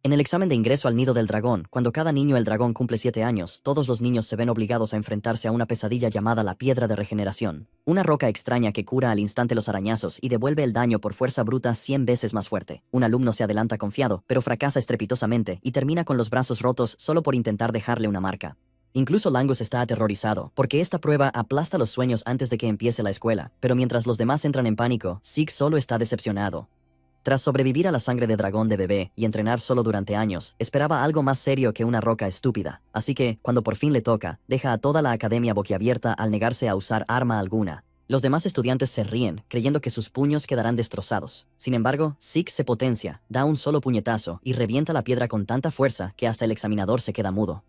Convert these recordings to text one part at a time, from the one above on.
En el examen de ingreso al nido del dragón, cuando cada niño el dragón cumple 7 años, todos los niños se ven obligados a enfrentarse a una pesadilla llamada la piedra de regeneración. Una roca extraña que cura al instante los arañazos y devuelve el daño por fuerza bruta 100 veces más fuerte. Un alumno se adelanta confiado, pero fracasa estrepitosamente y termina con los brazos rotos solo por intentar dejarle una marca. Incluso Langus está aterrorizado, porque esta prueba aplasta los sueños antes de que empiece la escuela, pero mientras los demás entran en pánico, Zeke solo está decepcionado. Tras sobrevivir a la sangre de dragón de bebé y entrenar solo durante años, esperaba algo más serio que una roca estúpida. Así que, cuando por fin le toca, deja a toda la academia boquiabierta al negarse a usar arma alguna. Los demás estudiantes se ríen, creyendo que sus puños quedarán destrozados. Sin embargo, Zeke se potencia, da un solo puñetazo y revienta la piedra con tanta fuerza que hasta el examinador se queda mudo.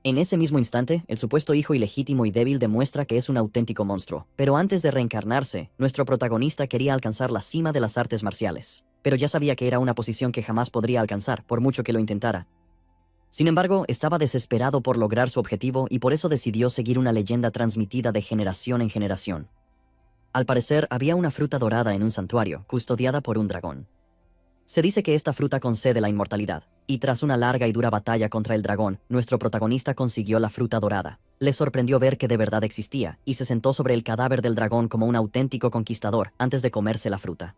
En ese mismo instante, el supuesto hijo ilegítimo y débil demuestra que es un auténtico monstruo. Pero antes de reencarnarse, nuestro protagonista quería alcanzar la cima de las artes marciales. Pero ya sabía que era una posición que jamás podría alcanzar, por mucho que lo intentara. Sin embargo, estaba desesperado por lograr su objetivo y por eso decidió seguir una leyenda transmitida de generación en generación. Al parecer, había una fruta dorada en un santuario, custodiada por un dragón. Se dice que esta fruta concede la inmortalidad, y tras una larga y dura batalla contra el dragón, nuestro protagonista consiguió la fruta dorada. Le sorprendió ver que de verdad existía, y se sentó sobre el cadáver del dragón como un auténtico conquistador antes de comerse la fruta.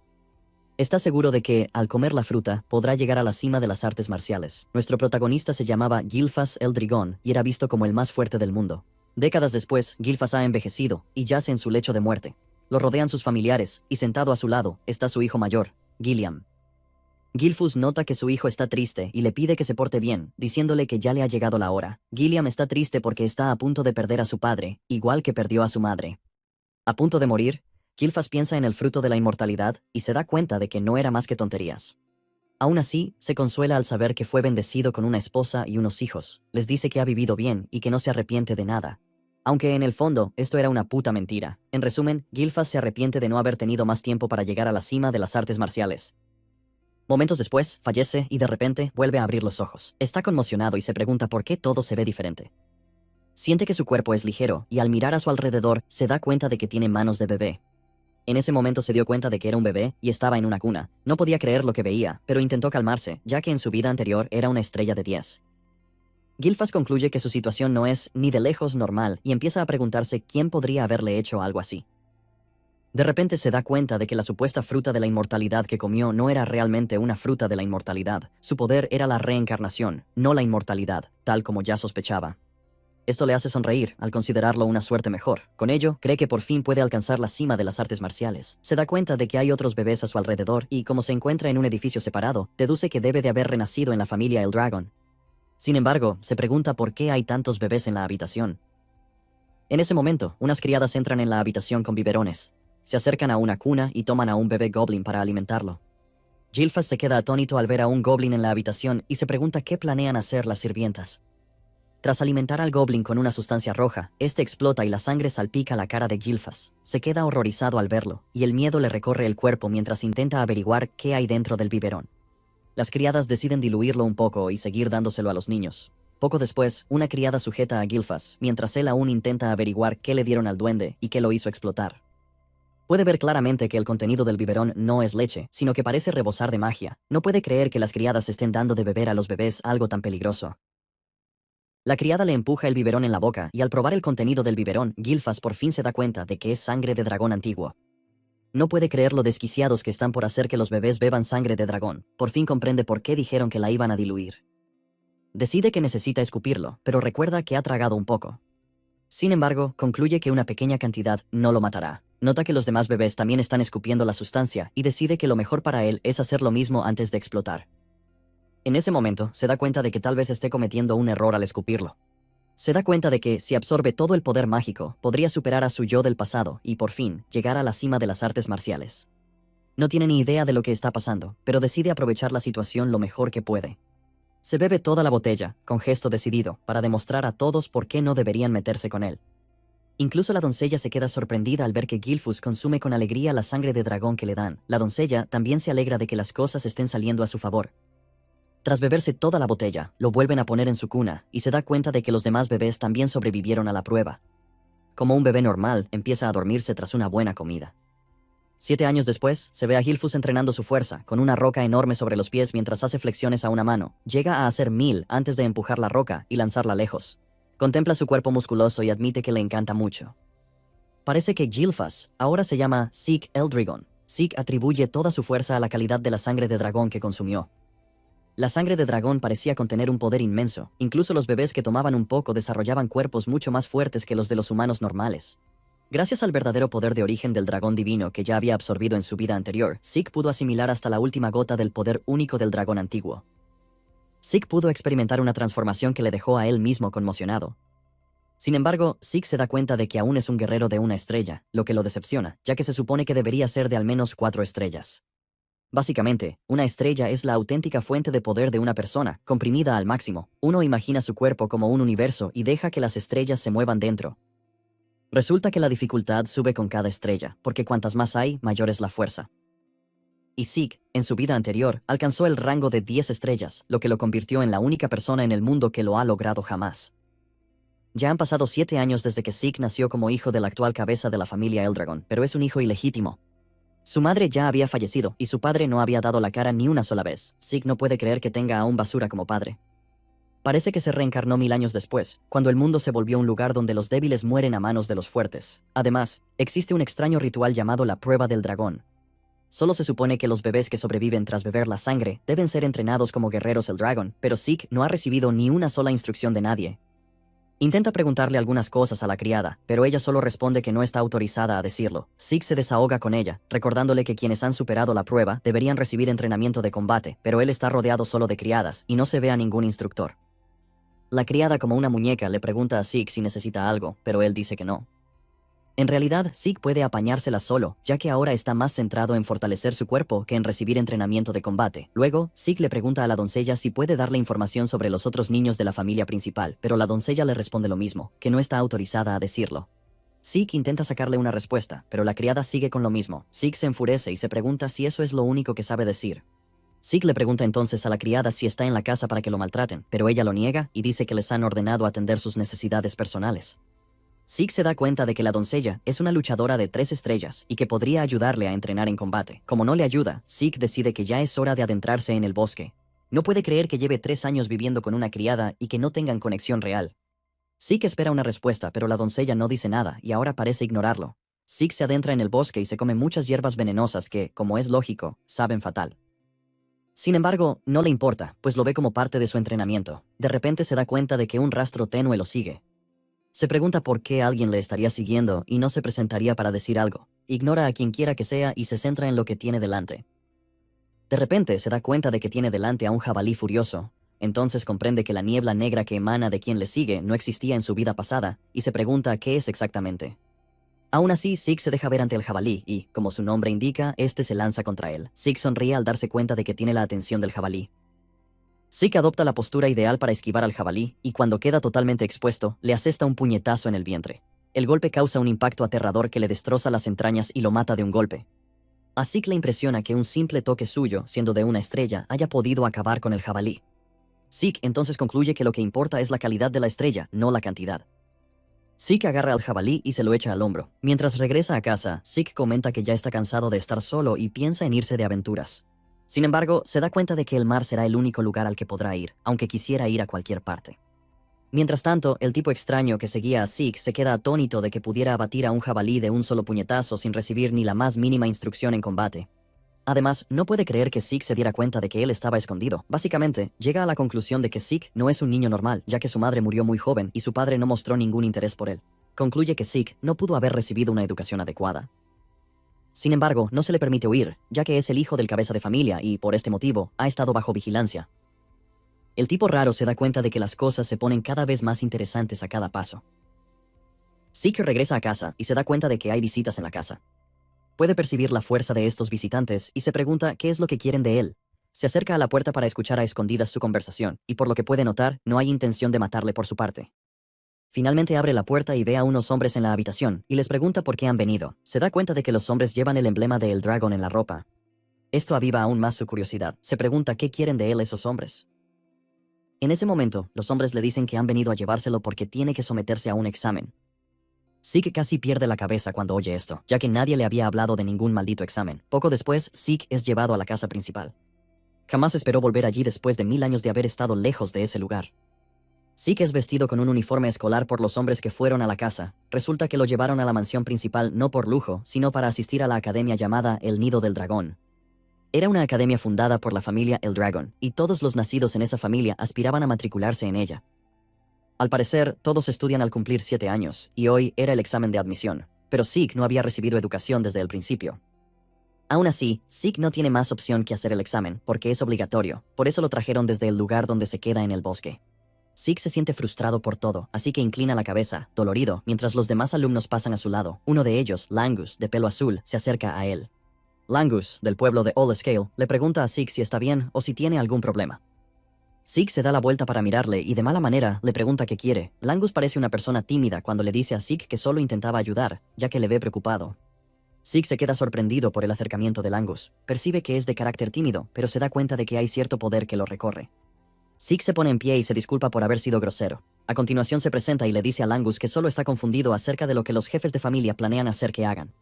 Está seguro de que, al comer la fruta, podrá llegar a la cima de las artes marciales. Nuestro protagonista se llamaba Gilfas el Dragón y era visto como el más fuerte del mundo. Décadas después, Gilfas ha envejecido y yace en su lecho de muerte. Lo rodean sus familiares, y sentado a su lado, está su hijo mayor, Gilliam. Gilfus nota que su hijo está triste y le pide que se porte bien, diciéndole que ya le ha llegado la hora. Gilliam está triste porque está a punto de perder a su padre, igual que perdió a su madre. A punto de morir, Gilfas piensa en el fruto de la inmortalidad y se da cuenta de que no era más que tonterías. Aún así, se consuela al saber que fue bendecido con una esposa y unos hijos. Les dice que ha vivido bien y que no se arrepiente de nada. Aunque en el fondo, esto era una puta mentira. En resumen, Gilfas se arrepiente de no haber tenido más tiempo para llegar a la cima de las artes marciales. Momentos después, fallece y de repente vuelve a abrir los ojos. Está conmocionado y se pregunta por qué todo se ve diferente. Siente que su cuerpo es ligero y al mirar a su alrededor se da cuenta de que tiene manos de bebé. En ese momento se dio cuenta de que era un bebé y estaba en una cuna. No podía creer lo que veía, pero intentó calmarse, ya que en su vida anterior era una estrella de 10. Gilfas concluye que su situación no es ni de lejos normal y empieza a preguntarse quién podría haberle hecho algo así. De repente se da cuenta de que la supuesta fruta de la inmortalidad que comió no era realmente una fruta de la inmortalidad. Su poder era la reencarnación, no la inmortalidad, tal como ya sospechaba. Esto le hace sonreír, al considerarlo una suerte mejor. Con ello, cree que por fin puede alcanzar la cima de las artes marciales. Se da cuenta de que hay otros bebés a su alrededor y, como se encuentra en un edificio separado, deduce que debe de haber renacido en la familia El Dragon. Sin embargo, se pregunta por qué hay tantos bebés en la habitación. En ese momento, unas criadas entran en la habitación con biberones. Se acercan a una cuna y toman a un bebé goblin para alimentarlo. Gilfas se queda atónito al ver a un goblin en la habitación y se pregunta qué planean hacer las sirvientas. Tras alimentar al goblin con una sustancia roja, este explota y la sangre salpica la cara de Gilfas. Se queda horrorizado al verlo, y el miedo le recorre el cuerpo mientras intenta averiguar qué hay dentro del biberón. Las criadas deciden diluirlo un poco y seguir dándoselo a los niños. Poco después, una criada sujeta a Gilfas, mientras él aún intenta averiguar qué le dieron al duende y qué lo hizo explotar. Puede ver claramente que el contenido del biberón no es leche, sino que parece rebosar de magia. No puede creer que las criadas estén dando de beber a los bebés algo tan peligroso. La criada le empuja el biberón en la boca y al probar el contenido del biberón, Gilfas por fin se da cuenta de que es sangre de dragón antiguo. No puede creer lo desquiciados que están por hacer que los bebés beban sangre de dragón. Por fin comprende por qué dijeron que la iban a diluir. Decide que necesita escupirlo, pero recuerda que ha tragado un poco. Sin embargo, concluye que una pequeña cantidad no lo matará. Nota que los demás bebés también están escupiendo la sustancia y decide que lo mejor para él es hacer lo mismo antes de explotar. En ese momento, se da cuenta de que tal vez esté cometiendo un error al escupirlo. Se da cuenta de que, si absorbe todo el poder mágico, podría superar a su yo del pasado y, por fin, llegar a la cima de las artes marciales. No tiene ni idea de lo que está pasando, pero decide aprovechar la situación lo mejor que puede. Se bebe toda la botella, con gesto decidido, para demostrar a todos por qué no deberían meterse con él. Incluso la doncella se queda sorprendida al ver que Gilfus consume con alegría la sangre de dragón que le dan. La doncella también se alegra de que las cosas estén saliendo a su favor. Tras beberse toda la botella, lo vuelven a poner en su cuna y se da cuenta de que los demás bebés también sobrevivieron a la prueba. Como un bebé normal, empieza a dormirse tras una buena comida. 7 años después, se ve a Hilfus entrenando su fuerza, con una roca enorme sobre los pies mientras hace flexiones a una mano. Llega a hacer 1000 antes de empujar la roca y lanzarla lejos. Contempla su cuerpo musculoso y admite que le encanta mucho. Parece que Gilfas ahora se llama Sieg Eldrigon. Sieg atribuye toda su fuerza a la calidad de la sangre de dragón que consumió. La sangre de dragón parecía contener un poder inmenso. Incluso los bebés que tomaban un poco desarrollaban cuerpos mucho más fuertes que los de los humanos normales. Gracias al verdadero poder de origen del dragón divino que ya había absorbido en su vida anterior, Sieg pudo asimilar hasta la última gota del poder único del dragón antiguo. Sieg pudo experimentar una transformación que le dejó a él mismo conmocionado. Sin embargo, Sieg se da cuenta de que aún es un guerrero de una estrella, lo que lo decepciona, ya que se supone que debería ser de al menos 4 estrellas. Básicamente, una estrella es la auténtica fuente de poder de una persona, comprimida al máximo. Uno imagina su cuerpo como un universo y deja que las estrellas se muevan dentro. Resulta que la dificultad sube con cada estrella, porque cuantas más hay, mayor es la fuerza. Y Sieg, en su vida anterior, alcanzó el rango de 10 estrellas, lo que lo convirtió en la única persona en el mundo que lo ha logrado jamás. Ya han pasado 7 años desde que Sieg nació como hijo de la actual cabeza de la familia Eldragon, pero es un hijo ilegítimo. Su madre ya había fallecido, y su padre no había dado la cara ni una sola vez. Sieg no puede creer que tenga a un basura como padre. Parece que se reencarnó 1000 años después, cuando el mundo se volvió un lugar donde los débiles mueren a manos de los fuertes. Además, existe un extraño ritual llamado la prueba del dragón. Solo se supone que los bebés que sobreviven tras beber la sangre deben ser entrenados como guerreros Eldragon, pero Sieg no ha recibido ni una sola instrucción de nadie. Intenta preguntarle algunas cosas a la criada, pero ella solo responde que no está autorizada a decirlo. Sieg se desahoga con ella, recordándole que quienes han superado la prueba deberían recibir entrenamiento de combate, pero él está rodeado solo de criadas y no se ve a ningún instructor. La criada, como una muñeca, le pregunta a Sieg si necesita algo, pero él dice que no. En realidad, Sieg puede apañársela solo, ya que ahora está más centrado en fortalecer su cuerpo que en recibir entrenamiento de combate. Luego, Sieg le pregunta a la doncella si puede darle información sobre los otros niños de la familia principal, pero la doncella le responde lo mismo, que no está autorizada a decirlo. Sieg intenta sacarle una respuesta, pero la criada sigue con lo mismo. Sieg se enfurece y se pregunta si eso es lo único que sabe decir. Sieg le pregunta entonces a la criada si está en la casa para que lo maltraten, pero ella lo niega y dice que les han ordenado atender sus necesidades personales. Sieg se da cuenta de que la doncella es una luchadora de 3 estrellas y que podría ayudarle a entrenar en combate. Como no le ayuda, Sieg decide que ya es hora de adentrarse en el bosque. No puede creer que lleve 3 años viviendo con una criada y que no tengan conexión real. Sieg espera una respuesta, pero la doncella no dice nada y ahora parece ignorarlo. Sieg se adentra en el bosque y se come muchas hierbas venenosas que, como es lógico, saben fatal. Sin embargo, no le importa, pues lo ve como parte de su entrenamiento. De repente se da cuenta de que un rastro tenue lo sigue. Se pregunta por qué alguien le estaría siguiendo y no se presentaría para decir algo. Ignora a quien quiera que sea y se centra en lo que tiene delante. De repente se da cuenta de que tiene delante a un jabalí furioso. Entonces comprende que la niebla negra que emana de quien le sigue no existía en su vida pasada y se pregunta qué es exactamente. Aún así, Sieg se deja ver ante el jabalí y, como su nombre indica, este se lanza contra él. Sieg sonríe al darse cuenta de que tiene la atención del jabalí. Sieg adopta la postura ideal para esquivar al jabalí y cuando queda totalmente expuesto, le asesta un puñetazo en el vientre. El golpe causa un impacto aterrador que le destroza las entrañas y lo mata de un golpe. A Sieg le impresiona que un simple toque suyo, siendo de una estrella, haya podido acabar con el jabalí. Sieg entonces concluye que lo que importa es la calidad de la estrella, no la cantidad. Sieg agarra al jabalí y se lo echa al hombro. Mientras regresa a casa, Sieg comenta que ya está cansado de estar solo y piensa en irse de aventuras. Sin embargo, se da cuenta de que el mar será el único lugar al que podrá ir, aunque quisiera ir a cualquier parte. Mientras tanto, el tipo extraño que seguía a Sieg se queda atónito de que pudiera abatir a un jabalí de un solo puñetazo sin recibir ni la más mínima instrucción en combate. Además, no puede creer que Sieg se diera cuenta de que él estaba escondido. Básicamente, llega a la conclusión de que Sieg no es un niño normal, ya que su madre murió muy joven y su padre no mostró ningún interés por él. Concluye que Sieg no pudo haber recibido una educación adecuada. Sin embargo, no se le permite huir, ya que es el hijo del cabeza de familia y, por este motivo, ha estado bajo vigilancia. El tipo raro se da cuenta de que las cosas se ponen cada vez más interesantes a cada paso. Sieg regresa a casa y se da cuenta de que hay visitas en la casa. Puede percibir la fuerza de estos visitantes y se pregunta qué es lo que quieren de él. Se acerca a la puerta para escuchar a escondidas su conversación, y por lo que puede notar, no hay intención de matarle por su parte. Finalmente abre la puerta y ve a unos hombres en la habitación, y les pregunta por qué han venido. Se da cuenta de que los hombres llevan el emblema de Eldragon en la ropa. Esto aviva aún más su curiosidad. Se pregunta qué quieren de él esos hombres. En ese momento, los hombres le dicen que han venido a llevárselo porque tiene que someterse a un examen. Zeke casi pierde la cabeza cuando oye esto, ya que nadie le había hablado de ningún maldito examen. Poco después, Zeke es llevado a la casa principal. Jamás esperó volver allí después de 1000 años de haber estado lejos de ese lugar. Zeke es vestido con un uniforme escolar por los hombres que fueron a la casa. Resulta que lo llevaron a la mansión principal no por lujo, sino para asistir a la academia llamada El Nido del Dragón. Era una academia fundada por la familia El Dragon, y todos los nacidos en esa familia aspiraban a matricularse en ella. Al parecer, todos estudian al cumplir 7 años, y hoy era el examen de admisión, pero Zeke no había recibido educación desde el principio. Aún así, Zeke no tiene más opción que hacer el examen, porque es obligatorio, por eso lo trajeron desde el lugar donde se queda en el bosque. Zeke se siente frustrado por todo, así que inclina la cabeza, dolorido, mientras los demás alumnos pasan a su lado. Uno de ellos, Langus, de pelo azul, se acerca a él. Langus, del pueblo de All Scale, le pregunta a Zeke si está bien o si tiene algún problema. Zeke se da la vuelta para mirarle y de mala manera le pregunta qué quiere. Langus parece una persona tímida cuando le dice a Zeke que solo intentaba ayudar, ya que le ve preocupado. Zeke se queda sorprendido por el acercamiento de Langus. Percibe que es de carácter tímido, pero se da cuenta de que hay cierto poder que lo recorre. Zeke se pone en pie y se disculpa por haber sido grosero. A continuación se presenta y le dice a Langus que solo está confundido acerca de lo que los jefes de familia planean hacer que hagan.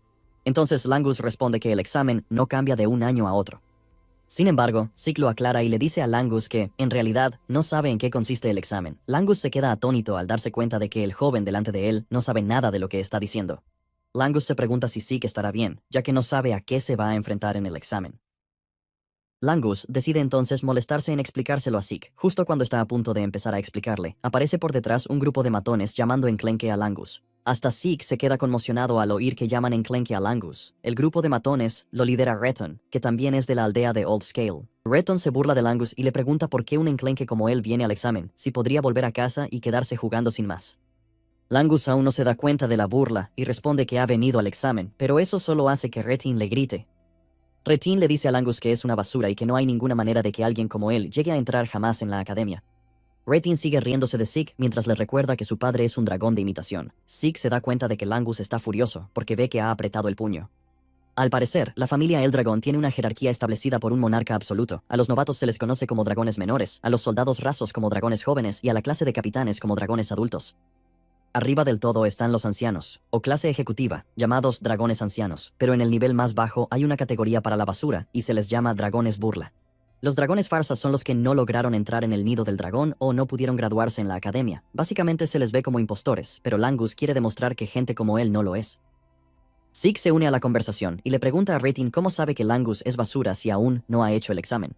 Entonces Langus responde que el examen no cambia de un año a otro. Sin embargo, Zeke lo aclara y le dice a Langus que, en realidad, no sabe en qué consiste el examen. Langus se queda atónito al darse cuenta de que el joven delante de él no sabe nada de lo que está diciendo. Langus se pregunta si Zeke estará bien, ya que no sabe a qué se va a enfrentar en el examen. Langus decide entonces molestarse en explicárselo a Zeke. Justo cuando está a punto de empezar a explicarle, aparece por detrás un grupo de matones llamando enclenque a Langus. Hasta Zeke se queda conmocionado al oír que llaman enclenque a Langus. El grupo de matones lo lidera Reton, que también es de la aldea de Old Scale. Reton se burla de Langus y le pregunta por qué un enclenque como él viene al examen, si podría volver a casa y quedarse jugando sin más. Langus aún no se da cuenta de la burla y responde que ha venido al examen, pero eso solo hace que Retin le grite. Retin le dice a Langus que es una basura y que no hay ninguna manera de que alguien como él llegue a entrar jamás en la academia. Retin sigue riéndose de Zeke mientras le recuerda que su padre es un dragón de imitación. Zeke se da cuenta de que Langus está furioso porque ve que ha apretado el puño. Al parecer, la familia El Dragón tiene una jerarquía establecida por un monarca absoluto. A los novatos se les conoce como dragones menores, a los soldados rasos como dragones jóvenes y a la clase de capitanes como dragones adultos. Arriba del todo están los ancianos, o clase ejecutiva, llamados dragones ancianos, pero en el nivel más bajo hay una categoría para la basura y se les llama dragones burla. Los dragones farsas son los que no lograron entrar en el nido del dragón o no pudieron graduarse en la academia. Básicamente se les ve como impostores, pero Langus quiere demostrar que gente como él no lo es. Zeke se une a la conversación y le pregunta a Retin cómo sabe que Langus es basura si aún no ha hecho el examen.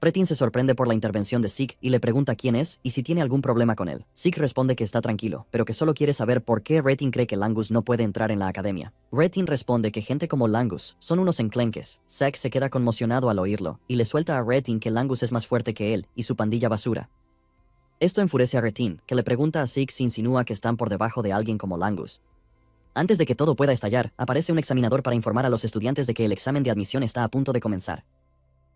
Retin se sorprende por la intervención de Zeke y le pregunta quién es y si tiene algún problema con él. Zeke responde que está tranquilo, pero que solo quiere saber por qué Retin cree que Langus no puede entrar en la academia. Retin responde que gente como Langus son unos enclenques. Zeke se queda conmocionado al oírlo y le suelta a Retin que Langus es más fuerte que él y su pandilla basura. Esto enfurece a Retin, que le pregunta a Zeke si insinúa que están por debajo de alguien como Langus. Antes de que todo pueda estallar, aparece un examinador para informar a los estudiantes de que el examen de admisión está a punto de comenzar.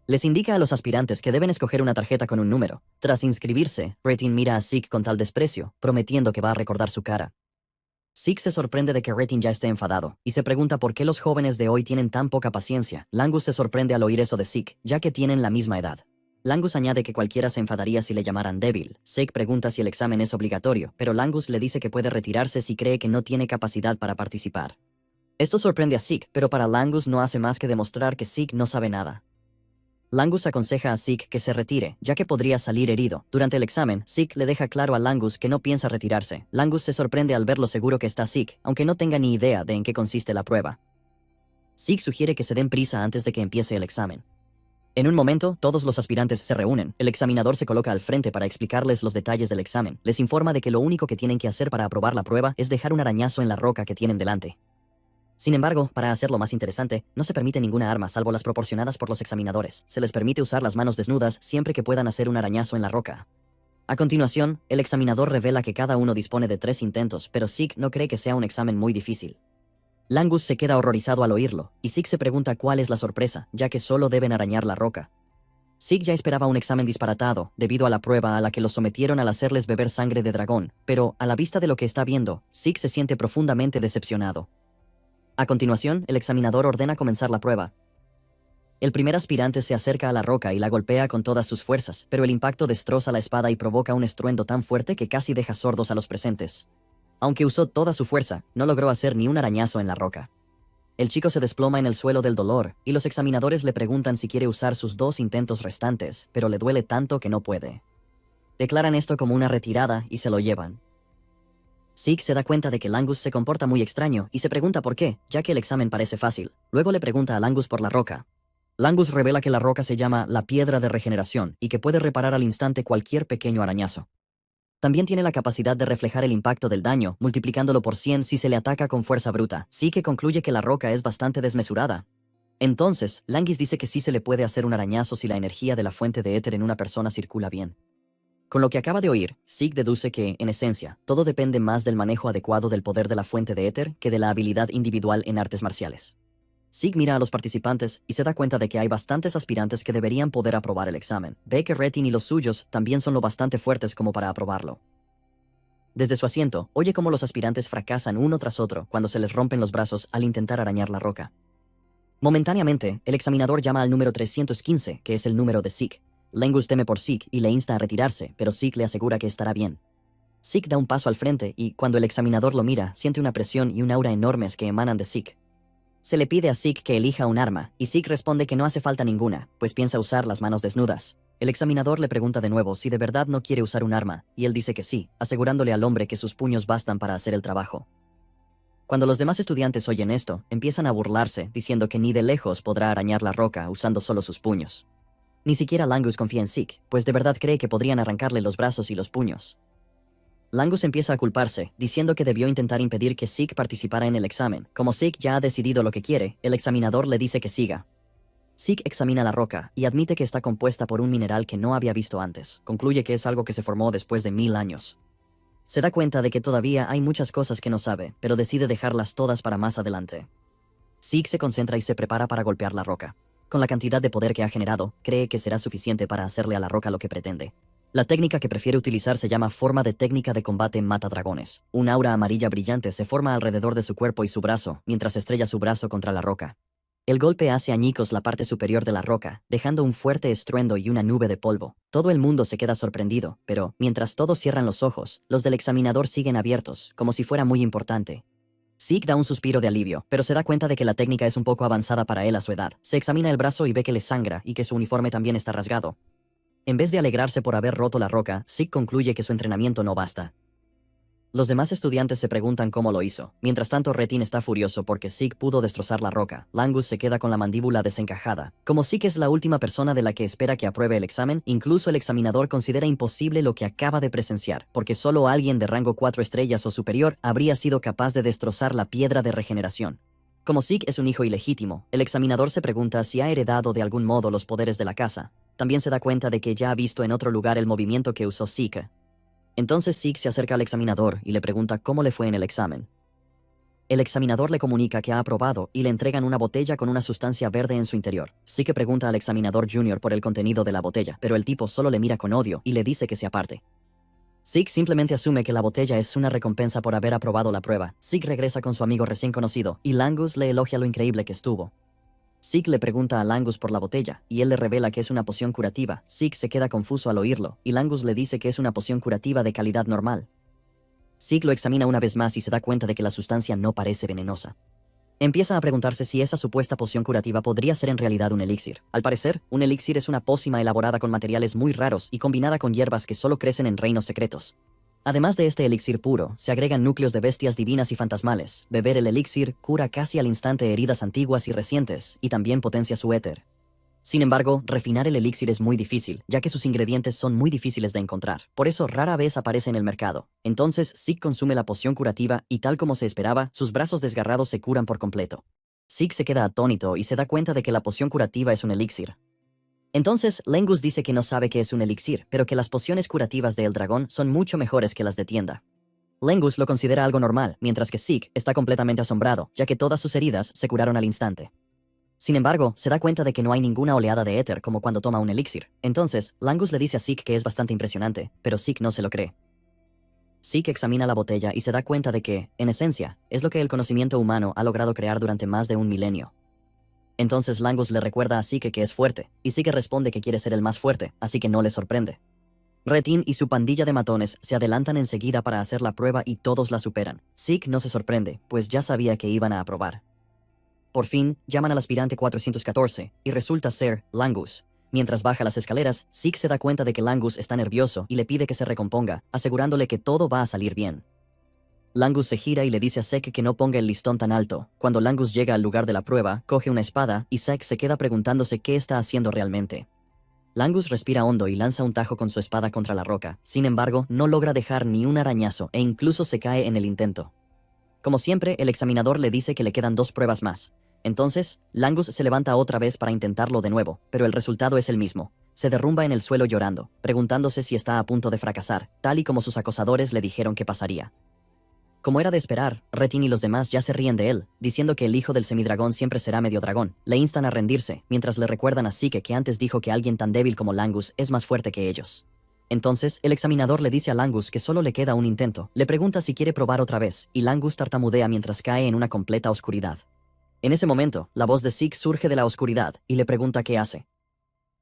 Les indica a los aspirantes que deben escoger una tarjeta con un número. Tras inscribirse, Retin mira a Zeke con tal desprecio, prometiendo que va a recordar su cara. Zeke se sorprende de que Retin ya esté enfadado, y se pregunta por qué los jóvenes de hoy tienen tan poca paciencia. Langus se sorprende al oír eso de Zeke, ya que tienen la misma edad. Langus añade que cualquiera se enfadaría si le llamaran débil. Zeke pregunta si el examen es obligatorio, pero Langus le dice que puede retirarse si cree que no tiene capacidad para participar. Esto sorprende a Zeke, pero para Langus no hace más que demostrar que Zeke no sabe nada. Langus aconseja a Zeke que se retire, ya que podría salir herido. Durante el examen, Zeke le deja claro a Langus que no piensa retirarse. Langus se sorprende al ver lo seguro que está Zeke, aunque no tenga ni idea de en qué consiste la prueba. Zeke sugiere que se den prisa antes de que empiece el examen. En un momento, todos los aspirantes se reúnen. El examinador se coloca al frente para explicarles los detalles del examen. Les informa de que lo único que tienen que hacer para aprobar la prueba es dejar un arañazo en la roca que tienen delante. Sin embargo, para hacerlo más interesante, no se permite ninguna arma salvo las proporcionadas por los examinadores. Se les permite usar las manos desnudas siempre que puedan hacer un arañazo en la roca. A continuación, el examinador revela que cada uno dispone de 3 intentos, pero Zeke no cree que sea un examen muy difícil. Langus se queda horrorizado al oírlo, y Zeke se pregunta cuál es la sorpresa, ya que solo deben arañar la roca. Zeke ya esperaba un examen disparatado, debido a la prueba a la que los sometieron al hacerles beber sangre de dragón, pero, a la vista de lo que está viendo, Zeke se siente profundamente decepcionado. A continuación, el examinador ordena comenzar la prueba. El primer aspirante se acerca a la roca y la golpea con todas sus fuerzas, pero el impacto destroza la espada y provoca un estruendo tan fuerte que casi deja sordos a los presentes. Aunque usó toda su fuerza, no logró hacer ni un arañazo en la roca. El chico se desploma en el suelo del dolor, y los examinadores le preguntan si quiere usar sus 2 intentos restantes, pero le duele tanto que no puede. Declaran esto como una retirada y se lo llevan. Zeke se da cuenta de que Langus se comporta muy extraño y se pregunta por qué, ya que el examen parece fácil. Luego le pregunta a Langus por la roca. Langus revela que la roca se llama la piedra de regeneración y que puede reparar al instante cualquier pequeño arañazo. También tiene la capacidad de reflejar el impacto del daño, multiplicándolo por 100 si se le ataca con fuerza bruta. Zeke concluye que la roca es bastante desmesurada. Entonces, Langus dice que sí se le puede hacer un arañazo si la energía de la fuente de éter en una persona circula bien. Con lo que acaba de oír, Zeke deduce que, en esencia, todo depende más del manejo adecuado del poder de la fuente de éter que de la habilidad individual en artes marciales. Zeke mira a los participantes y se da cuenta de que hay bastantes aspirantes que deberían poder aprobar el examen. Ve que Retin y los suyos también son lo bastante fuertes como para aprobarlo. Desde su asiento, oye cómo los aspirantes fracasan uno tras otro cuando se les rompen los brazos al intentar arañar la roca. Momentáneamente, el examinador llama al número 315, que es el número de Zeke. Langus teme por Zeke y le insta a retirarse, pero Zeke le asegura que estará bien. Zeke da un paso al frente y, cuando el examinador lo mira, siente una presión y un aura enormes que emanan de Zeke. Se le pide a Zeke que elija un arma, y Zeke responde que no hace falta ninguna, pues piensa usar las manos desnudas. El examinador le pregunta de nuevo si de verdad no quiere usar un arma, y él dice que sí, asegurándole al hombre que sus puños bastan para hacer el trabajo. Cuando los demás estudiantes oyen esto, empiezan a burlarse, diciendo que ni de lejos podrá arañar la roca usando solo sus puños. Ni siquiera Langus confía en Zeke, pues de verdad cree que podrían arrancarle los brazos y los puños. Langus empieza a culparse, diciendo que debió intentar impedir que Zeke participara en el examen. Como Zeke ya ha decidido lo que quiere, el examinador le dice que siga. Zeke examina la roca y admite que está compuesta por un mineral que no había visto antes. Concluye que es algo que se formó después de 1000 años. Se da cuenta de que todavía hay muchas cosas que no sabe, pero decide dejarlas todas para más adelante. Zeke se concentra y se prepara para golpear la roca. Con la cantidad de poder que ha generado, cree que será suficiente para hacerle a la roca lo que pretende. La técnica que prefiere utilizar se llama forma de técnica de combate mata-dragones. Un aura amarilla brillante se forma alrededor de su cuerpo y su brazo, mientras estrella su brazo contra la roca. El golpe hace añicos la parte superior de la roca, dejando un fuerte estruendo y una nube de polvo. Todo el mundo se queda sorprendido, pero, mientras todos cierran los ojos, los del examinador siguen abiertos, como si fuera muy importante. Zeke da un suspiro de alivio, pero se da cuenta de que la técnica es un poco avanzada para él a su edad. Se examina el brazo y ve que le sangra y que su uniforme también está rasgado. En vez de alegrarse por haber roto la roca, Zeke concluye que su entrenamiento no basta. Los demás estudiantes se preguntan cómo lo hizo. Mientras tanto, Retin está furioso porque Zeke pudo destrozar la roca. Langus se queda con la mandíbula desencajada. Como Zeke es la última persona de la que espera que apruebe el examen, incluso el examinador considera imposible lo que acaba de presenciar, porque solo alguien de rango 4 estrellas o superior habría sido capaz de destrozar la piedra de regeneración. Como Zeke es un hijo ilegítimo, el examinador se pregunta si ha heredado de algún modo los poderes de la casa. También se da cuenta de que ya ha visto en otro lugar el movimiento que usó Zeke. Entonces Zeke se acerca al examinador y le pregunta cómo le fue en el examen. El examinador le comunica que ha aprobado y le entregan una botella con una sustancia verde en su interior. Zeke pregunta al examinador junior por el contenido de la botella, pero el tipo solo le mira con odio y le dice que se aparte. Zeke simplemente asume que la botella es una recompensa por haber aprobado la prueba. Zeke regresa con su amigo recién conocido y Langus le elogia lo increíble que estuvo. Zeke le pregunta a Langus por la botella, y él le revela que es una poción curativa. Zeke se queda confuso al oírlo, y Langus le dice que es una poción curativa de calidad normal. Zeke lo examina una vez más y se da cuenta de que la sustancia no parece venenosa. Empieza a preguntarse si esa supuesta poción curativa podría ser en realidad un elixir. Al parecer, un elixir es una pócima elaborada con materiales muy raros y combinada con hierbas que solo crecen en reinos secretos. Además de este elixir puro, se agregan núcleos de bestias divinas y fantasmales. Beber el elixir cura casi al instante heridas antiguas y recientes, y también potencia su éter. Sin embargo, refinar el elixir es muy difícil, ya que sus ingredientes son muy difíciles de encontrar. Por eso rara vez aparece en el mercado. Entonces, Zeke consume la poción curativa y tal como se esperaba, sus brazos desgarrados se curan por completo. Zeke se queda atónito y se da cuenta de que la poción curativa es un elixir. Entonces, Langus dice que no sabe qué es un elixir, pero que las pociones curativas de El Dragón son mucho mejores que las de tienda. Langus lo considera algo normal, mientras que Zeke está completamente asombrado, ya que todas sus heridas se curaron al instante. Sin embargo, se da cuenta de que no hay ninguna oleada de éter como cuando toma un elixir. Entonces, Langus le dice a Zeke que es bastante impresionante, pero Zeke no se lo cree. Zeke examina la botella y se da cuenta de que, en esencia, es lo que el conocimiento humano ha logrado crear durante más de un milenio. Entonces Langus le recuerda a Zeke que es fuerte, y Zeke responde que quiere ser el más fuerte, así que no le sorprende. Retin y su pandilla de matones se adelantan enseguida para hacer la prueba y todos la superan. Zeke no se sorprende, pues ya sabía que iban a aprobar. Por fin, llaman al aspirante 414, y resulta ser Langus. Mientras baja las escaleras, Zeke se da cuenta de que Langus está nervioso y le pide que se recomponga, asegurándole que todo va a salir bien. Langus se gira y le dice a Zeke que no ponga el listón tan alto. Cuando Langus llega al lugar de la prueba, coge una espada, y Zeke se queda preguntándose qué está haciendo realmente. Langus respira hondo y lanza un tajo con su espada contra la roca. Sin embargo, no logra dejar ni un arañazo e incluso se cae en el intento. Como siempre, el examinador le dice que le quedan 2 pruebas más. Entonces, Langus se levanta otra vez para intentarlo de nuevo, pero el resultado es el mismo. Se derrumba en el suelo llorando, preguntándose si está a punto de fracasar, tal y como sus acosadores le dijeron que pasaría. Como era de esperar, Retin y los demás ya se ríen de él, diciendo que el hijo del semidragón siempre será medio dragón. Le instan a rendirse, mientras le recuerdan a Zeke que antes dijo que alguien tan débil como Langus es más fuerte que ellos. Entonces, el examinador le dice a Langus que solo le queda un intento. Le pregunta si quiere probar otra vez, y Langus tartamudea mientras cae en una completa oscuridad. En ese momento, la voz de Zeke surge de la oscuridad, y le pregunta qué hace.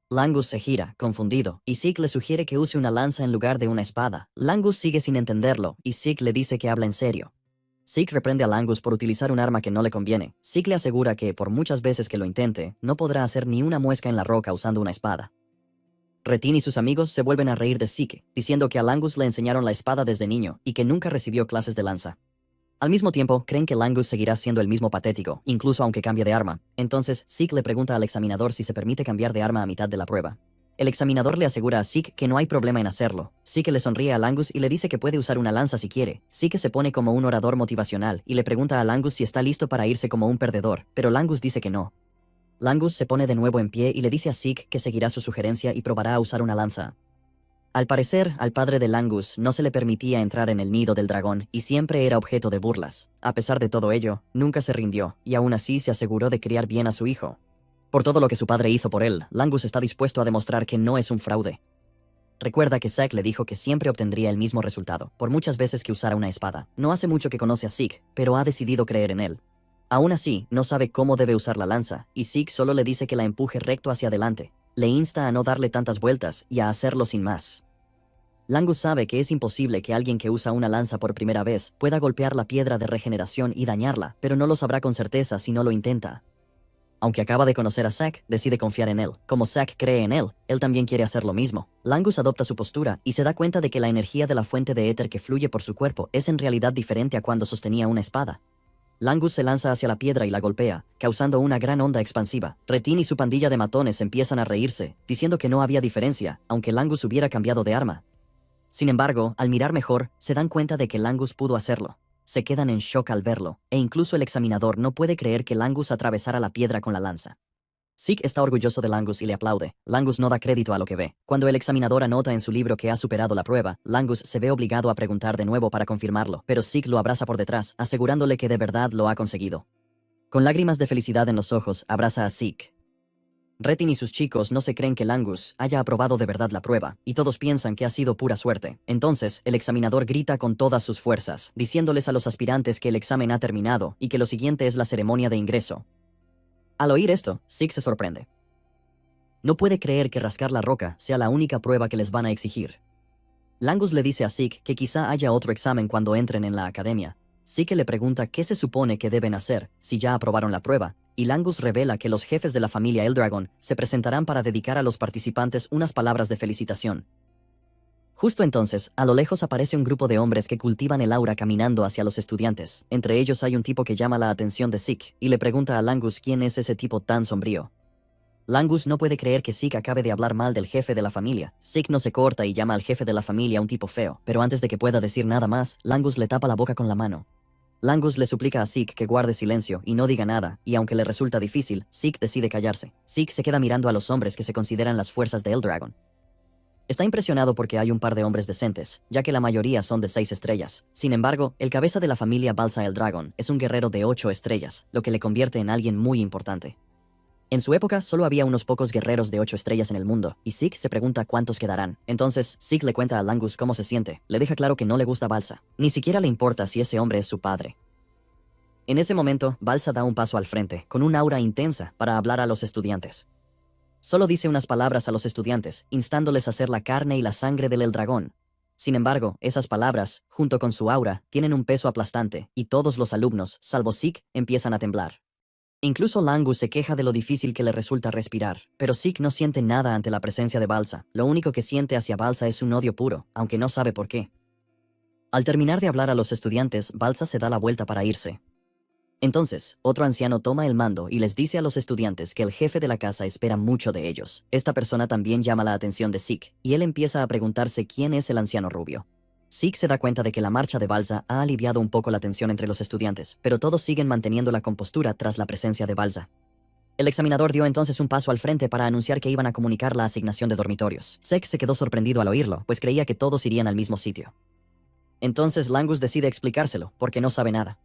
Langus se gira, confundido, y Zeke le sugiere que use una lanza en lugar de una espada. Langus sigue sin entenderlo, y Zeke le dice que habla en serio. Zeke reprende a Langus por utilizar un arma que no le conviene. Zeke le asegura que, por muchas veces que lo intente, no podrá hacer ni una muesca en la roca usando una espada. Retin y sus amigos se vuelven a reír de Zeke, diciendo que a Langus le enseñaron la espada desde niño y que nunca recibió clases de lanza. Al mismo tiempo, creen que Langus seguirá siendo el mismo patético, incluso aunque cambie de arma. Entonces, Zeke le pregunta al examinador si se permite cambiar de arma a mitad de la prueba. El examinador le asegura a Zeke que no hay problema en hacerlo. Zeke le sonríe a Langus y le dice que puede usar una lanza si quiere. Zeke se pone como un orador motivacional y le pregunta a Langus si está listo para irse como un perdedor, pero Langus dice que no. Langus se pone de nuevo en pie y le dice a Zeke que seguirá su sugerencia y probará a usar una lanza. Al parecer, al padre de Langus no se le permitía entrar en el nido del dragón y siempre era objeto de burlas. A pesar de todo ello, nunca se rindió y aún así se aseguró de criar bien a su hijo. Por todo lo que su padre hizo por él, Langus está dispuesto a demostrar que no es un fraude. Recuerda que Zeke le dijo que siempre obtendría el mismo resultado, por muchas veces que usara una espada. No hace mucho que conoce a Zeke, pero ha decidido creer en él. Aún así, no sabe cómo debe usar la lanza, y Zeke solo le dice que la empuje recto hacia adelante. Le insta a no darle tantas vueltas y a hacerlo sin más. Langus sabe que es imposible que alguien que usa una lanza por primera vez pueda golpear la piedra de regeneración y dañarla, pero no lo sabrá con certeza si no lo intenta. Aunque acaba de conocer a Zeke, decide confiar en él. Como Zeke cree en él también quiere hacer lo mismo. Langus adopta su postura y se da cuenta de que la energía de la fuente de éter que fluye por su cuerpo es en realidad diferente a cuando sostenía una espada. Langus se lanza hacia la piedra y la golpea, causando una gran onda expansiva. Retin y su pandilla de matones empiezan a reírse, diciendo que no había diferencia, aunque Langus hubiera cambiado de arma. Sin embargo, al mirar mejor, se dan cuenta de que Langus pudo hacerlo. Se quedan en shock al verlo, e incluso el examinador no puede creer que Langus atravesara la piedra con la lanza. Zeke está orgulloso de Langus y le aplaude. Langus no da crédito a lo que ve. Cuando el examinador anota en su libro que ha superado la prueba, Langus se ve obligado a preguntar de nuevo para confirmarlo, pero Zeke lo abraza por detrás, asegurándole que de verdad lo ha conseguido. Con lágrimas de felicidad en los ojos, abraza a Zeke. Retin y sus chicos no se creen que Langus haya aprobado de verdad la prueba, y todos piensan que ha sido pura suerte. Entonces, el examinador grita con todas sus fuerzas, diciéndoles a los aspirantes que el examen ha terminado y que lo siguiente es la ceremonia de ingreso. Al oír esto, Zeke se sorprende. No puede creer que rascar la roca sea la única prueba que les van a exigir. Langus le dice a Zeke que quizá haya otro examen cuando entren en la academia. Zeke le pregunta qué se supone que deben hacer si ya aprobaron la prueba, y Langus revela que los jefes de la familia Eldragon se presentarán para dedicar a los participantes unas palabras de felicitación. Justo entonces, a lo lejos aparece un grupo de hombres que cultivan el aura caminando hacia los estudiantes. Entre ellos hay un tipo que llama la atención de Zeke, y le pregunta a Langus quién es ese tipo tan sombrío. Langus no puede creer que Zeke acabe de hablar mal del jefe de la familia. Zeke no se corta y llama al jefe de la familia un tipo feo, pero antes de que pueda decir nada más, Langus le tapa la boca con la mano. Langus le suplica a Zeke que guarde silencio y no diga nada, y aunque le resulta difícil, Zeke decide callarse. Zeke se queda mirando a los hombres que se consideran las fuerzas de Eldragon. Está impresionado porque hay un par de hombres decentes, ya que la mayoría son de 6 estrellas. Sin embargo, el cabeza de la familia Balsa Eldragon es un guerrero de 8 estrellas, lo que le convierte en alguien muy importante. En su época, solo había unos pocos guerreros de 8 estrellas en el mundo, y Zeke se pregunta cuántos quedarán. Entonces, Zeke le cuenta a Langus cómo se siente, le deja claro que no le gusta Balsa. Ni siquiera le importa si ese hombre es su padre. En ese momento, Balsa da un paso al frente, con un aura intensa, para hablar a los estudiantes. Solo dice unas palabras a los estudiantes, instándoles a hacer la carne y la sangre del dragón. Sin embargo, esas palabras, junto con su aura, tienen un peso aplastante, y todos los alumnos, salvo Zeke, empiezan a temblar. Incluso Langus se queja de lo difícil que le resulta respirar, pero Zeke no siente nada ante la presencia de Balsa. Lo único que siente hacia Balsa es un odio puro, aunque no sabe por qué. Al terminar de hablar a los estudiantes, Balsa se da la vuelta para irse. Entonces, otro anciano toma el mando y les dice a los estudiantes que el jefe de la casa espera mucho de ellos. Esta persona también llama la atención de Zeke, y él empieza a preguntarse quién es el anciano rubio. Zeke se da cuenta de que la marcha de Balsa ha aliviado un poco la tensión entre los estudiantes, pero todos siguen manteniendo la compostura tras la presencia de Balsa. El examinador dio entonces un paso al frente para anunciar que iban a comunicar la asignación de dormitorios. Zeke se quedó sorprendido al oírlo, pues creía que todos irían al mismo sitio. Entonces Langus decide explicárselo, porque no sabe nada.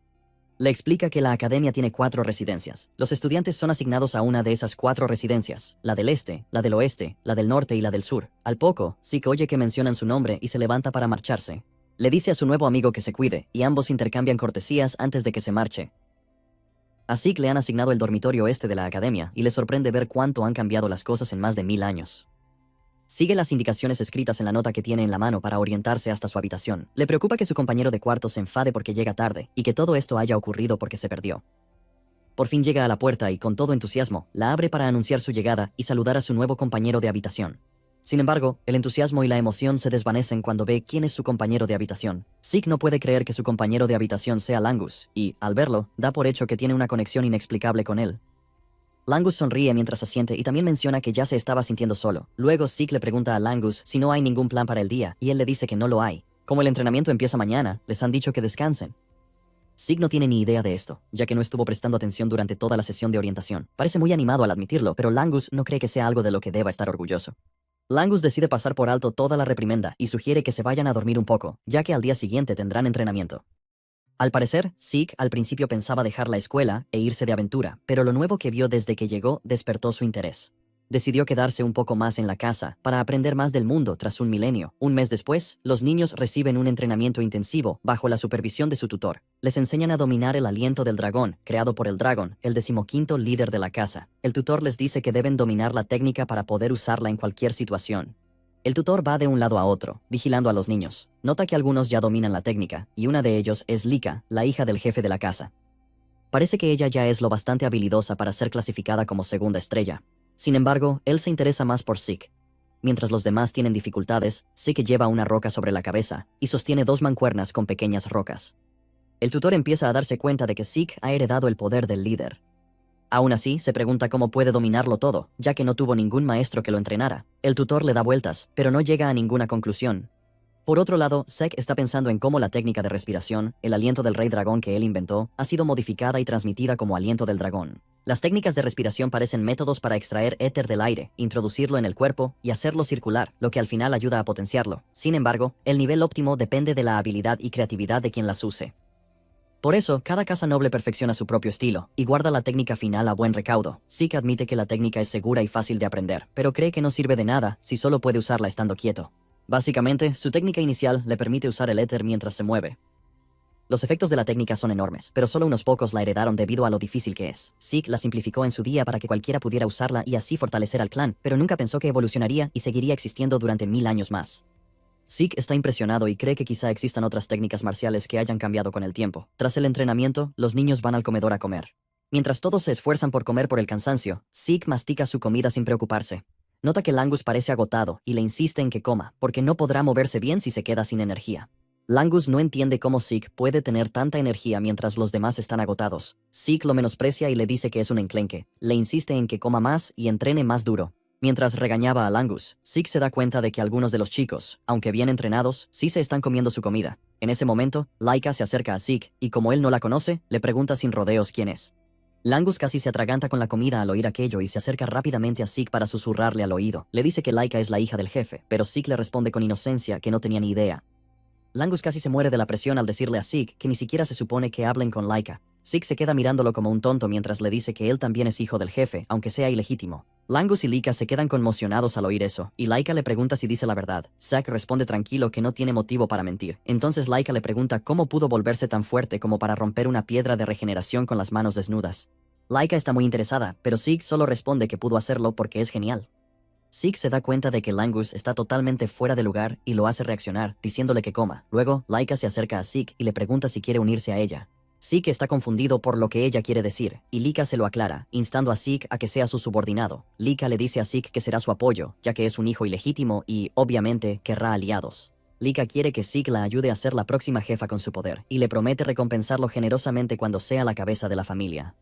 Le explica que la academia tiene 4 residencias. Los estudiantes son asignados a una de esas 4 residencias, la del este, la del oeste, la del norte y la del sur. Al poco, Zeke oye que mencionan su nombre y se levanta para marcharse. Le dice a su nuevo amigo que se cuide, y ambos intercambian cortesías antes de que se marche. A Zeke le han asignado el dormitorio este de la academia, y le sorprende ver cuánto han cambiado las cosas en más de 1000 años. Sigue las indicaciones escritas en la nota que tiene en la mano para orientarse hasta su habitación. Le preocupa que su compañero de cuarto se enfade porque llega tarde, y que todo esto haya ocurrido porque se perdió. Por fin llega a la puerta y, con todo entusiasmo, la abre para anunciar su llegada y saludar a su nuevo compañero de habitación. Sin embargo, el entusiasmo y la emoción se desvanecen cuando ve quién es su compañero de habitación. Zeke no puede creer que su compañero de habitación sea Langus, y, al verlo, da por hecho que tiene una conexión inexplicable con él. Langus sonríe mientras asiente y también menciona que ya se estaba sintiendo solo. Luego Zeke le pregunta a Langus si no hay ningún plan para el día, y él le dice que no lo hay. Como el entrenamiento empieza mañana, les han dicho que descansen. Zeke no tiene ni idea de esto, ya que no estuvo prestando atención durante toda la sesión de orientación. Parece muy animado al admitirlo, pero Langus no cree que sea algo de lo que deba estar orgulloso. Langus decide pasar por alto toda la reprimenda y sugiere que se vayan a dormir un poco, ya que al día siguiente tendrán entrenamiento. Al parecer, Zeke al principio pensaba dejar la escuela e irse de aventura, pero lo nuevo que vio desde que llegó despertó su interés. Decidió quedarse un poco más en la casa para aprender más del mundo tras un milenio. Un mes después, los niños reciben un entrenamiento intensivo bajo la supervisión de su tutor. Les enseñan a dominar el aliento del dragón, creado por el Dragon, el 15º líder de la casa. El tutor les dice que deben dominar la técnica para poder usarla en cualquier situación. El tutor va de un lado a otro, vigilando a los niños. Nota que algunos ya dominan la técnica, y una de ellos es Lika, la hija del jefe de la casa. Parece que ella ya es lo bastante habilidosa para ser clasificada como segunda estrella. Sin embargo, él se interesa más por Zeke. Mientras los demás tienen dificultades, Zeke lleva una roca sobre la cabeza y sostiene 2 mancuernas con pequeñas rocas. El tutor empieza a darse cuenta de que Zeke ha heredado el poder del líder. Aún así, se pregunta cómo puede dominarlo todo, ya que no tuvo ningún maestro que lo entrenara. El tutor le da vueltas, pero no llega a ninguna conclusión. Por otro lado, Zeke está pensando en cómo la técnica de respiración, el aliento del rey dragón que él inventó, ha sido modificada y transmitida como aliento del dragón. Las técnicas de respiración parecen métodos para extraer éter del aire, introducirlo en el cuerpo y hacerlo circular, lo que al final ayuda a potenciarlo. Sin embargo, el nivel óptimo depende de la habilidad y creatividad de quien las use. Por eso, cada casa noble perfecciona su propio estilo y guarda la técnica final a buen recaudo. Zeke admite que la técnica es segura y fácil de aprender, pero cree que no sirve de nada si solo puede usarla estando quieto. Básicamente, su técnica inicial le permite usar el éter mientras se mueve. Los efectos de la técnica son enormes, pero solo unos pocos la heredaron debido a lo difícil que es. Zeke la simplificó en su día para que cualquiera pudiera usarla y así fortalecer al clan, pero nunca pensó que evolucionaría y seguiría existiendo durante 1000 años más. Zeke está impresionado y cree que quizá existan otras técnicas marciales que hayan cambiado con el tiempo. Tras el entrenamiento, los niños van al comedor a comer. Mientras todos se esfuerzan por comer por el cansancio, Zeke mastica su comida sin preocuparse. Nota que Langus parece agotado y le insiste en que coma, porque no podrá moverse bien si se queda sin energía. Langus no entiende cómo Zeke puede tener tanta energía mientras los demás están agotados. Zeke lo menosprecia y le dice que es un enclenque. Le insiste en que coma más y entrene más duro. Mientras regañaba a Langus, Zeke se da cuenta de que algunos de los chicos, aunque bien entrenados, sí se están comiendo su comida. En ese momento, Laika se acerca a Zeke y como él no la conoce, le pregunta sin rodeos quién es. Langus casi se atraganta con la comida al oír aquello y se acerca rápidamente a Zeke para susurrarle al oído. Le dice que Laika es la hija del jefe, pero Zeke le responde con inocencia que no tenía ni idea. Langus casi se muere de la presión al decirle a Zeke que ni siquiera se supone que hablen con Laika. Zeke se queda mirándolo como un tonto mientras le dice que él también es hijo del jefe, aunque sea ilegítimo. Langus y Lika se quedan conmocionados al oír eso, y Laika le pregunta si dice la verdad. Zack responde tranquilo que no tiene motivo para mentir. Entonces Laika le pregunta cómo pudo volverse tan fuerte como para romper una piedra de regeneración con las manos desnudas. Laika está muy interesada, pero Zeke solo responde que pudo hacerlo porque es genial. Zeke se da cuenta de que Langus está totalmente fuera de lugar y lo hace reaccionar, diciéndole que coma. Luego, Laika se acerca a Zeke y le pregunta si quiere unirse a ella. Zeke está confundido por lo que ella quiere decir, y Lika se lo aclara, instando a Zeke a que sea su subordinado. Lika le dice a Zeke que será su apoyo, ya que es un hijo ilegítimo y, obviamente, querrá aliados. Lika quiere que Zeke la ayude a ser la próxima jefa con su poder, y le promete recompensarlo generosamente cuando sea la cabeza de la familia.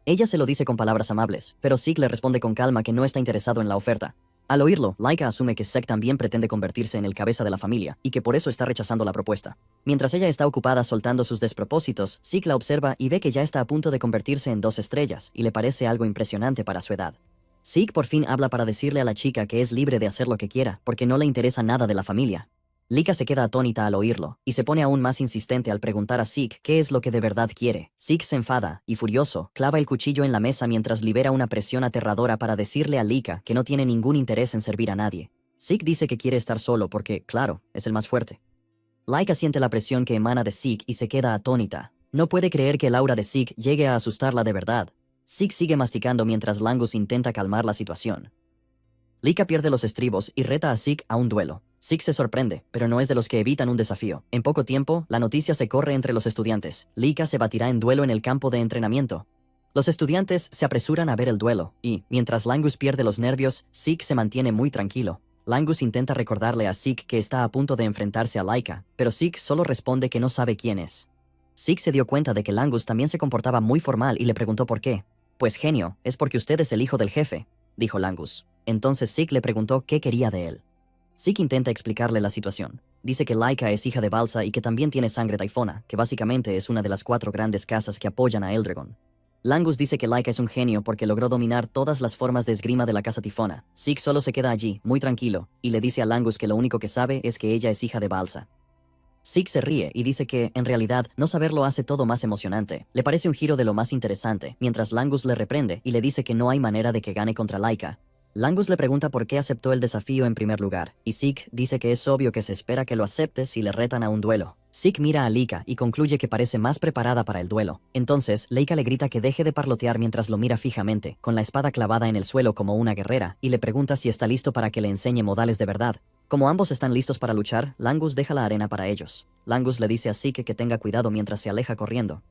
Ella se lo dice con palabras amables, pero Zeke le responde con calma que no está interesado en la oferta. Al oírlo, Laika asume que Zeke también pretende convertirse en el cabeza de la familia, y que por eso está rechazando la propuesta. Mientras ella está ocupada soltando sus despropósitos, Zeke la observa y ve que ya está a punto de convertirse en 2 estrellas, y le parece algo impresionante para su edad. Zeke por fin habla para decirle a la chica que es libre de hacer lo que quiera, porque no le interesa nada de la familia. Lika se queda atónita al oírlo, y se pone aún más insistente al preguntar a Zeke qué es lo que de verdad quiere. Zeke se enfada, y furioso, clava el cuchillo en la mesa mientras libera una presión aterradora para decirle a Lika que no tiene ningún interés en servir a nadie. Zeke dice que quiere estar solo porque, claro, es el más fuerte. Laika siente la presión que emana de Zeke y se queda atónita. No puede creer que el aura de Zeke llegue a asustarla de verdad. Zeke sigue masticando mientras Langus intenta calmar la situación. Lika pierde los estribos y reta a Zeke a un duelo. Zeke se sorprende, pero no es de los que evitan un desafío. En poco tiempo, la noticia se corre entre los estudiantes. Lika se batirá en duelo en el campo de entrenamiento. Los estudiantes se apresuran a ver el duelo, y, mientras Langus pierde los nervios, Zeke se mantiene muy tranquilo. Langus intenta recordarle a Zeke que está a punto de enfrentarse a Laika, pero Zeke solo responde que no sabe quién es. Zeke se dio cuenta de que Langus también se comportaba muy formal y le preguntó por qué. Pues genio, es porque usted es el hijo del jefe, dijo Langus. Entonces Zeke le preguntó qué quería de él. Zeke intenta explicarle la situación. Dice que Laika es hija de Balsa y que también tiene sangre taifona, que básicamente es una de las 4 grandes casas que apoyan a Eldragon. Langus dice que Laika es un genio porque logró dominar todas las formas de esgrima de la casa tifona. Zeke solo se queda allí, muy tranquilo, y le dice a Langus que lo único que sabe es que ella es hija de Balsa. Zeke se ríe y dice que, en realidad, no saberlo hace todo más emocionante. Le parece un giro de lo más interesante, mientras Langus le reprende y le dice que no hay manera de que gane contra Laika. Langus le pregunta por qué aceptó el desafío en primer lugar, y Zeke dice que es obvio que se espera que lo acepte si le retan a un duelo. Zeke mira a Lika y concluye que parece más preparada para el duelo. Entonces, Lika le grita que deje de parlotear mientras lo mira fijamente, con la espada clavada en el suelo como una guerrera, y le pregunta si está listo para que le enseñe modales de verdad. Como ambos están listos para luchar, Langus deja la arena para ellos. Langus le dice a Zeke que tenga cuidado mientras se aleja corriendo.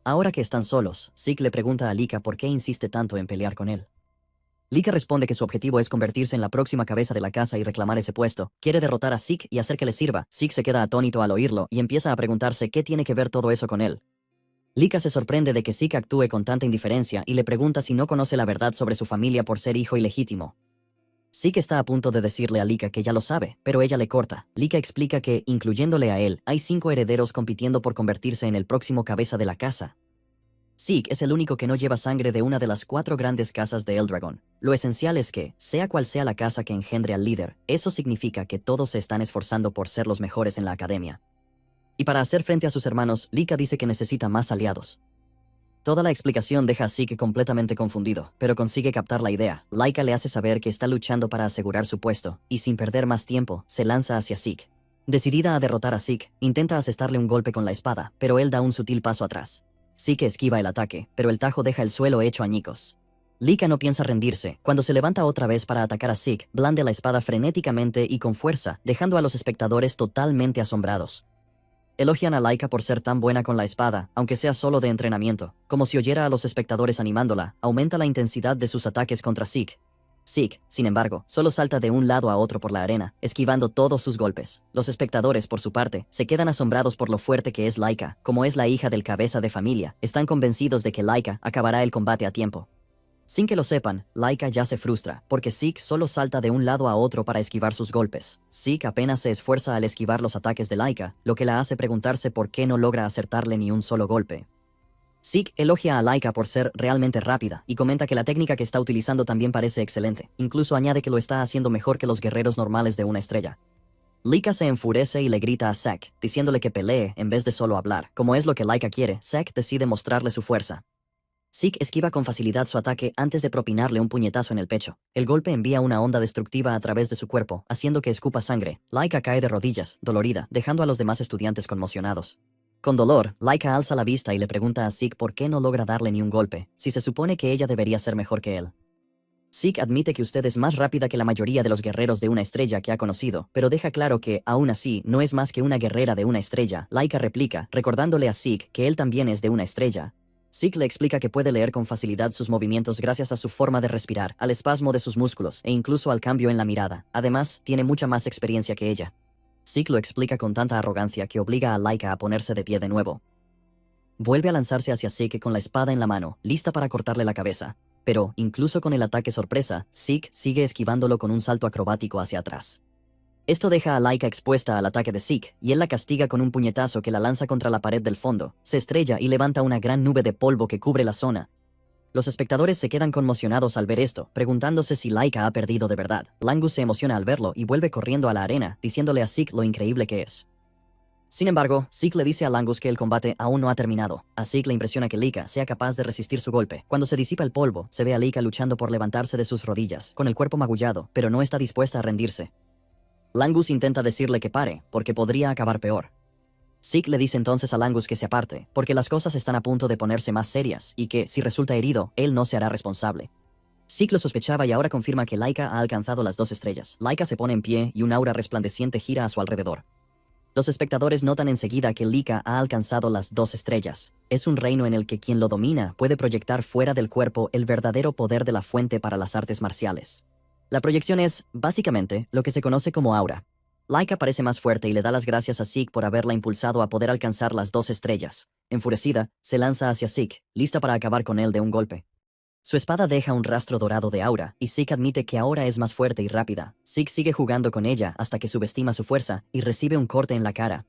Ahora que están solos, Zeke le pregunta a Lika por qué insiste tanto en pelear con él. Lika responde que su objetivo es convertirse en la próxima cabeza de la casa y reclamar ese puesto. Quiere derrotar a Zeke y hacer que le sirva. Zeke se queda atónito al oírlo y empieza a preguntarse qué tiene que ver todo eso con él. Lika se sorprende de que Zeke actúe con tanta indiferencia y le pregunta si no conoce la verdad sobre su familia por ser hijo ilegítimo. Zeke está a punto de decirle a Lika que ya lo sabe, pero ella le corta. Lika explica que, incluyéndole a él, hay 5 herederos compitiendo por convertirse en el próximo cabeza de la casa. Zeke es el único que no lleva sangre de una de las 4 grandes casas de Eldragon. Lo esencial es que, sea cual sea la casa que engendre al líder, eso significa que todos se están esforzando por ser los mejores en la academia. Y para hacer frente a sus hermanos, Lika dice que necesita más aliados. Toda la explicación deja a Zeke completamente confundido, pero consigue captar la idea. Laika le hace saber que está luchando para asegurar su puesto, y sin perder más tiempo, se lanza hacia Zeke. Decidida a derrotar a Zeke, intenta asestarle un golpe con la espada, pero él da un sutil paso atrás. Zeke esquiva el ataque, pero el tajo deja el suelo hecho añicos. Lika no piensa rendirse. Cuando se levanta otra vez para atacar a Zeke, blande la espada frenéticamente y con fuerza, dejando a los espectadores totalmente asombrados. Elogian a Laika por ser tan buena con la espada, aunque sea solo de entrenamiento. Como si oyera a los espectadores animándola, aumenta la intensidad de sus ataques contra Zeke. Zeke, sin embargo, solo salta de un lado a otro por la arena, esquivando todos sus golpes. Los espectadores, por su parte, se quedan asombrados por lo fuerte que es Laika. Como es la hija del cabeza de familia, están convencidos de que Laika acabará el combate a tiempo. Sin que lo sepan, Laika ya se frustra, porque Zeke solo salta de un lado a otro para esquivar sus golpes. Zeke apenas se esfuerza al esquivar los ataques de Laika, lo que la hace preguntarse por qué no logra acertarle ni un solo golpe. Zeke elogia a Laika por ser realmente rápida y comenta que la técnica que está utilizando también parece excelente. Incluso añade que lo está haciendo mejor que los guerreros normales de una estrella. Lika se enfurece y le grita a Zeke, diciéndole que pelee en vez de solo hablar. Como es lo que Laika quiere, Zeke decide mostrarle su fuerza. Zeke esquiva con facilidad su ataque antes de propinarle un puñetazo en el pecho. El golpe envía una onda destructiva a través de su cuerpo, haciendo que escupa sangre. Laika cae de rodillas, dolorida, dejando a los demás estudiantes conmocionados. Con dolor, Laika alza la vista y le pregunta a Zeke por qué no logra darle ni un golpe, si se supone que ella debería ser mejor que él. Zeke admite que usted es más rápida que la mayoría de los guerreros de una estrella que ha conocido, pero deja claro que, aún así, no es más que una guerrera de una estrella. Laika replica, recordándole a Zeke que él también es de una estrella. Zeke le explica que puede leer con facilidad sus movimientos gracias a su forma de respirar, al espasmo de sus músculos e incluso al cambio en la mirada. Además, tiene mucha más experiencia que ella. Zeke lo explica con tanta arrogancia que obliga a Laika a ponerse de pie de nuevo. Vuelve a lanzarse hacia Zeke con la espada en la mano, lista para cortarle la cabeza. Pero, incluso con el ataque sorpresa, Zeke sigue esquivándolo con un salto acrobático hacia atrás. Esto deja a Laika expuesta al ataque de Zeke, y él la castiga con un puñetazo que la lanza contra la pared del fondo. Se estrella y levanta una gran nube de polvo que cubre la zona. Los espectadores se quedan conmocionados al ver esto, preguntándose si Laika ha perdido de verdad. Langus se emociona al verlo y vuelve corriendo a la arena, diciéndole a Zeke lo increíble que es. Sin embargo, Zeke le dice a Langus que el combate aún no ha terminado. A Zeke le impresiona que Laika sea capaz de resistir su golpe. Cuando se disipa el polvo, se ve a Laika luchando por levantarse de sus rodillas, con el cuerpo magullado, pero no está dispuesta a rendirse. Langus intenta decirle que pare, porque podría acabar peor. Zeke le dice entonces a Langus que se aparte, porque las cosas están a punto de ponerse más serias, y que, si resulta herido, él no se hará responsable. Zeke lo sospechaba y ahora confirma que Laika ha alcanzado las 2 estrellas. Laika se pone en pie y un aura resplandeciente gira a su alrededor. Los espectadores notan enseguida que Laika ha alcanzado las 2 estrellas. Es un reino en el que quien lo domina puede proyectar fuera del cuerpo el verdadero poder de la fuente para las artes marciales. La proyección es, básicamente, lo que se conoce como aura. Laika parece más fuerte y le da las gracias a Zeke por haberla impulsado a poder alcanzar las 2 estrellas. Enfurecida, se lanza hacia Zeke, lista para acabar con él de un golpe. Su espada deja un rastro dorado de aura, y Zeke admite que ahora es más fuerte y rápida. Zeke sigue jugando con ella hasta que subestima su fuerza y recibe un corte en la cara.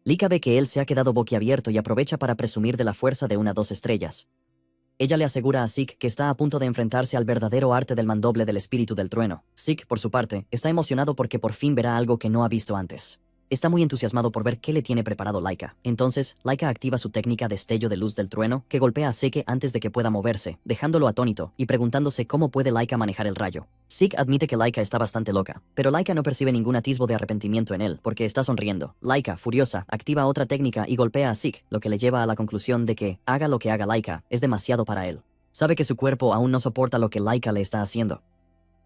Laika ve que él se ha quedado boquiabierto y aprovecha para presumir de la fuerza de una 2 estrellas. Ella le asegura a Zeke que está a punto de enfrentarse al verdadero arte del mandoble del espíritu del trueno. Zeke, por su parte, está emocionado porque por fin verá algo que no ha visto antes. Está muy entusiasmado por ver qué le tiene preparado Laika. Entonces, Laika activa su técnica de destello de luz del trueno, que golpea a Zeke antes de que pueda moverse, dejándolo atónito y preguntándose cómo puede Laika manejar el rayo. Zeke admite que Laika está bastante loca, pero Laika no percibe ningún atisbo de arrepentimiento en él, porque está sonriendo. Laika, furiosa, activa otra técnica y golpea a Zeke, lo que le lleva a la conclusión de que, haga lo que haga Laika, es demasiado para él. Sabe que su cuerpo aún no soporta lo que Laika le está haciendo.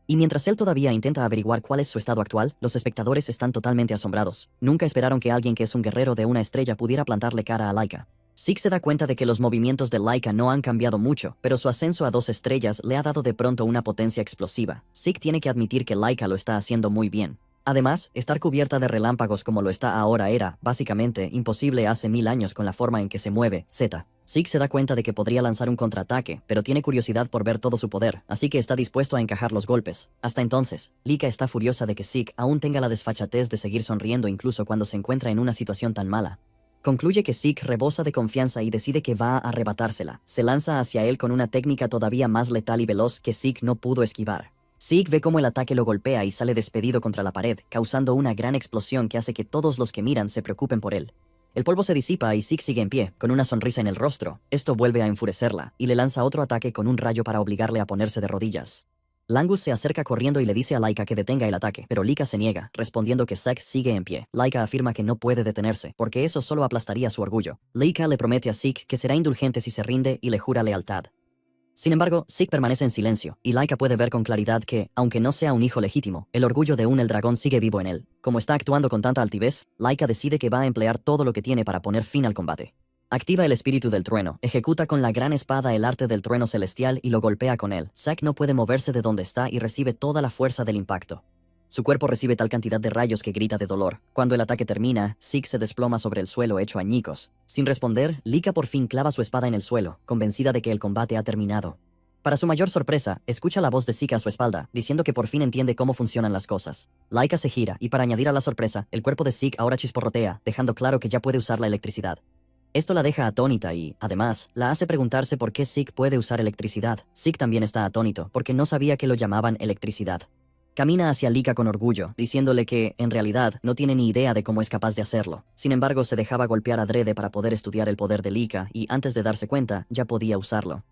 Y mientras él todavía intenta averiguar cuál es su estado actual, los espectadores están totalmente asombrados. Nunca esperaron que alguien que es un guerrero de una estrella pudiera plantarle cara a Laika. Zeke se da cuenta de que los movimientos de Laika no han cambiado mucho, pero su ascenso a 2 estrellas le ha dado de pronto una potencia explosiva. Zeke tiene que admitir que Laika lo está haciendo muy bien. Además, estar cubierta de relámpagos como lo está ahora era, básicamente, imposible hace 1000 años con la forma en que se mueve, Z. Zeke se da cuenta de que podría lanzar un contraataque, pero tiene curiosidad por ver todo su poder, así que está dispuesto a encajar los golpes. Hasta entonces, Laika está furiosa de que Zeke aún tenga la desfachatez de seguir sonriendo incluso cuando se encuentra en una situación tan mala. Concluye que Zeke rebosa de confianza y decide que va a arrebatársela. Se lanza hacia él con una técnica todavía más letal y veloz que Zeke no pudo esquivar. Zeke ve cómo el ataque lo golpea y sale despedido contra la pared, causando una gran explosión que hace que todos los que miran se preocupen por él. El polvo se disipa y Zeke sigue en pie, con una sonrisa en el rostro. Esto vuelve a enfurecerla, y le lanza otro ataque con un rayo para obligarle a ponerse de rodillas. Langus se acerca corriendo y le dice a Laika que detenga el ataque, pero Laika se niega, respondiendo que Zeke sigue en pie. Laika afirma que no puede detenerse, porque eso solo aplastaría su orgullo. Laika le promete a Zeke que será indulgente si se rinde y le jura lealtad. Sin embargo, Zeke permanece en silencio, y Laika puede ver con claridad que, aunque no sea un hijo legítimo, el orgullo de el dragón sigue vivo en él. Como está actuando con tanta altivez, Laika decide que va a emplear todo lo que tiene para poner fin al combate. Activa el espíritu del trueno, ejecuta con la gran espada el arte del trueno celestial y lo golpea con él. Zeke no puede moverse de donde está y recibe toda la fuerza del impacto. Su cuerpo recibe tal cantidad de rayos que grita de dolor. Cuando el ataque termina, Zeke se desploma sobre el suelo hecho añicos. Sin responder, Laika por fin clava su espada en el suelo, convencida de que el combate ha terminado. Para su mayor sorpresa, escucha la voz de Zeke a su espalda, diciendo que por fin entiende cómo funcionan las cosas. Laika se gira, y para añadir a la sorpresa, el cuerpo de Zeke ahora chisporrotea, dejando claro que ya puede usar la electricidad. Esto la deja atónita y, además, la hace preguntarse por qué Zeke puede usar electricidad. Zeke también está atónito, porque no sabía que lo llamaban electricidad. Camina hacia Laika con orgullo, diciéndole que, en realidad, no tiene ni idea de cómo es capaz de hacerlo. Sin embargo, se dejaba golpear adrede para poder estudiar el poder de Laika y, antes de darse cuenta, ya podía usarlo.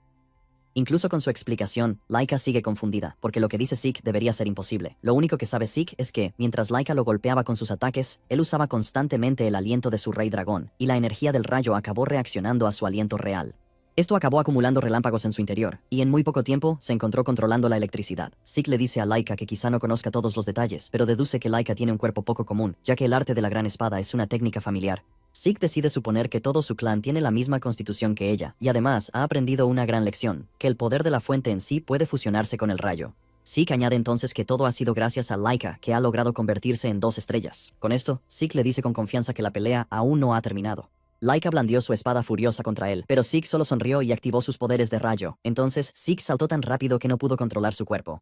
Incluso con su explicación, Laika sigue confundida, porque lo que dice Zeke debería ser imposible. Lo único que sabe Zeke es que, mientras Laika lo golpeaba con sus ataques, él usaba constantemente el aliento de su rey dragón, y la energía del rayo acabó reaccionando a su aliento real. Esto acabó acumulando relámpagos en su interior, y en muy poco tiempo se encontró controlando la electricidad. Zeke le dice a Laika que quizá no conozca todos los detalles, pero deduce que Laika tiene un cuerpo poco común, ya que el arte de la gran espada es una técnica familiar. Zeke decide suponer que todo su clan tiene la misma constitución que ella, y además ha aprendido una gran lección, que el poder de la fuente en sí puede fusionarse con el rayo. Zeke añade entonces que todo ha sido gracias a Laika, que ha logrado convertirse en 2 estrellas. Con esto, Zeke le dice con confianza que la pelea aún no ha terminado. Laika blandió su espada furiosa contra él, pero Zeke solo sonrió y activó sus poderes de rayo. Entonces, Zeke saltó tan rápido que no pudo controlar su cuerpo.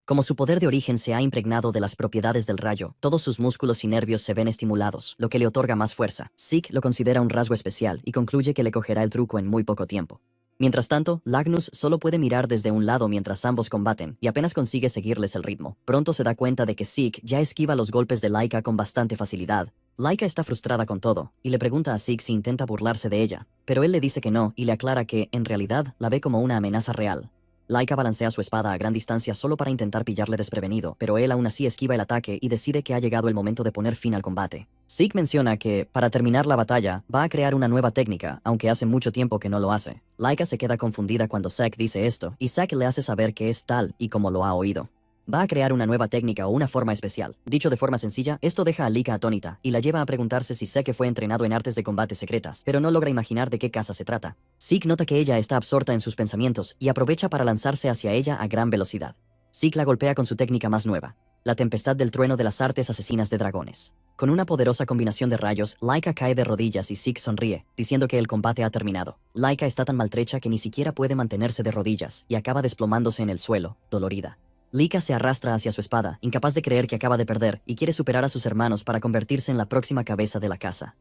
Como su poder de origen se ha impregnado de las propiedades del rayo, todos sus músculos y nervios se ven estimulados, lo que le otorga más fuerza. Zeke lo considera un rasgo especial y concluye que le cogerá el truco en muy poco tiempo. Mientras tanto, Lagnus solo puede mirar desde un lado mientras ambos combaten, y apenas consigue seguirles el ritmo. Pronto se da cuenta de que Zeke ya esquiva los golpes de Laika con bastante facilidad. Laika está frustrada con todo, y le pregunta a Zeke si intenta burlarse de ella, pero él le dice que no, y le aclara que, en realidad, la ve como una amenaza real. Laika balancea su espada a gran distancia solo para intentar pillarle desprevenido, pero él aún así esquiva el ataque y decide que ha llegado el momento de poner fin al combate. Zeke menciona que, para terminar la batalla, va a crear una nueva técnica, aunque hace mucho tiempo que no lo hace. Laika se queda confundida cuando Zack dice esto, y Zack le hace saber que es tal y como lo ha oído. Va a crear una nueva técnica o una forma especial. Dicho de forma sencilla, esto deja a Laika atónita y la lleva a preguntarse si Zeke fue entrenado en artes de combate secretas, pero no logra imaginar de qué casa se trata. Zeke nota que ella está absorta en sus pensamientos y aprovecha para lanzarse hacia ella a gran velocidad. Zeke la golpea con su técnica más nueva, la tempestad del trueno de las artes asesinas de dragones. Con una poderosa combinación de rayos, Laika cae de rodillas y Zeke sonríe, diciendo que el combate ha terminado. Laika está tan maltrecha que ni siquiera puede mantenerse de rodillas y acaba desplomándose en el suelo, dolorida. Laika se arrastra hacia su espada, incapaz de creer que acaba de perder, y quiere superar a sus hermanos para convertirse en la próxima cabeza de la casa.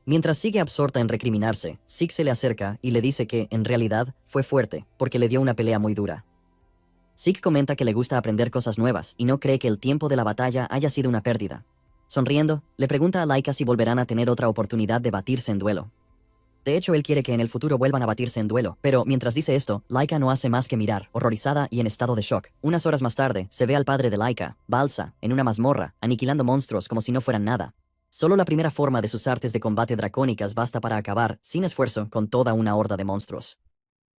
Mientras sigue absorta en recriminarse, Zeke se le acerca y le dice que, en realidad, fue fuerte, porque le dio una pelea muy dura. Zeke comenta que le gusta aprender cosas nuevas y no cree que el tiempo de la batalla haya sido una pérdida. Sonriendo, le pregunta a Laika si volverán a tener otra oportunidad de batirse en duelo. De hecho, él quiere que en el futuro vuelvan a batirse en duelo, pero mientras dice esto, Laika no hace más que mirar, horrorizada y en estado de shock. Unas horas más tarde, se ve al padre de Laika, Balsa, en una mazmorra, aniquilando monstruos como si no fueran nada. Solo la primera forma de sus artes de combate dracónicas basta para acabar, sin esfuerzo, con toda una horda de monstruos.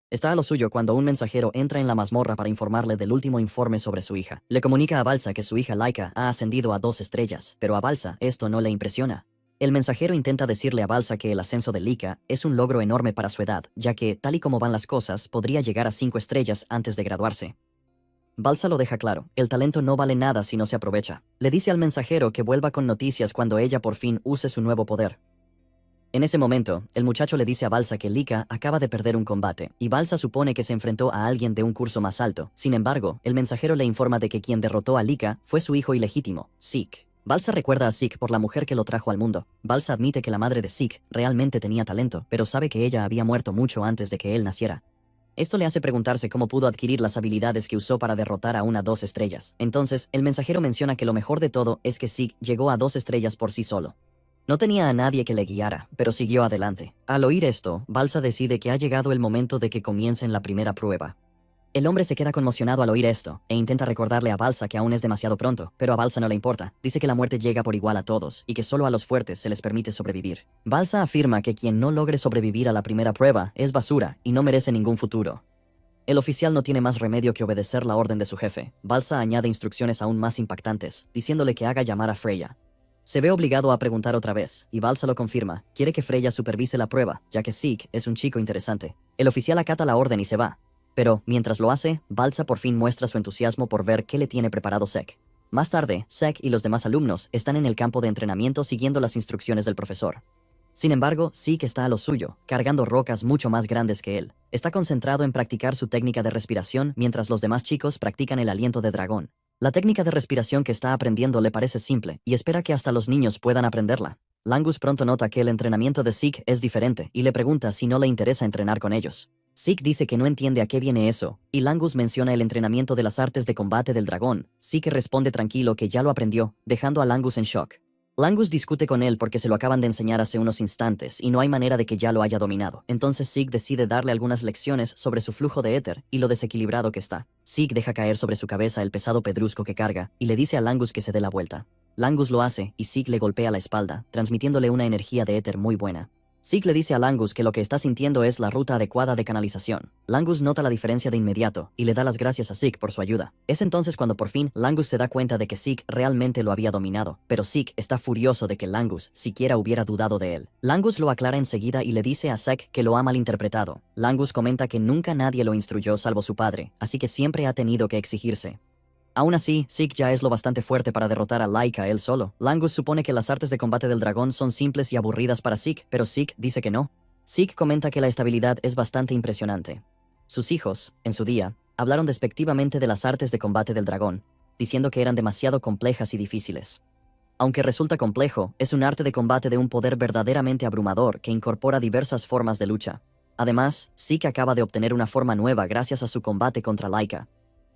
Está a lo suyo cuando un mensajero entra en la mazmorra para informarle del último informe sobre su hija. Le comunica a Balsa que su hija Laika ha ascendido a 2 estrellas, pero a Balsa esto no le impresiona. El mensajero intenta decirle a Balsa que el ascenso de Laika es un logro enorme para su edad, ya que, tal y como van las cosas, podría llegar a 5 estrellas antes de graduarse. Balsa lo deja claro, el talento no vale nada si no se aprovecha. Le dice al mensajero que vuelva con noticias cuando ella por fin use su nuevo poder. En ese momento, el muchacho le dice a Balsa que Laika acaba de perder un combate, y Balsa supone que se enfrentó a alguien de un curso más alto. Sin embargo, el mensajero le informa de que quien derrotó a Laika fue su hijo ilegítimo, Zeke. Balsa recuerda a Zeke por la mujer que lo trajo al mundo. Balsa admite que la madre de Zeke realmente tenía talento, pero sabe que ella había muerto mucho antes de que él naciera. Esto le hace preguntarse cómo pudo adquirir las habilidades que usó para derrotar a una 2 estrellas. Entonces, el mensajero menciona que lo mejor de todo es que Zeke llegó a 2 estrellas por sí solo. No tenía a nadie que le guiara, pero siguió adelante. Al oír esto, Balsa decide que ha llegado el momento de que comiencen la primera prueba. El hombre se queda conmocionado al oír esto, e intenta recordarle a Balsa que aún es demasiado pronto, pero a Balsa no le importa. Dice que la muerte llega por igual a todos, y que solo a los fuertes se les permite sobrevivir. Balsa afirma que quien no logre sobrevivir a la primera prueba es basura y no merece ningún futuro. El oficial no tiene más remedio que obedecer la orden de su jefe. Balsa añade instrucciones aún más impactantes, diciéndole que haga llamar a Freya. Se ve obligado a preguntar otra vez, y Balsa lo confirma. Quiere que Freya supervise la prueba, ya que Zeke es un chico interesante. El oficial acata la orden y se va. Pero, mientras lo hace, Balsa por fin muestra su entusiasmo por ver qué le tiene preparado Zeke. Más tarde, Zeke y los demás alumnos están en el campo de entrenamiento siguiendo las instrucciones del profesor. Sin embargo, Zeke está a lo suyo, cargando rocas mucho más grandes que él. Está concentrado en practicar su técnica de respiración mientras los demás chicos practican el aliento de dragón. La técnica de respiración que está aprendiendo le parece simple, y espera que hasta los niños puedan aprenderla. Langus pronto nota que el entrenamiento de Zeke es diferente, y le pregunta si no le interesa entrenar con ellos. Zeke dice que no entiende a qué viene eso, y Langus menciona el entrenamiento de las artes de combate del dragón. Zeke responde tranquilo que ya lo aprendió, dejando a Langus en shock. Langus discute con él porque se lo acaban de enseñar hace unos instantes y no hay manera de que ya lo haya dominado. Entonces Zeke decide darle algunas lecciones sobre su flujo de éter y lo desequilibrado que está. Zeke deja caer sobre su cabeza el pesado pedrusco que carga y le dice a Langus que se dé la vuelta. Langus lo hace y Zeke le golpea la espalda, transmitiéndole una energía de éter muy buena. Zeke le dice a Langus que lo que está sintiendo es la ruta adecuada de canalización. Langus nota la diferencia de inmediato y le da las gracias a Zeke por su ayuda. Es entonces cuando por fin Langus se da cuenta de que Zeke realmente lo había dominado, pero Zeke está furioso de que Langus siquiera hubiera dudado de él. Langus lo aclara enseguida y le dice a Zeke que lo ha malinterpretado. Langus comenta que nunca nadie lo instruyó salvo su padre, así que siempre ha tenido que exigirse. Aún así, Zeke ya es lo bastante fuerte para derrotar a Laika él solo. Langus supone que las artes de combate del dragón son simples y aburridas para Zeke, pero Zeke dice que no. Zeke comenta que la estabilidad es bastante impresionante. Sus hijos, en su día, hablaron despectivamente de las artes de combate del dragón, diciendo que eran demasiado complejas y difíciles. Aunque resulta complejo, es un arte de combate de un poder verdaderamente abrumador que incorpora diversas formas de lucha. Además, Zeke acaba de obtener una forma nueva gracias a su combate contra Laika.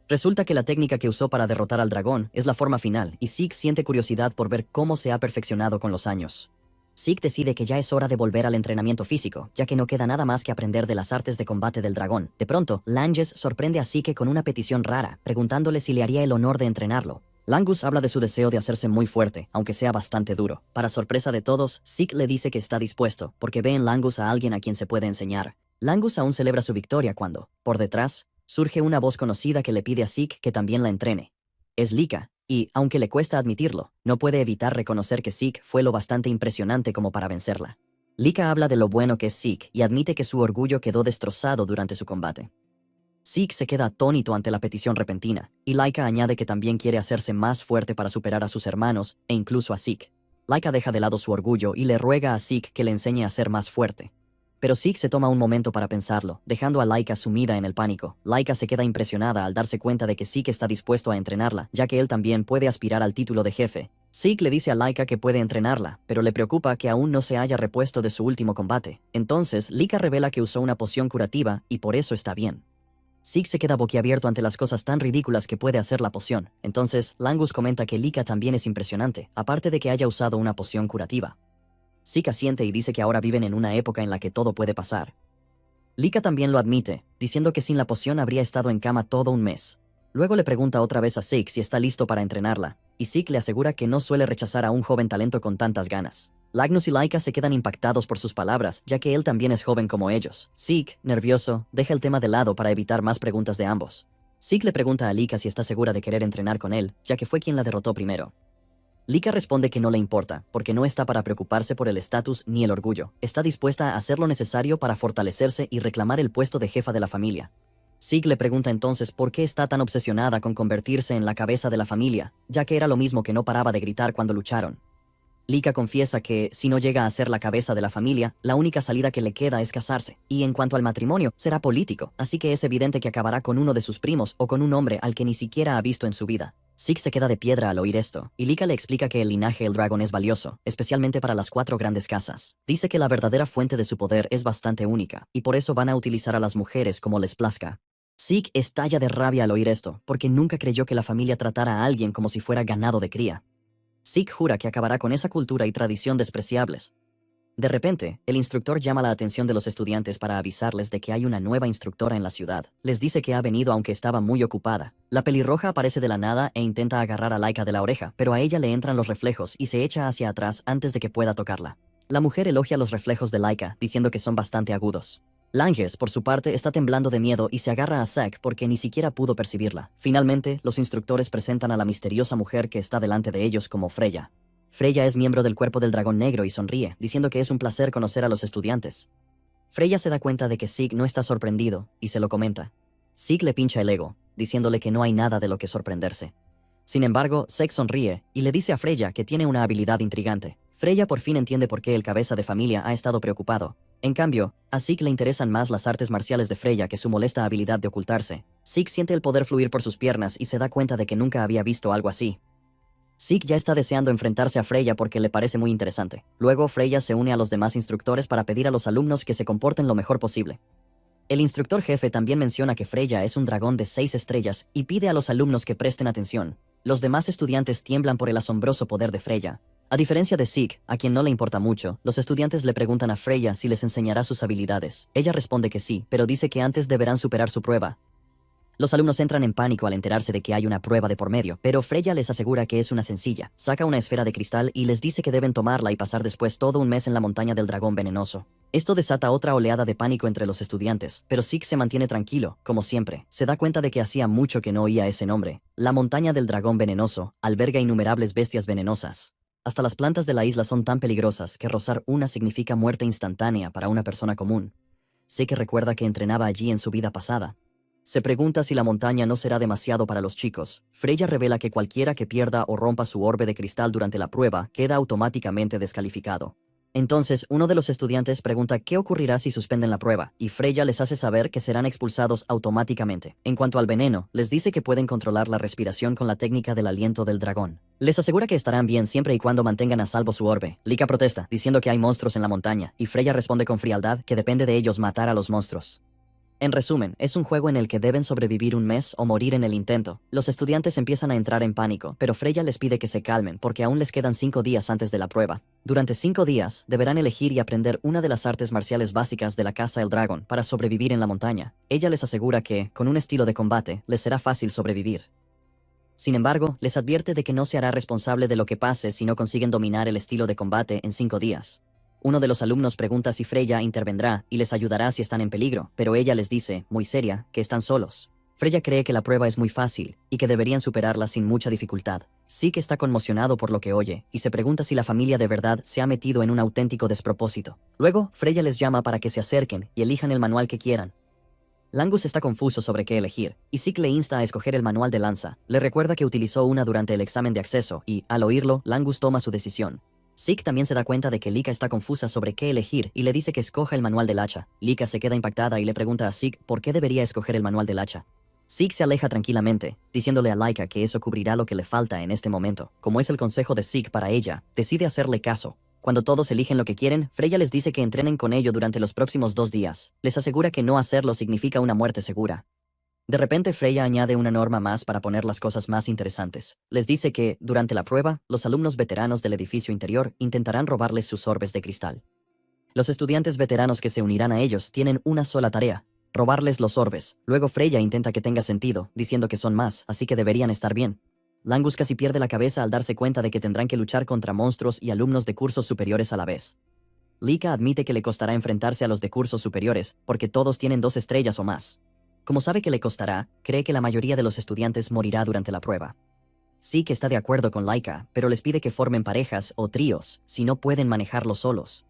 Resulta que la técnica que usó para derrotar al dragón es la forma final, y Zeke siente curiosidad por ver cómo se ha perfeccionado con los años. Zeke decide que ya es hora de volver al entrenamiento físico, ya que no queda nada más que aprender de las artes de combate del dragón. De pronto, Langus sorprende a Zeke con una petición rara, preguntándole si le haría el honor de entrenarlo. Langus habla de su deseo de hacerse muy fuerte, aunque sea bastante duro. Para sorpresa de todos, Zeke le dice que está dispuesto, porque ve en Langus a alguien a quien se puede enseñar. Langus aún celebra su victoria cuando, por detrás, surge una voz conocida que le pide a Zeke que también la entrene. Es Lika, y, aunque le cuesta admitirlo, no puede evitar reconocer que Zeke fue lo bastante impresionante como para vencerla. Lika habla de lo bueno que es Zeke y admite que su orgullo quedó destrozado durante su combate. Zeke se queda atónito ante la petición repentina, y Laika añade que también quiere hacerse más fuerte para superar a sus hermanos e incluso a Zeke. Laika deja de lado su orgullo y le ruega a Zeke que le enseñe a ser más fuerte. Pero Zeke se toma un momento para pensarlo, dejando a Laika sumida en el pánico. Laika se queda impresionada al darse cuenta de que Zeke está dispuesto a entrenarla, ya que él también puede aspirar al título de jefe. Zeke le dice a Laika que puede entrenarla, pero le preocupa que aún no se haya repuesto de su último combate. Entonces, Lika revela que usó una poción curativa y por eso está bien. Zeke se queda boquiabierto ante las cosas tan ridículas que puede hacer la poción. Entonces, Langus comenta que Lika también es impresionante, aparte de que haya usado una poción curativa. Zeke asiente y dice que ahora viven en una época en la que todo puede pasar. Lika también lo admite, diciendo que sin la poción habría estado en cama todo un mes. Luego le pregunta otra vez a Zeke si está listo para entrenarla, y Zeke le asegura que no suele rechazar a un joven talento con tantas ganas. Langus y Laika se quedan impactados por sus palabras, ya que él también es joven como ellos. Zeke, nervioso, deja el tema de lado para evitar más preguntas de ambos. Zeke le pregunta a Lika si está segura de querer entrenar con él, ya que fue quien la derrotó primero. Lika responde que no le importa, porque no está para preocuparse por el estatus ni el orgullo. Está dispuesta a hacer lo necesario para fortalecerse y reclamar el puesto de jefa de la familia. Zeke le pregunta entonces por qué está tan obsesionada con convertirse en la cabeza de la familia, ya que era lo mismo que no paraba de gritar cuando lucharon. Lika confiesa que, si no llega a ser la cabeza de la familia, la única salida que le queda es casarse, y en cuanto al matrimonio, será político, así que es evidente que acabará con uno de sus primos o con un hombre al que ni siquiera ha visto en su vida. Zeke se queda de piedra al oír esto, y Lika le explica que el linaje Eldragon es valioso, especialmente para las 4 grandes casas. Dice que la verdadera fuente de su poder es bastante única, y por eso van a utilizar a las mujeres como les plazca. Zeke estalla de rabia al oír esto, porque nunca creyó que la familia tratara a alguien como si fuera ganado de cría. Zeke jura que acabará con esa cultura y tradición despreciables. De repente, el instructor llama la atención de los estudiantes para avisarles de que hay una nueva instructora en la ciudad. Les dice que ha venido aunque estaba muy ocupada. La pelirroja aparece de la nada e intenta agarrar a Laika de la oreja, pero a ella le entran los reflejos y se echa hacia atrás antes de que pueda tocarla. La mujer elogia los reflejos de Laika, diciendo que son bastante agudos. Langus, por su parte, está temblando de miedo y se agarra a Zeke porque ni siquiera pudo percibirla. Finalmente, los instructores presentan a la misteriosa mujer que está delante de ellos como Freya. Freya es miembro del cuerpo del dragón negro y sonríe, diciendo que es un placer conocer a los estudiantes. Freya se da cuenta de que Zeke no está sorprendido y se lo comenta. Zeke le pincha el ego, diciéndole que no hay nada de lo que sorprenderse. Sin embargo, Zeke sonríe y le dice a Freya que tiene una habilidad intrigante. Freya por fin entiende por qué el cabeza de familia ha estado preocupado. En cambio, a Zeke le interesan más las artes marciales de Freya que su molesta habilidad de ocultarse. Zeke siente el poder fluir por sus piernas y se da cuenta de que nunca había visto algo así. Zeke ya está deseando enfrentarse a Freya porque le parece muy interesante. Luego, Freya se une a los demás instructores para pedir a los alumnos que se comporten lo mejor posible. El instructor jefe también menciona que Freya es un dragón de 6 estrellas y pide a los alumnos que presten atención. Los demás estudiantes tiemblan por el asombroso poder de Freya. A diferencia de Zeke, a quien no le importa mucho, los estudiantes le preguntan a Freya si les enseñará sus habilidades. Ella responde que sí, pero dice que antes deberán superar su prueba. Los alumnos entran en pánico al enterarse de que hay una prueba de por medio, pero Freya les asegura que es una sencilla. Saca una esfera de cristal y les dice que deben tomarla y pasar después todo un mes en la montaña del dragón venenoso. Esto desata otra oleada de pánico entre los estudiantes, pero Zeke se mantiene tranquilo, como siempre. Se da cuenta de que hacía mucho que no oía ese nombre. La montaña del dragón venenoso alberga innumerables bestias venenosas. Hasta las plantas de la isla son tan peligrosas que rozar una significa muerte instantánea para una persona común. Zeke recuerda que entrenaba allí en su vida pasada. Se pregunta si la montaña no será demasiado para los chicos. Freya revela que cualquiera que pierda o rompa su orbe de cristal durante la prueba queda automáticamente descalificado. Entonces, uno de los estudiantes pregunta qué ocurrirá si suspenden la prueba, y Freya les hace saber que serán expulsados automáticamente. En cuanto al veneno, les dice que pueden controlar la respiración con la técnica del aliento del dragón. Les asegura que estarán bien siempre y cuando mantengan a salvo su orbe. Lika protesta, diciendo que hay monstruos en la montaña, y Freya responde con frialdad que depende de ellos matar a los monstruos. En resumen, es un juego en el que deben sobrevivir un mes o morir en el intento. Los estudiantes empiezan a entrar en pánico, pero Freya les pide que se calmen porque aún les quedan 5 días antes de la prueba. Durante 5 días, deberán elegir y aprender una de las artes marciales básicas de la Casa El Dragón para sobrevivir en la montaña. Ella les asegura que, con un estilo de combate, les será fácil sobrevivir. Sin embargo, les advierte de que no se hará responsable de lo que pase si no consiguen dominar el estilo de combate en 5 días. Uno de los alumnos pregunta si Freya intervendrá y les ayudará si están en peligro, pero ella les dice, muy seria, que están solos. Freya cree que la prueba es muy fácil y que deberían superarla sin mucha dificultad. Zeke está conmocionado por lo que oye y se pregunta si la familia de verdad se ha metido en un auténtico despropósito. Luego, Freya les llama para que se acerquen y elijan el manual que quieran. Langus está confuso sobre qué elegir, y Zeke le insta a escoger el manual de lanza. Le recuerda que utilizó una durante el examen de acceso y, al oírlo, Langus toma su decisión. Zeke también se da cuenta de que Lika está confusa sobre qué elegir y le dice que escoja el manual del hacha. Lika se queda impactada y le pregunta a Zeke por qué debería escoger el manual del hacha. Zeke se aleja tranquilamente, diciéndole a Laika que eso cubrirá lo que le falta en este momento. Como es el consejo de Zeke para ella, decide hacerle caso. Cuando todos eligen lo que quieren, Freya les dice que entrenen con ello durante los próximos 2 días. Les asegura que no hacerlo significa una muerte segura. De repente Freya añade una norma más para poner las cosas más interesantes. Les dice que, durante la prueba, los alumnos veteranos del edificio interior intentarán robarles sus orbes de cristal. Los estudiantes veteranos que se unirán a ellos tienen una sola tarea: robarles los orbes. Luego Freya intenta que tenga sentido, diciendo que son más, así que deberían estar bien. Langus casi pierde la cabeza al darse cuenta de que tendrán que luchar contra monstruos y alumnos de cursos superiores a la vez. Lika admite que le costará enfrentarse a los de cursos superiores, porque todos tienen 2 estrellas o más. Como sabe que le costará, cree que la mayoría de los estudiantes morirá durante la prueba. Zeke está de acuerdo con Laika, pero les pide que formen parejas o tríos, si no pueden manejarlo solos.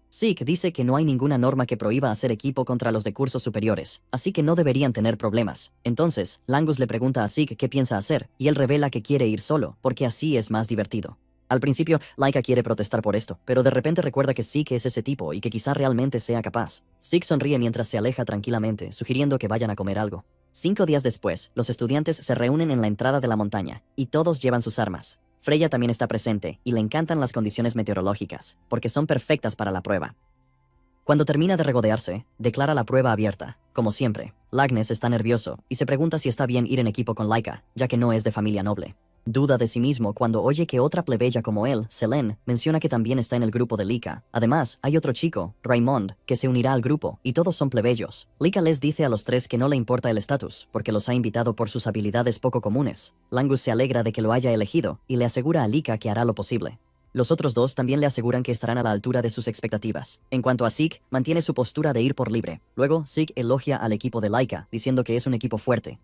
Zeke dice que no hay ninguna norma que prohíba hacer equipo contra los de cursos superiores, así que no deberían tener problemas. Entonces, Langus le pregunta a Zeke qué piensa hacer, y él revela que quiere ir solo, porque así es más divertido. Al principio, Laika quiere protestar por esto, pero de repente recuerda que Zeke es ese tipo y que quizá realmente sea capaz. Zeke sonríe mientras se aleja tranquilamente, sugiriendo que vayan a comer algo. 5 días después, los estudiantes se reúnen en la entrada de la montaña, y todos llevan sus armas. Freya también está presente, y le encantan las condiciones meteorológicas, porque son perfectas para la prueba. Cuando termina de regodearse, declara la prueba abierta. Como siempre, Lagnes está nervioso, y se pregunta si está bien ir en equipo con Laika, ya que no es de familia noble. Duda de sí mismo cuando oye que otra plebeya como él, Selene, menciona que también está en el grupo de Lika. Además, hay otro chico, Raymond, que se unirá al grupo, y todos son plebeyos. Lika les dice a los 3 que no le importa el estatus, porque los ha invitado por sus habilidades poco comunes. Langus se alegra de que lo haya elegido, y le asegura a Lika que hará lo posible. Los otros 2 también le aseguran que estarán a la altura de sus expectativas. En cuanto a Zeke, mantiene su postura de ir por libre. Luego, Zeke elogia al equipo de Laika, diciendo que es un equipo fuerte.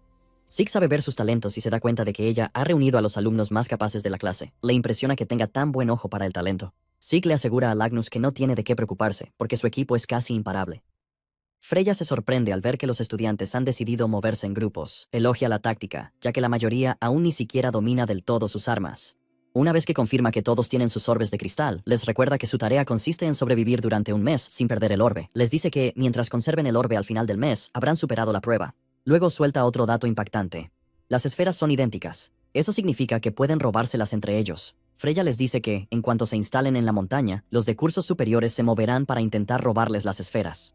Zeke sabe ver sus talentos y se da cuenta de que ella ha reunido a los alumnos más capaces de la clase. Le impresiona que tenga tan buen ojo para el talento. Zeke le asegura a Lagnus que no tiene de qué preocuparse, porque su equipo es casi imparable. Freya se sorprende al ver que los estudiantes han decidido moverse en grupos. Elogia la táctica, ya que la mayoría aún ni siquiera domina del todo sus armas. Una vez que confirma que todos tienen sus orbes de cristal, les recuerda que su tarea consiste en sobrevivir durante un mes sin perder el orbe. Les dice que, mientras conserven el orbe al final del mes, habrán superado la prueba. Luego suelta otro dato impactante. Las esferas son idénticas. Eso significa que pueden robárselas entre ellos. Freya les dice que, en cuanto se instalen en la montaña, los de cursos superiores se moverán para intentar robarles las esferas.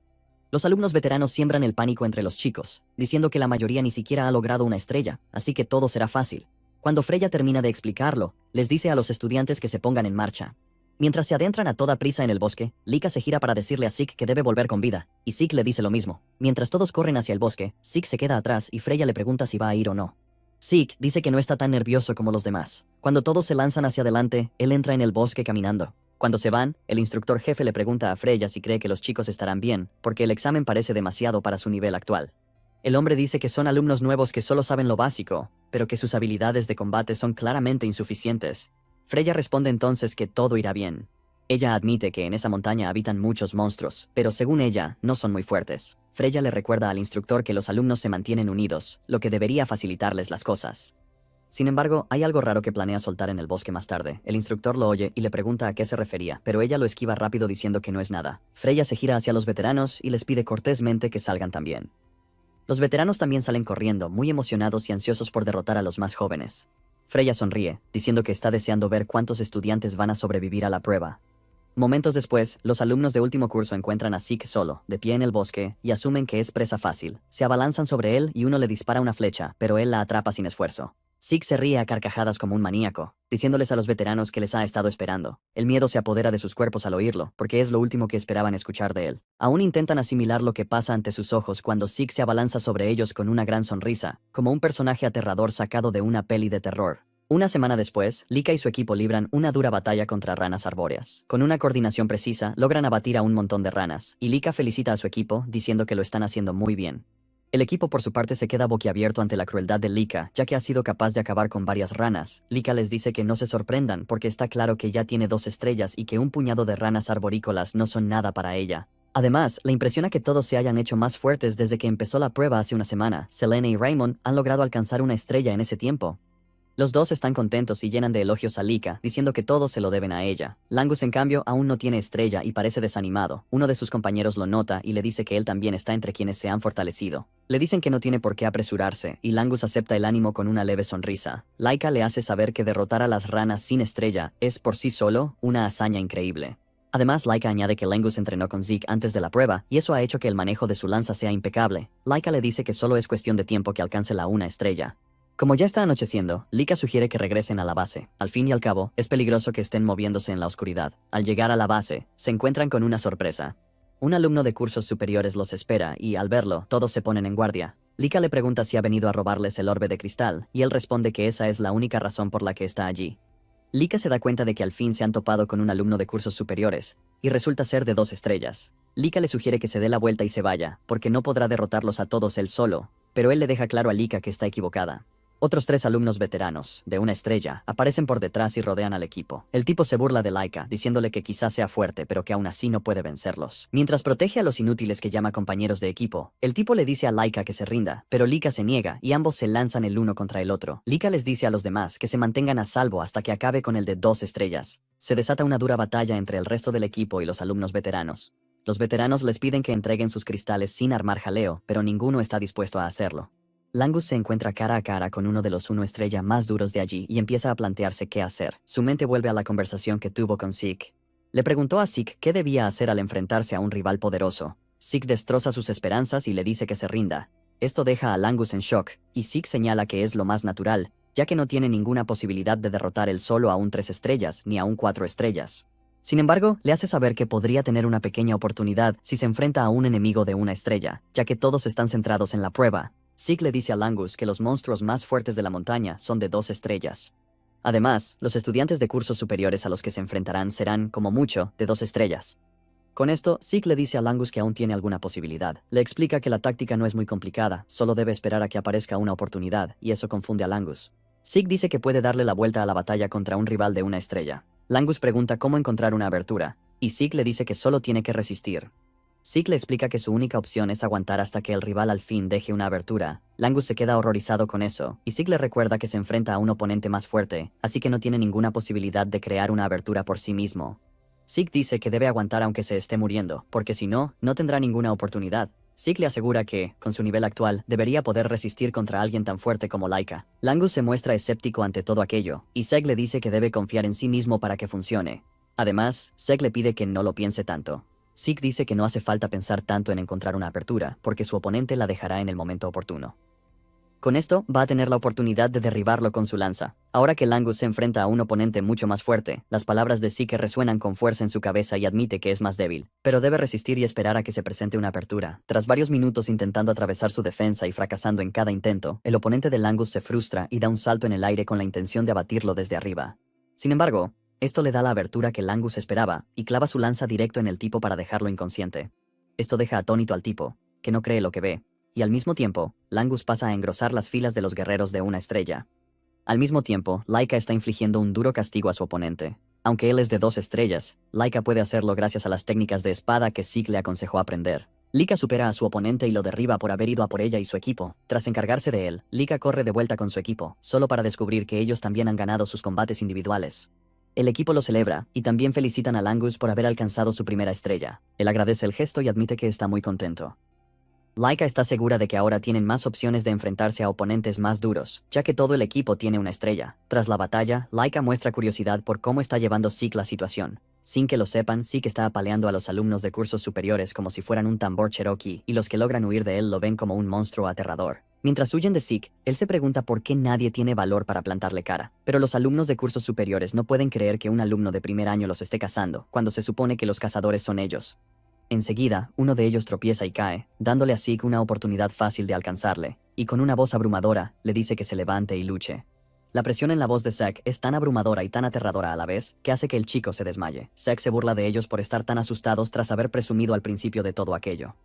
Los alumnos veteranos siembran el pánico entre los chicos, diciendo que la mayoría ni siquiera ha logrado una estrella, así que todo será fácil. Cuando Freya termina de explicarlo, les dice a los estudiantes que se pongan en marcha. Mientras se adentran a toda prisa en el bosque, Lika se gira para decirle a Zeke que debe volver con vida, y Zeke le dice lo mismo. Mientras todos corren hacia el bosque, Zeke se queda atrás y Freya le pregunta si va a ir o no. Zeke dice que no está tan nervioso como los demás. Cuando todos se lanzan hacia adelante, él entra en el bosque caminando. Cuando se van, el instructor jefe le pregunta a Freya si cree que los chicos estarán bien, porque el examen parece demasiado para su nivel actual. El hombre dice que son alumnos nuevos que solo saben lo básico, pero que sus habilidades de combate son claramente insuficientes. Freya responde entonces que todo irá bien. Ella admite que en esa montaña habitan muchos monstruos, pero según ella, no son muy fuertes. Freya le recuerda al instructor que los alumnos se mantienen unidos, lo que debería facilitarles las cosas. Sin embargo, hay algo raro que planea soltar en el bosque más tarde. El instructor lo oye y le pregunta a qué se refería, pero ella lo esquiva rápido diciendo que no es nada. Freya se gira hacia los veteranos y les pide cortésmente que salgan también. Los veteranos también salen corriendo, muy emocionados y ansiosos por derrotar a los más jóvenes. Freya sonríe, diciendo que está deseando ver cuántos estudiantes van a sobrevivir a la prueba. Momentos después, los alumnos de último curso encuentran a Zeke solo, de pie en el bosque, y asumen que es presa fácil. Se abalanzan sobre él y uno le dispara una flecha, pero él la atrapa sin esfuerzo. Zeke se ríe a carcajadas como un maníaco, diciéndoles a los veteranos que les ha estado esperando. El miedo se apodera de sus cuerpos al oírlo, porque es lo último que esperaban escuchar de él. Aún intentan asimilar lo que pasa ante sus ojos cuando Zeke se abalanza sobre ellos con una gran sonrisa, como un personaje aterrador sacado de una peli de terror. Una semana después, Lika y su equipo libran una dura batalla contra ranas arbóreas. Con una coordinación precisa, logran abatir a un montón de ranas, y Lika felicita a su equipo, diciendo que lo están haciendo muy bien. El equipo por su parte se queda boquiabierto ante la crueldad de Lika, ya que ha sido capaz de acabar con varias ranas. Lika les dice que no se sorprendan, porque está claro que ya tiene 2 estrellas y que un puñado de ranas arborícolas no son nada para ella. Además, le impresiona que todos se hayan hecho más fuertes desde que empezó la prueba hace una semana. Selene y Raymond han logrado alcanzar una estrella en ese tiempo. Los dos están contentos y llenan de elogios a Lika, diciendo que todo se lo deben a ella. Langus, en cambio, aún no tiene estrella y parece desanimado. Uno de sus compañeros lo nota y le dice que él también está entre quienes se han fortalecido. Le dicen que no tiene por qué apresurarse, y Langus acepta el ánimo con una leve sonrisa. Laika le hace saber que derrotar a las ranas sin estrella es por sí solo una hazaña increíble. Además, Laika añade que Langus entrenó con Zeke antes de la prueba, y eso ha hecho que el manejo de su lanza sea impecable. Laika le dice que solo es cuestión de tiempo que alcance la una estrella. Como ya está anocheciendo, Lika sugiere que regresen a la base. Al fin y al cabo, es peligroso que estén moviéndose en la oscuridad. Al llegar a la base, se encuentran con una sorpresa. Un alumno de cursos superiores los espera y, al verlo, todos se ponen en guardia. Lika le pregunta si ha venido a robarles el orbe de cristal, y él responde que esa es la única razón por la que está allí. Lika se da cuenta de que al fin se han topado con un alumno de cursos superiores, y resulta ser de 2 estrellas. Lika le sugiere que se dé la vuelta y se vaya, porque no podrá derrotarlos a todos él solo, pero él le deja claro a Lika que está equivocada. Otros 3 alumnos veteranos, de 1 estrella, aparecen por detrás y rodean al equipo. El tipo se burla de Laika, diciéndole que quizás sea fuerte, pero que aún así no puede vencerlos. Mientras protege a los inútiles que llama compañeros de equipo, el tipo le dice a Laika que se rinda, pero Lika se niega y ambos se lanzan el uno contra el otro. Lika les dice a los demás que se mantengan a salvo hasta que acabe con el de 2 estrellas. Se desata una dura batalla entre el resto del equipo y los alumnos veteranos. Los veteranos les piden que entreguen sus cristales sin armar jaleo, pero ninguno está dispuesto a hacerlo. Langus se encuentra cara a cara con uno de los 1 estrella más duros de allí y empieza a plantearse qué hacer. Su mente vuelve a la conversación que tuvo con Zeke. Le preguntó a Zeke qué debía hacer al enfrentarse a un rival poderoso. Zeke destroza sus esperanzas y le dice que se rinda. Esto deja a Langus en shock, y Zeke señala que es lo más natural, ya que no tiene ninguna posibilidad de derrotar él solo a un 3 estrellas ni a un 4 estrellas. Sin embargo, le hace saber que podría tener una pequeña oportunidad si se enfrenta a un enemigo de 1 estrella, ya que todos están centrados en la prueba. Zeke le dice a Langus que los monstruos más fuertes de la montaña son de 2 estrellas. Además, los estudiantes de cursos superiores a los que se enfrentarán serán, como mucho, de 2 estrellas. Con esto, Zeke le dice a Langus que aún tiene alguna posibilidad. Le explica que la táctica no es muy complicada, solo debe esperar a que aparezca una oportunidad, y eso confunde a Langus. Zeke dice que puede darle la vuelta a la batalla contra un rival de 1 estrella. Langus pregunta cómo encontrar una abertura, y Zeke le dice que solo tiene que resistir. Zeke le explica que su única opción es aguantar hasta que el rival al fin deje una abertura. Langus se queda horrorizado con eso, y Zeke le recuerda que se enfrenta a un oponente más fuerte, así que no tiene ninguna posibilidad de crear una abertura por sí mismo. Zeke dice que debe aguantar aunque se esté muriendo, porque si no, no tendrá ninguna oportunidad. Zeke le asegura que, con su nivel actual, debería poder resistir contra alguien tan fuerte como Laika. Langus se muestra escéptico ante todo aquello, y Zeke le dice que debe confiar en sí mismo para que funcione. Además, Zeke le pide que no lo piense tanto. Zeke dice que no hace falta pensar tanto en encontrar una apertura, porque su oponente la dejará en el momento oportuno. Con esto, va a tener la oportunidad de derribarlo con su lanza. Ahora que Langus se enfrenta a un oponente mucho más fuerte, las palabras de Zeke resuenan con fuerza en su cabeza y admite que es más débil, pero debe resistir y esperar a que se presente una apertura. Tras varios minutos intentando atravesar su defensa y fracasando en cada intento, el oponente de Langus se frustra y da un salto en el aire con la intención de abatirlo desde arriba. Sin embargo, esto le da la abertura que Langus esperaba y clava su lanza directo en el tipo para dejarlo inconsciente. Esto deja atónito al tipo, que no cree lo que ve. Y al mismo tiempo, Langus pasa a engrosar las filas de los guerreros de una estrella. Al mismo tiempo, Laika está infligiendo un duro castigo a su oponente. Aunque él es de 2 estrellas, Laika puede hacerlo gracias a las técnicas de espada que Zeke le aconsejó aprender. Lika supera a su oponente y lo derriba por haber ido a por ella y su equipo. Tras encargarse de él, Lika corre de vuelta con su equipo, solo para descubrir que ellos también han ganado sus combates individuales. El equipo lo celebra, y también felicitan a Langus por haber alcanzado su primera estrella. Él agradece el gesto y admite que está muy contento. Laika está segura de que ahora tienen más opciones de enfrentarse a oponentes más duros, ya que todo el equipo tiene una estrella. Tras la batalla, Laika muestra curiosidad por cómo está llevando Zeke la situación. Sin que lo sepan, Zeke está apaleando a los alumnos de cursos superiores como si fueran un tambor cherokee, y los que logran huir de él lo ven como un monstruo aterrador. Mientras huyen de Zeke, él se pregunta por qué nadie tiene valor para plantarle cara. Pero los alumnos de cursos superiores no pueden creer que un alumno de primer año los esté cazando, cuando se supone que los cazadores son ellos. Enseguida, uno de ellos tropieza y cae, dándole a Zeke una oportunidad fácil de alcanzarle, y con una voz abrumadora, le dice que se levante y luche. La presión en la voz de Zeke es tan abrumadora y tan aterradora a la vez, que hace que el chico se desmaye. Zeke se burla de ellos por estar tan asustados tras haber presumido al principio de todo aquello.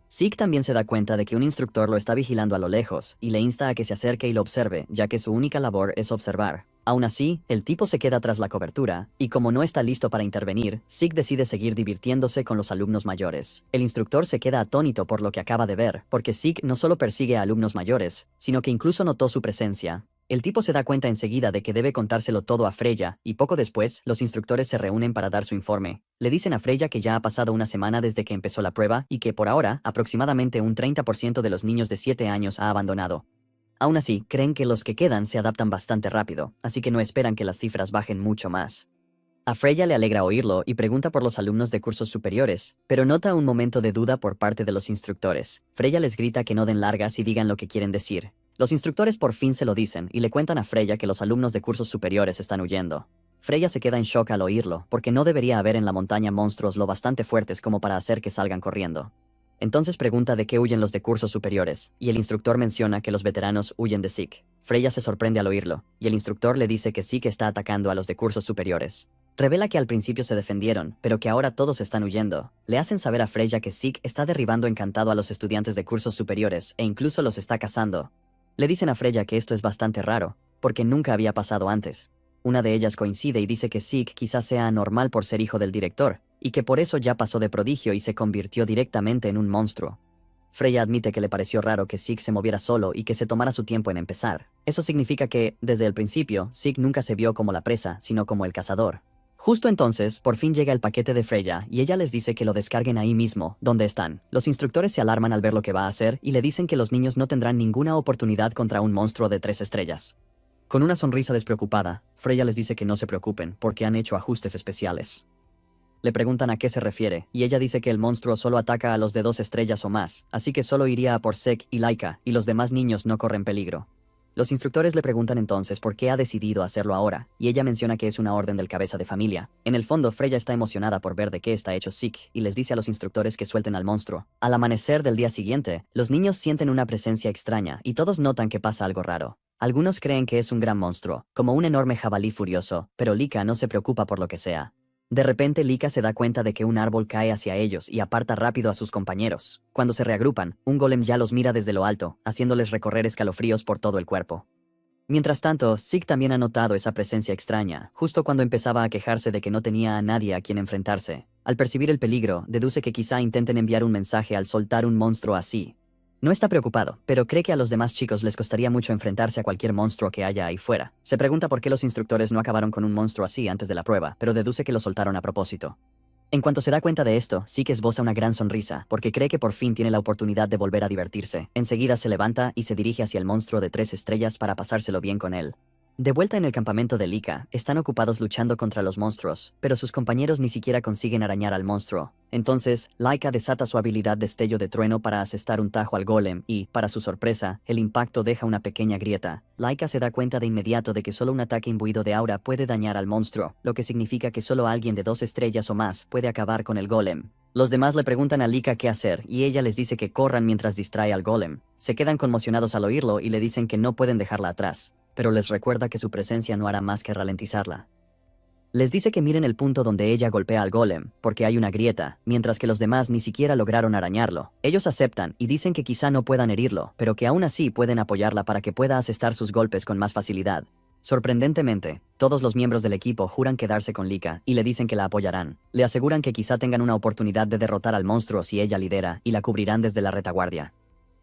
Zeke también se da cuenta de que un instructor lo está vigilando a lo lejos, y le insta a que se acerque y lo observe, ya que su única labor es observar. Aún así, el tipo se queda tras la cobertura, y como no está listo para intervenir, Zeke decide seguir divirtiéndose con los alumnos mayores. El instructor se queda atónito por lo que acaba de ver, porque Zeke no solo persigue a alumnos mayores, sino que incluso notó su presencia. El tipo se da cuenta enseguida de que debe contárselo todo a Freya, y poco después, los instructores se reúnen para dar su informe. Le dicen a Freya que ya ha pasado una semana desde que empezó la prueba, y que por ahora, aproximadamente un 30% de los niños de 7 años ha abandonado. Aún así, creen que los que quedan se adaptan bastante rápido, así que no esperan que las cifras bajen mucho más. A Freya le alegra oírlo y pregunta por los alumnos de cursos superiores, pero nota un momento de duda por parte de los instructores. Freya les grita que no den largas y digan lo que quieren decir. Los instructores por fin se lo dicen y le cuentan a Freya que los alumnos de cursos superiores están huyendo. Freya se queda en shock al oírlo, porque no debería haber en la montaña monstruos lo bastante fuertes como para hacer que salgan corriendo. Entonces pregunta de qué huyen los de cursos superiores, y el instructor menciona que los veteranos huyen de Zeke. Freya se sorprende al oírlo, y el instructor le dice que Zeke está atacando a los de cursos superiores. Revela que al principio se defendieron, pero que ahora todos están huyendo. Le hacen saber a Freya que Zeke está derribando encantado a los estudiantes de cursos superiores e incluso los está cazando. Le dicen a Freya que esto es bastante raro, porque nunca había pasado antes. Una de ellas coincide y dice que Zeke quizás sea anormal por ser hijo del director, y que por eso ya pasó de prodigio y se convirtió directamente en un monstruo. Freya admite que le pareció raro que Zeke se moviera solo y que se tomara su tiempo en empezar. Eso significa que, desde el principio, Zeke nunca se vio como la presa, sino como el cazador. Justo entonces, por fin llega el paquete de Freya y ella les dice que lo descarguen ahí mismo, donde están. Los instructores se alarman al ver lo que va a hacer y le dicen que los niños no tendrán ninguna oportunidad contra un monstruo de 3 estrellas. Con una sonrisa despreocupada, Freya les dice que no se preocupen porque han hecho ajustes especiales. Le preguntan a qué se refiere, y ella dice que el monstruo solo ataca a los de 2 estrellas o más, así que solo iría a por Zeke y Laika, y los demás niños no corren peligro. Los instructores le preguntan entonces por qué ha decidido hacerlo ahora, y ella menciona que es una orden del cabeza de familia. En el fondo, Freya está emocionada por ver de qué está hecho Zeke, y les dice a los instructores que suelten al monstruo. Al amanecer del día siguiente, los niños sienten una presencia extraña, y todos notan que pasa algo raro. Algunos creen que es un gran monstruo, como un enorme jabalí furioso, pero Lika no se preocupa por lo que sea. De repente Lika se da cuenta de que un árbol cae hacia ellos y aparta rápido a sus compañeros. Cuando se reagrupan, un golem ya los mira desde lo alto, haciéndoles recorrer escalofríos por todo el cuerpo. Mientras tanto, Zeke también ha notado esa presencia extraña, justo cuando empezaba a quejarse de que no tenía a nadie a quien enfrentarse. Al percibir el peligro, deduce que quizá intenten enviar un mensaje al soltar un monstruo así. No está preocupado, pero cree que a los demás chicos les costaría mucho enfrentarse a cualquier monstruo que haya ahí fuera. Se pregunta por qué los instructores no acabaron con un monstruo así antes de la prueba, pero deduce que lo soltaron a propósito. En cuanto se da cuenta de esto, Zeke esboza una gran sonrisa, porque cree que por fin tiene la oportunidad de volver a divertirse. Enseguida se levanta y se dirige hacia el monstruo de 3 estrellas para pasárselo bien con él. De vuelta en el campamento de Lika, están ocupados luchando contra los monstruos, pero sus compañeros ni siquiera consiguen arañar al monstruo. Entonces, Laika desata su habilidad destello de trueno para asestar un tajo al golem y, para su sorpresa, el impacto deja una pequeña grieta. Laika se da cuenta de inmediato de que solo un ataque imbuido de aura puede dañar al monstruo, lo que significa que solo alguien de 2 estrellas o más puede acabar con el golem. Los demás le preguntan a Lika qué hacer, y ella les dice que corran mientras distrae al golem. Se quedan conmocionados al oírlo y le dicen que no pueden dejarla atrás, pero les recuerda que su presencia no hará más que ralentizarla. Les dice que miren el punto donde ella golpea al golem, porque hay una grieta, mientras que los demás ni siquiera lograron arañarlo. Ellos aceptan y dicen que quizá no puedan herirlo, pero que aún así pueden apoyarla para que pueda asestar sus golpes con más facilidad. Sorprendentemente, todos los miembros del equipo juran quedarse con Lika y le dicen que la apoyarán. Le aseguran que quizá tengan una oportunidad de derrotar al monstruo si ella lidera y la cubrirán desde la retaguardia.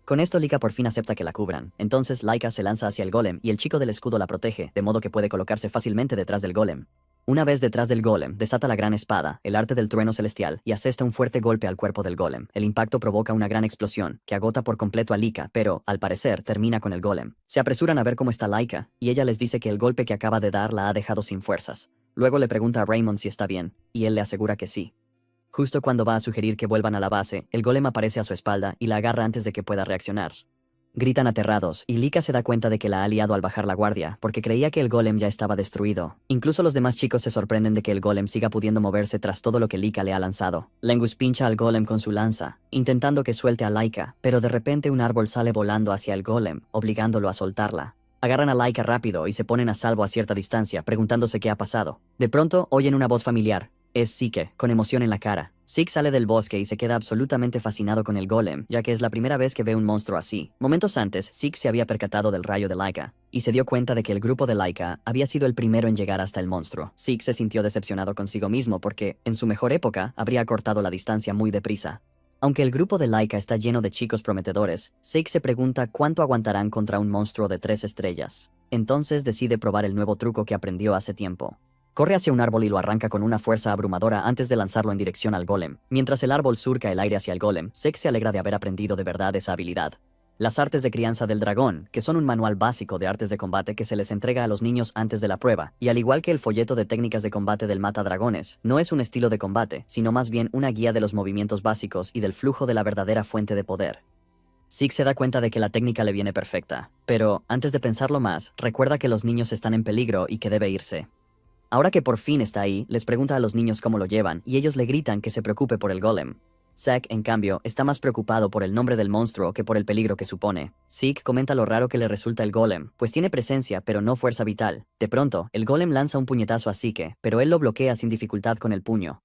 Con esto Lika por fin acepta que la cubran. Entonces Laika se lanza hacia el golem y el chico del escudo la protege, de modo que puede colocarse fácilmente detrás del golem. Una vez detrás del golem, desata la gran espada, el arte del trueno celestial, y asesta un fuerte golpe al cuerpo del golem. El impacto provoca una gran explosión, que agota por completo a Lika, pero, al parecer, termina con el golem. Se apresuran a ver cómo está Laika, y ella les dice que el golpe que acaba de dar la ha dejado sin fuerzas. Luego le pregunta a Raymond si está bien, y él le asegura que sí. Justo cuando va a sugerir que vuelvan a la base, el golem aparece a su espalda y la agarra antes de que pueda reaccionar. Gritan aterrados, y Lika se da cuenta de que la ha liado al bajar la guardia, porque creía que el golem ya estaba destruido. Incluso los demás chicos se sorprenden de que el golem siga pudiendo moverse tras todo lo que Lika le ha lanzado. Lengus pincha al golem con su lanza, intentando que suelte a Laika, pero de repente un árbol sale volando hacia el golem, obligándolo a soltarla. Agarran a Laika rápido y se ponen a salvo a cierta distancia, preguntándose qué ha pasado. De pronto, oyen una voz familiar. Es Zeke, con emoción en la cara. Zeke sale del bosque y se queda absolutamente fascinado con el golem, ya que es la primera vez que ve un monstruo así. Momentos antes, Zeke se había percatado del rayo de Laika, y se dio cuenta de que el grupo de Laika había sido el primero en llegar hasta el monstruo. Zeke se sintió decepcionado consigo mismo porque, en su mejor época, habría cortado la distancia muy deprisa. Aunque el grupo de Laika está lleno de chicos prometedores, Zeke se pregunta cuánto aguantarán contra un monstruo de 3 estrellas. Entonces decide probar el nuevo truco que aprendió hace tiempo. Corre hacia un árbol y lo arranca con una fuerza abrumadora antes de lanzarlo en dirección al golem. Mientras el árbol surca el aire hacia el golem, Zeke se alegra de haber aprendido de verdad esa habilidad. Las artes de crianza del dragón, que son un manual básico de artes de combate que se les entrega a los niños antes de la prueba, y al igual que el folleto de técnicas de combate del matadragones, no es un estilo de combate, sino más bien una guía de los movimientos básicos y del flujo de la verdadera fuente de poder. Zeke se da cuenta de que la técnica le viene perfecta, pero, antes de pensarlo más, recuerda que los niños están en peligro y que debe irse. Ahora que por fin está ahí, les pregunta a los niños cómo lo llevan, y ellos le gritan que se preocupe por el golem. Zack, en cambio, está más preocupado por el nombre del monstruo que por el peligro que supone. Zeke comenta lo raro que le resulta el golem, pues tiene presencia pero no fuerza vital. De pronto, el golem lanza un puñetazo a Zeke, pero él lo bloquea sin dificultad con el puño.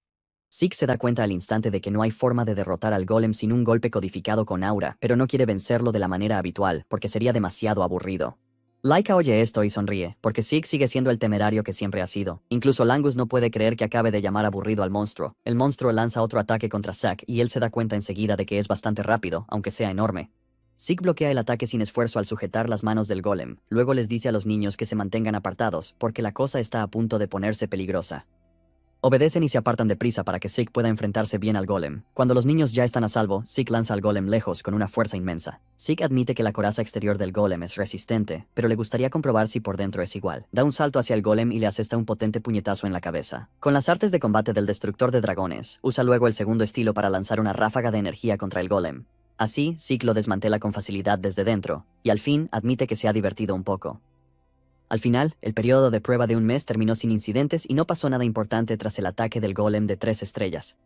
Zeke se da cuenta al instante de que no hay forma de derrotar al golem sin un golpe codificado con aura, pero no quiere vencerlo de la manera habitual, porque sería demasiado aburrido. Laika oye esto y sonríe, porque Zeke sigue siendo el temerario que siempre ha sido. Incluso Langus no puede creer que acabe de llamar aburrido al monstruo. El monstruo lanza otro ataque contra Zack y él se da cuenta enseguida de que es bastante rápido, aunque sea enorme. Zeke bloquea el ataque sin esfuerzo al sujetar las manos del golem. Luego les dice a los niños que se mantengan apartados, porque la cosa está a punto de ponerse peligrosa. Obedecen y se apartan deprisa para que Zeke pueda enfrentarse bien al golem. Cuando los niños ya están a salvo, Zeke lanza al golem lejos con una fuerza inmensa. Zeke admite que la coraza exterior del golem es resistente, pero le gustaría comprobar si por dentro es igual. Da un salto hacia el golem y le asesta un potente puñetazo en la cabeza. Con las artes de combate del destructor de dragones, usa luego el segundo estilo para lanzar una ráfaga de energía contra el golem. Así, Zeke lo desmantela con facilidad desde dentro, y al fin admite que se ha divertido un poco. Al final, el periodo de prueba de un mes terminó sin incidentes y no pasó nada importante tras el ataque del golem de 3 estrellas.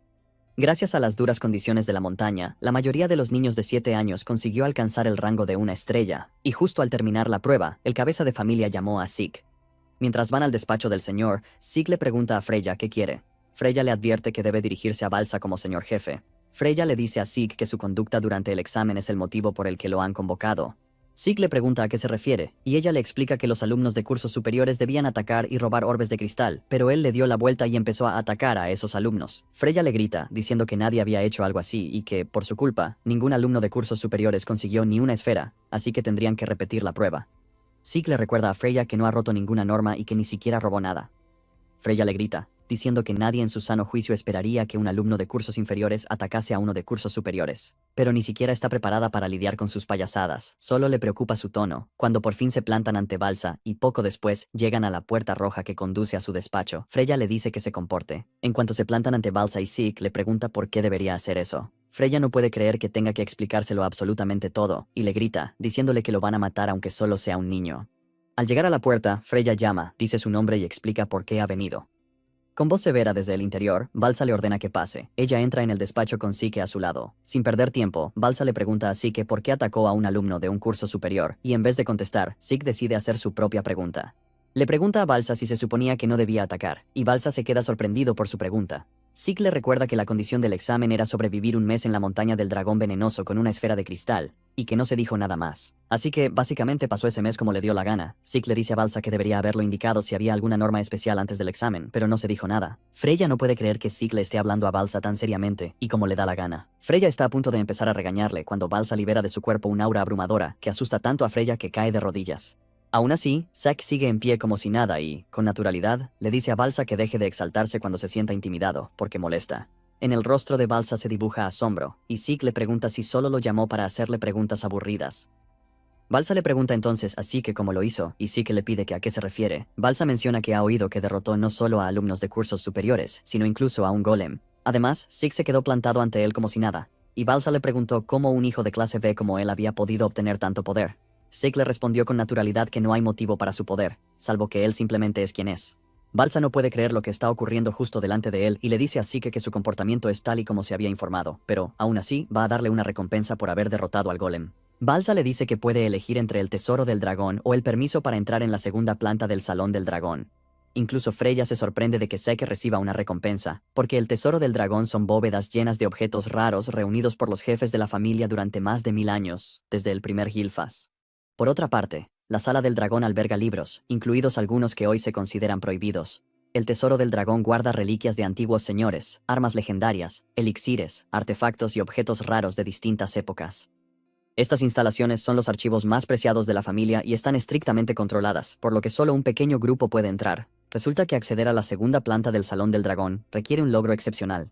Gracias a las duras condiciones de la montaña, la mayoría de los niños de 7 años consiguió alcanzar el rango de 1 estrella, y justo al terminar la prueba, el cabeza de familia llamó a Zeke. Mientras van al despacho del señor, Zeke le pregunta a Freya qué quiere. Freya le advierte que debe dirigirse a Balsa como señor jefe. Freya le dice a Zeke que su conducta durante el examen es el motivo por el que lo han convocado. Zeke le pregunta a qué se refiere, y ella le explica que los alumnos de cursos superiores debían atacar y robar orbes de cristal, pero él le dio la vuelta y empezó a atacar a esos alumnos. Freya le grita, diciendo que nadie había hecho algo así y que, por su culpa, ningún alumno de cursos superiores consiguió ni una esfera, así que tendrían que repetir la prueba. Zeke le recuerda a Freya que no ha roto ninguna norma y que ni siquiera robó nada. Freya le grita, diciendo que nadie en su sano juicio esperaría que un alumno de cursos inferiores atacase a uno de cursos superiores. Pero ni siquiera está preparada para lidiar con sus payasadas, solo le preocupa su tono. Cuando por fin se plantan ante Balsa, y poco después llegan a la puerta roja que conduce a su despacho, Freya le dice que se comporte. En cuanto se plantan ante Balsa y Zeke le pregunta por qué debería hacer eso. Freya no puede creer que tenga que explicárselo absolutamente todo, y le grita, diciéndole que lo van a matar aunque solo sea un niño. Al llegar a la puerta, Freya llama, dice su nombre y explica por qué ha venido. Con voz severa desde el interior, Balsa le ordena que pase. Ella entra en el despacho con Zeke a su lado. Sin perder tiempo, Balsa le pregunta a Zeke por qué atacó a un alumno de un curso superior, y en vez de contestar, Zeke decide hacer su propia pregunta. Le pregunta a Balsa si se suponía que no debía atacar, y Balsa se queda sorprendido por su pregunta. Zeke le recuerda que la condición del examen era sobrevivir un mes en la montaña del dragón venenoso con una esfera de cristal, y que no se dijo nada más. Así que, básicamente pasó ese mes como le dio la gana. Zeke le dice a Balsa que debería haberlo indicado si había alguna norma especial antes del examen, pero no se dijo nada. Freya no puede creer que Zeke le esté hablando a Balsa tan seriamente, y como le da la gana. Freya está a punto de empezar a regañarle cuando Balsa libera de su cuerpo un aura abrumadora que asusta tanto a Freya que cae de rodillas. Aún así, Zack sigue en pie como si nada y, con naturalidad, le dice a Balsa que deje de exaltarse cuando se sienta intimidado, porque molesta. En el rostro de Balsa se dibuja asombro, y Zeke le pregunta si solo lo llamó para hacerle preguntas aburridas. Balsa le pregunta entonces a Zeke cómo lo hizo, y Zeke le pide que a qué se refiere. Balsa menciona que ha oído que derrotó no solo a alumnos de cursos superiores, sino incluso a un golem. Además, Zeke se quedó plantado ante él como si nada, y Balsa le preguntó cómo un hijo de clase B como él había podido obtener tanto poder. Zeke le respondió con naturalidad que no hay motivo para su poder, salvo que él simplemente es quien es. Balsa no puede creer lo que está ocurriendo justo delante de él y le dice a Zeke que su comportamiento es tal y como se había informado, pero, aún así, va a darle una recompensa por haber derrotado al golem. Balsa le dice que puede elegir entre el tesoro del dragón o el permiso para entrar en la segunda planta del Salón del Dragón. Incluso Freya se sorprende de que Zeke reciba una recompensa, porque el tesoro del dragón son bóvedas llenas de objetos raros reunidos por los jefes de la familia durante más de 1000 años, desde el primer Gilfas. Por otra parte, la Sala del Dragón alberga libros, incluidos algunos que hoy se consideran prohibidos. El Tesoro del Dragón guarda reliquias de antiguos señores, armas legendarias, elixires, artefactos y objetos raros de distintas épocas. Estas instalaciones son los archivos más preciados de la familia y están estrictamente controladas, por lo que solo un pequeño grupo puede entrar. Resulta que acceder a la segunda planta del Salón del Dragón requiere un logro excepcional.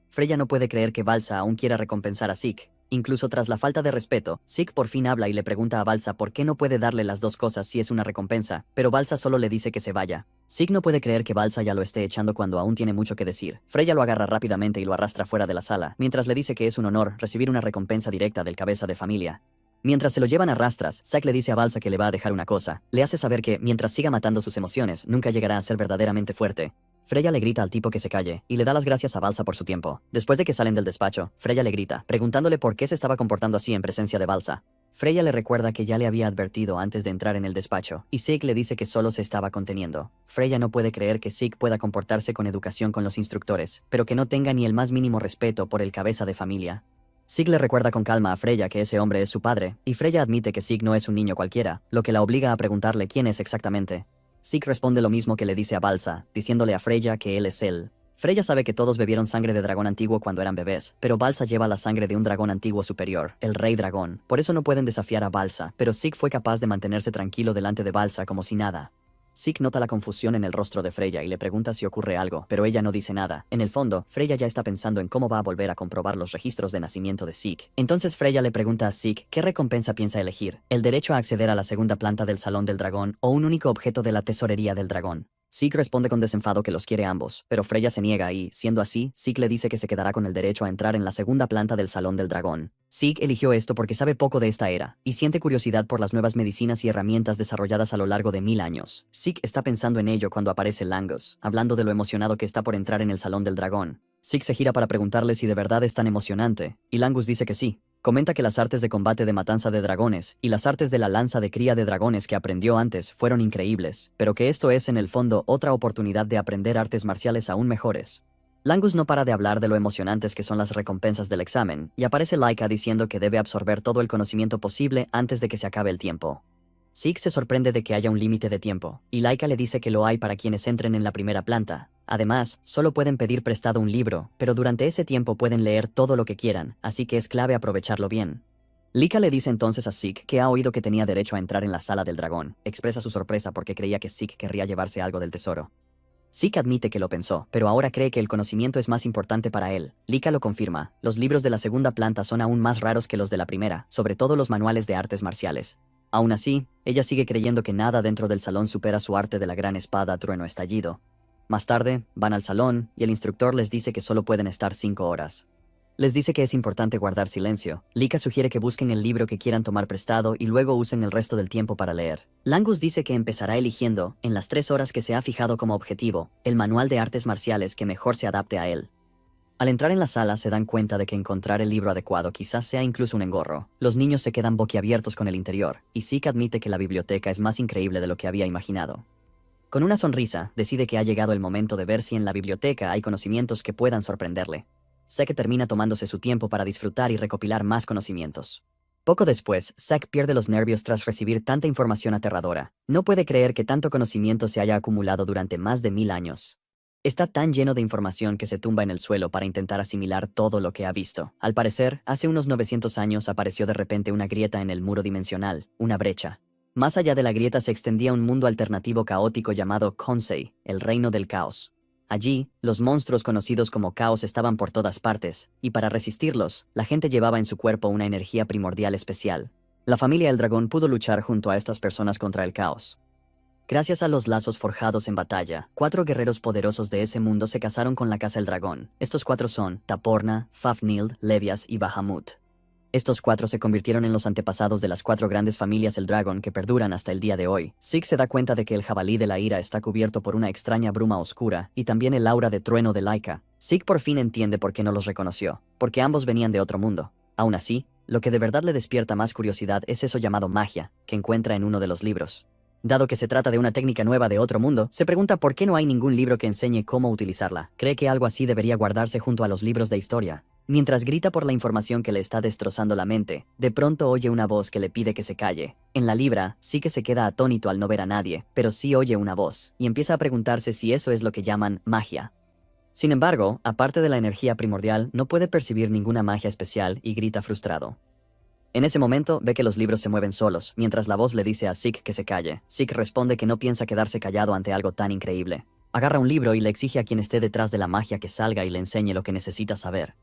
Freya no puede creer que Balsa aún quiera recompensar a Zeke. Incluso tras la falta de respeto, Zeke por fin habla y le pregunta a Balsa por qué no puede darle las dos cosas si es una recompensa, pero Balsa solo le dice que se vaya. Zeke no puede creer que Balsa ya lo esté echando cuando aún tiene mucho que decir. Freya lo agarra rápidamente y lo arrastra fuera de la sala, mientras le dice que es un honor recibir una recompensa directa del cabeza de familia. Mientras se lo llevan a rastras, Zack le dice a Balsa que le va a dejar una cosa. Le hace saber que, mientras siga matando sus emociones, nunca llegará a ser verdaderamente fuerte. Freya le grita al tipo que se calle, y le da las gracias a Balsa por su tiempo. Después de que salen del despacho, Freya le grita, preguntándole por qué se estaba comportando así en presencia de Balsa. Freya le recuerda que ya le había advertido antes de entrar en el despacho, y Zeke le dice que solo se estaba conteniendo. Freya no puede creer que Zeke pueda comportarse con educación con los instructores, pero que no tenga ni el más mínimo respeto por el cabeza de familia. Zeke le recuerda con calma a Freya que ese hombre es su padre, y Freya admite que Zeke no es un niño cualquiera, lo que la obliga a preguntarle quién es exactamente. Zeke responde lo mismo que le dice a Balsa, diciéndole a Freya que él es él. Freya sabe que todos bebieron sangre de dragón antiguo cuando eran bebés, pero Balsa lleva la sangre de un dragón antiguo superior, el Rey Dragón. Por eso no pueden desafiar a Balsa, pero Zeke fue capaz de mantenerse tranquilo delante de Balsa como si nada. Zeke nota la confusión en el rostro de Freya y le pregunta si ocurre algo, pero ella no dice nada. En el fondo, Freya ya está pensando en cómo va a volver a comprobar los registros de nacimiento de Zeke. Entonces Freya le pregunta a Zeke qué recompensa piensa elegir, el derecho a acceder a la segunda planta del Salón del Dragón o un único objeto de la tesorería del dragón. Zeke responde con desenfado que los quiere ambos, pero Freya se niega y, siendo así, Zeke le dice que se quedará con el derecho a entrar en la segunda planta del Salón del Dragón. Zeke eligió esto porque sabe poco de esta era, y siente curiosidad por las nuevas medicinas y herramientas desarrolladas a lo largo de 1000 años. Zeke está pensando en ello cuando aparece Langos, hablando de lo emocionado que está por entrar en el Salón del Dragón. Zeke se gira para preguntarle si de verdad es tan emocionante, y Langus dice que sí. Comenta que las artes de combate de matanza de dragones y las artes de la lanza de cría de dragones que aprendió antes fueron increíbles, pero que esto es en el fondo otra oportunidad de aprender artes marciales aún mejores. Langus no para de hablar de lo emocionantes que son las recompensas del examen, y aparece Laika diciendo que debe absorber todo el conocimiento posible antes de que se acabe el tiempo. Zeke se sorprende de que haya un límite de tiempo, y Laika le dice que lo hay para quienes entren en la primera planta. Además, solo pueden pedir prestado un libro, pero durante ese tiempo pueden leer todo lo que quieran, así que es clave aprovecharlo bien. Lika le dice entonces a Zeke que ha oído que tenía derecho a entrar en la Sala del Dragón. Expresa su sorpresa porque creía que Zeke querría llevarse algo del tesoro. Zeke admite que lo pensó, pero ahora cree que el conocimiento es más importante para él. Lika lo confirma. Los libros de la segunda planta son aún más raros que los de la primera, sobre todo los manuales de artes marciales. Aún así, ella sigue creyendo que nada dentro del salón supera su arte de la gran espada trueno estallido. Más tarde, van al salón y el instructor les dice que solo pueden estar 5 horas. Les dice que es importante guardar silencio. Lika sugiere que busquen el libro que quieran tomar prestado y luego usen el resto del tiempo para leer. Langus dice que empezará eligiendo, en las 3 horas que se ha fijado como objetivo, el manual de artes marciales que mejor se adapte a él. Al entrar en la sala se dan cuenta de que encontrar el libro adecuado quizás sea incluso un engorro. Los niños se quedan boquiabiertos con el interior, y Zeke admite que la biblioteca es más increíble de lo que había imaginado. Con una sonrisa, decide que ha llegado el momento de ver si en la biblioteca hay conocimientos que puedan sorprenderle. Zack termina tomándose su tiempo para disfrutar y recopilar más conocimientos. Poco después, Zack pierde los nervios tras recibir tanta información aterradora. No puede creer que tanto conocimiento se haya acumulado durante más de 1000 años. Está tan lleno de información que se tumba en el suelo para intentar asimilar todo lo que ha visto. Al parecer, hace unos 900 años apareció de repente una grieta en el muro dimensional, una brecha. Más allá de la grieta se extendía un mundo alternativo caótico llamado Khonsei, el reino del caos. Allí, los monstruos conocidos como caos estaban por todas partes, y para resistirlos, la gente llevaba en su cuerpo una energía primordial especial. La familia El Dragón pudo luchar junto a estas personas contra el caos. Gracias a los lazos forjados en batalla, 4 guerreros poderosos de ese mundo se casaron con la Casa El Dragón. Estos 4 son Taporna, Fafnir, Levias y Bahamut. Estos 4 se convirtieron en los antepasados de las 4 grandes familias El Dragón que perduran hasta el día de hoy. Zeke se da cuenta de que el jabalí de la ira está cubierto por una extraña bruma oscura y también el aura de trueno de Laika. Zeke por fin entiende por qué no los reconoció, porque ambos venían de otro mundo. Aún así, lo que de verdad le despierta más curiosidad es eso llamado magia, que encuentra en uno de los libros. Dado que se trata de una técnica nueva de otro mundo, se pregunta por qué no hay ningún libro que enseñe cómo utilizarla. Cree que algo así debería guardarse junto a los libros de historia. Mientras grita por la información que le está destrozando la mente, de pronto oye una voz que le pide que se calle. En la libra, sí que se queda atónito al no ver a nadie, pero sí oye una voz, y empieza a preguntarse si eso es lo que llaman magia. Sin embargo, aparte de la energía primordial, no puede percibir ninguna magia especial y grita frustrado. En ese momento, ve que los libros se mueven solos, mientras la voz le dice a Zeke que se calle. Zeke responde que no piensa quedarse callado ante algo tan increíble. Agarra un libro y le exige a quien esté detrás de la magia que salga y le enseñe lo que necesita saber.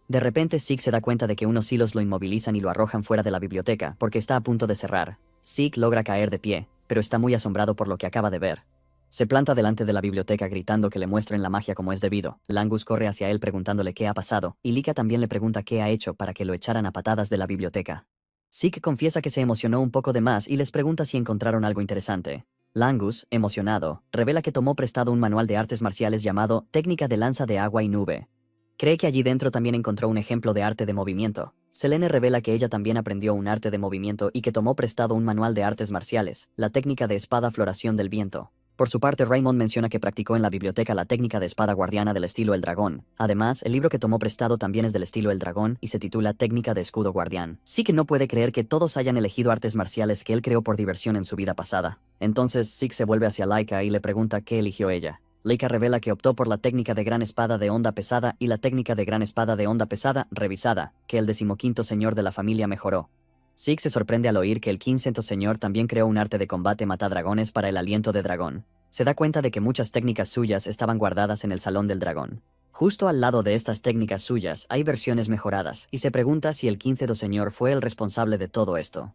De repente, Zeke se da cuenta de que unos hilos lo inmovilizan y lo arrojan fuera de la biblioteca, porque está a punto de cerrar. Zeke logra caer de pie, pero está muy asombrado por lo que acaba de ver. Se planta delante de la biblioteca gritando que le muestren la magia como es debido. Langus corre hacia él preguntándole qué ha pasado, y Lika también le pregunta qué ha hecho para que lo echaran a patadas de la biblioteca. Zeke confiesa que se emocionó un poco de más y les pregunta si encontraron algo interesante. Langus, emocionado, revela que tomó prestado un manual de artes marciales llamado Técnica de lanza de agua y nube. Cree que allí dentro también encontró un ejemplo de arte de movimiento. Selene revela que ella también aprendió un arte de movimiento y que tomó prestado un manual de artes marciales, la técnica de espada floración del viento. Por su parte, Raymond menciona que practicó en la biblioteca la técnica de espada guardiana del estilo El Dragón. Además, el libro que tomó prestado también es del estilo El Dragón y se titula Técnica de escudo guardián. Sí que no puede creer que todos hayan elegido artes marciales que él creó por diversión en su vida pasada. Entonces, Zeke se vuelve hacia Laika y le pregunta qué eligió ella. Laika revela que optó por la técnica de gran espada de onda pesada y la técnica de gran espada de onda pesada revisada, que el 15º señor de la familia mejoró. Zeke se sorprende al oír que el 15º señor también creó un arte de combate matadragones para el aliento de dragón. Se da cuenta de que muchas técnicas suyas estaban guardadas en el Salón del Dragón. Justo al lado de estas técnicas suyas hay versiones mejoradas, y se pregunta si el 15º señor fue el responsable de todo esto.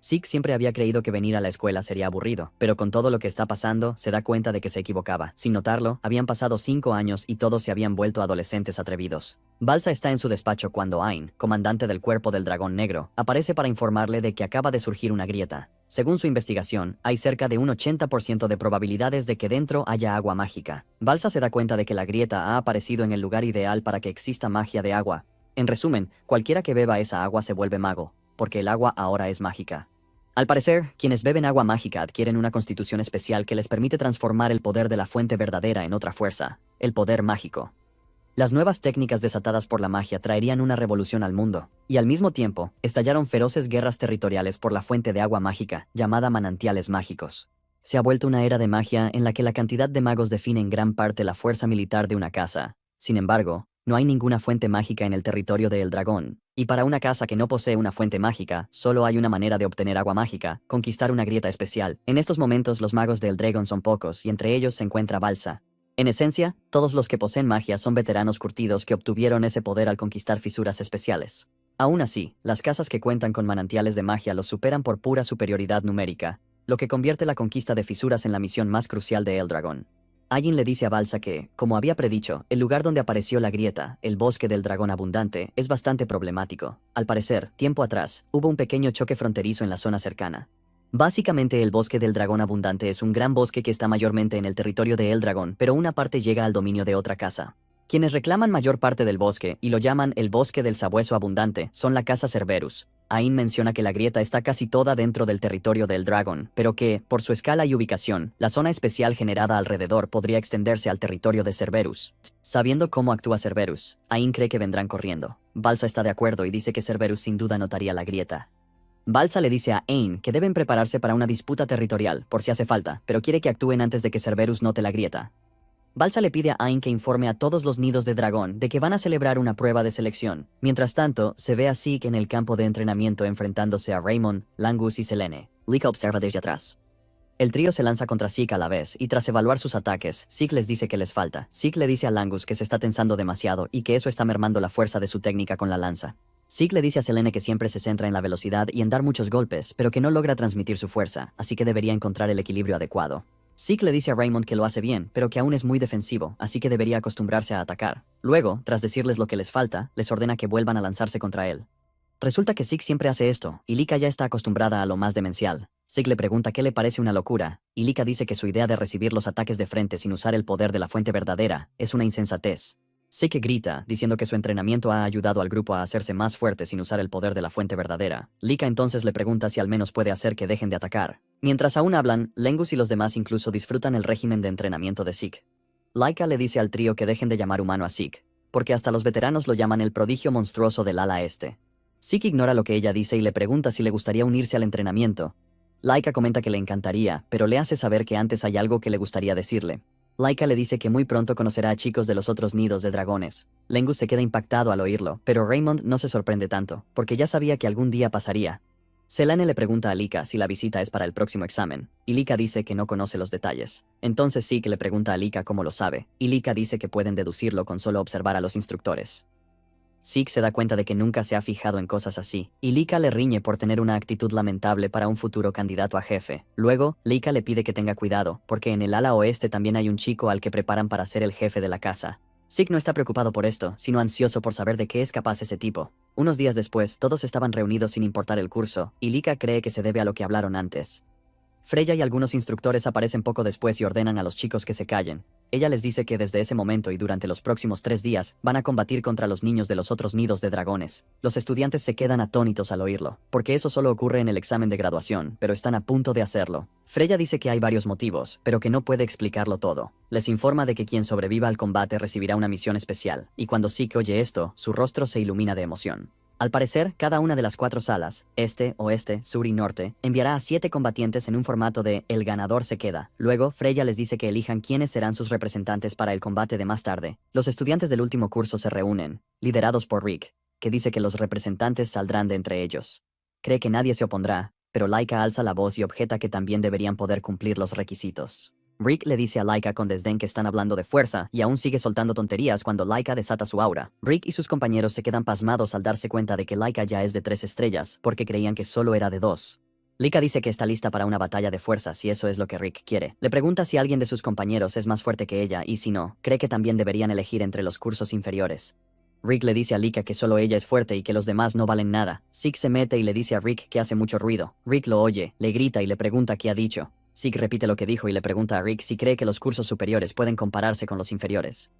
Zeke siempre había creído que venir a la escuela sería aburrido, pero con todo lo que está pasando, se da cuenta de que se equivocaba. Sin notarlo, habían pasado 5 años y todos se habían vuelto adolescentes atrevidos. Balsa está en su despacho cuando Ain, comandante del cuerpo del dragón negro, aparece para informarle de que acaba de surgir una grieta. Según su investigación, hay cerca de un 80% de probabilidades de que dentro haya agua mágica. Balsa se da cuenta de que la grieta ha aparecido en el lugar ideal para que exista magia de agua. En resumen, cualquiera que beba esa agua se vuelve mago, porque el agua ahora es mágica. Al parecer, quienes beben agua mágica adquieren una constitución especial que les permite transformar el poder de la fuente verdadera en otra fuerza, el poder mágico. Las nuevas técnicas desatadas por la magia traerían una revolución al mundo, y al mismo tiempo, estallaron feroces guerras territoriales por la fuente de agua mágica, llamada manantiales mágicos. Se ha vuelto una era de magia en la que la cantidad de magos define en gran parte la fuerza militar de una casa. Sin embargo, No hay ninguna fuente mágica en el territorio de El Dragón. Y para una casa que no posee una fuente mágica, solo hay una manera de obtener agua mágica, conquistar una grieta especial. En estos momentos los magos de El Dragón son pocos, y entre ellos se encuentra Balsa. En esencia, todos los que poseen magia son veteranos curtidos que obtuvieron ese poder al conquistar fisuras especiales. Aún así, las casas que cuentan con manantiales de magia los superan por pura superioridad numérica, lo que convierte la conquista de fisuras en la misión más crucial de El Dragón. Alguien le dice a Balsa que, como había predicho, el lugar donde apareció la grieta, el bosque del dragón abundante, es bastante problemático. Al parecer, tiempo atrás, hubo un pequeño choque fronterizo en la zona cercana. Básicamente el bosque del dragón abundante es un gran bosque que está mayormente en el territorio de El Dragón, pero una parte llega al dominio de otra casa. Quienes reclaman mayor parte del bosque, y lo llaman el bosque del sabueso abundante, son la casa Cerberus. Ain menciona que la grieta está casi toda dentro del territorio del dragón, pero que, por su escala y ubicación, la zona especial generada alrededor podría extenderse al territorio de Cerberus. Sabiendo cómo actúa Cerberus, Ain cree que vendrán corriendo. Balsa está de acuerdo y dice que Cerberus sin duda notaría la grieta. Balsa le dice a Ain que deben prepararse para una disputa territorial, por si hace falta, pero quiere que actúen antes de que Cerberus note la grieta. Balsa le pide a Ain que informe a todos los nidos de dragón de que van a celebrar una prueba de selección. Mientras tanto, se ve a Zeke en el campo de entrenamiento enfrentándose a Raymond, Langus y Selene. Lika observa desde atrás. El trío se lanza contra Zeke a la vez, y tras evaluar sus ataques, Zeke les dice que les falta. Zeke le dice a Langus que se está tensando demasiado y que eso está mermando la fuerza de su técnica con la lanza. Zeke le dice a Selene que siempre se centra en la velocidad y en dar muchos golpes, pero que no logra transmitir su fuerza, así que debería encontrar el equilibrio adecuado. Zeke le dice a Raymond que lo hace bien, pero que aún es muy defensivo, así que debería acostumbrarse a atacar. Luego, tras decirles lo que les falta, les ordena que vuelvan a lanzarse contra él. Resulta que Zeke siempre hace esto, y Lika ya está acostumbrada a lo más demencial. Zeke le pregunta qué le parece una locura, y Lika dice que su idea de recibir los ataques de frente sin usar el poder de la fuente verdadera es una insensatez. Zeke grita, diciendo que su entrenamiento ha ayudado al grupo a hacerse más fuerte sin usar el poder de la fuente verdadera. Lika entonces le pregunta si al menos puede hacer que dejen de atacar. Mientras aún hablan, Lengus y los demás incluso disfrutan el régimen de entrenamiento de Zeke. Laika le dice al trío que dejen de llamar humano a Zeke, porque hasta los veteranos lo llaman el prodigio monstruoso del ala este. Zeke ignora lo que ella dice y le pregunta si le gustaría unirse al entrenamiento. Laika comenta que le encantaría, pero le hace saber que antes hay algo que le gustaría decirle. Laika le dice que muy pronto conocerá a chicos de los otros nidos de dragones. Lengus se queda impactado al oírlo, pero Raymond no se sorprende tanto, porque ya sabía que algún día pasaría. Selene le pregunta a Lika si la visita es para el próximo examen, y Lika dice que no conoce los detalles. Entonces Zeke le pregunta a Lika cómo lo sabe, y Lika dice que pueden deducirlo con solo observar a los instructores. Zeke se da cuenta de que nunca se ha fijado en cosas así, y Lika le riñe por tener una actitud lamentable para un futuro candidato a jefe. Luego, Lika le pide que tenga cuidado, porque en el ala oeste también hay un chico al que preparan para ser el jefe de la casa. Zeke no está preocupado por esto, sino ansioso por saber de qué es capaz ese tipo. Unos días después, todos estaban reunidos sin importar el curso, y Lika cree que se debe a lo que hablaron antes. Freya y algunos instructores aparecen poco después y ordenan a los chicos que se callen. Ella les dice que desde ese momento y durante los próximos 3 días van a combatir contra los niños de los otros nidos de dragones. Los estudiantes se quedan atónitos al oírlo, porque eso solo ocurre en el examen de graduación, pero están a punto de hacerlo. Freya dice que hay varios motivos, pero que no puede explicarlo todo. Les informa de que quien sobreviva al combate recibirá una misión especial, y cuando Zeke oye esto, su rostro se ilumina de emoción. Al parecer, cada una de las 4 salas, este, oeste, sur y norte, enviará a 7 combatientes en un formato de «el ganador se queda». Luego, Freya les dice que elijan quiénes serán sus representantes para el combate de más tarde. Los estudiantes del último curso se reúnen, liderados por Rick, que dice que los representantes saldrán de entre ellos. Cree que nadie se opondrá, pero Laika alza la voz y objeta que también deberían poder cumplir los requisitos. Rick le dice a Laika con desdén que están hablando de fuerza y aún sigue soltando tonterías cuando Laika desata su aura. Rick y sus compañeros se quedan pasmados al darse cuenta de que Laika ya es de 3 estrellas, porque creían que solo era de 2. Lika dice que está lista para una batalla de fuerza si eso es lo que Rick quiere. Le pregunta si alguien de sus compañeros es más fuerte que ella y si no, cree que también deberían elegir entre los cursos inferiores. Rick le dice a Lika que solo ella es fuerte y que los demás no valen nada. Zeke se mete y le dice a Rick que hace mucho ruido. Rick lo oye, le grita y le pregunta qué ha dicho. Zeke repite lo que dijo y le pregunta a Rick si cree que los cursos superiores pueden compararse con los inferiores.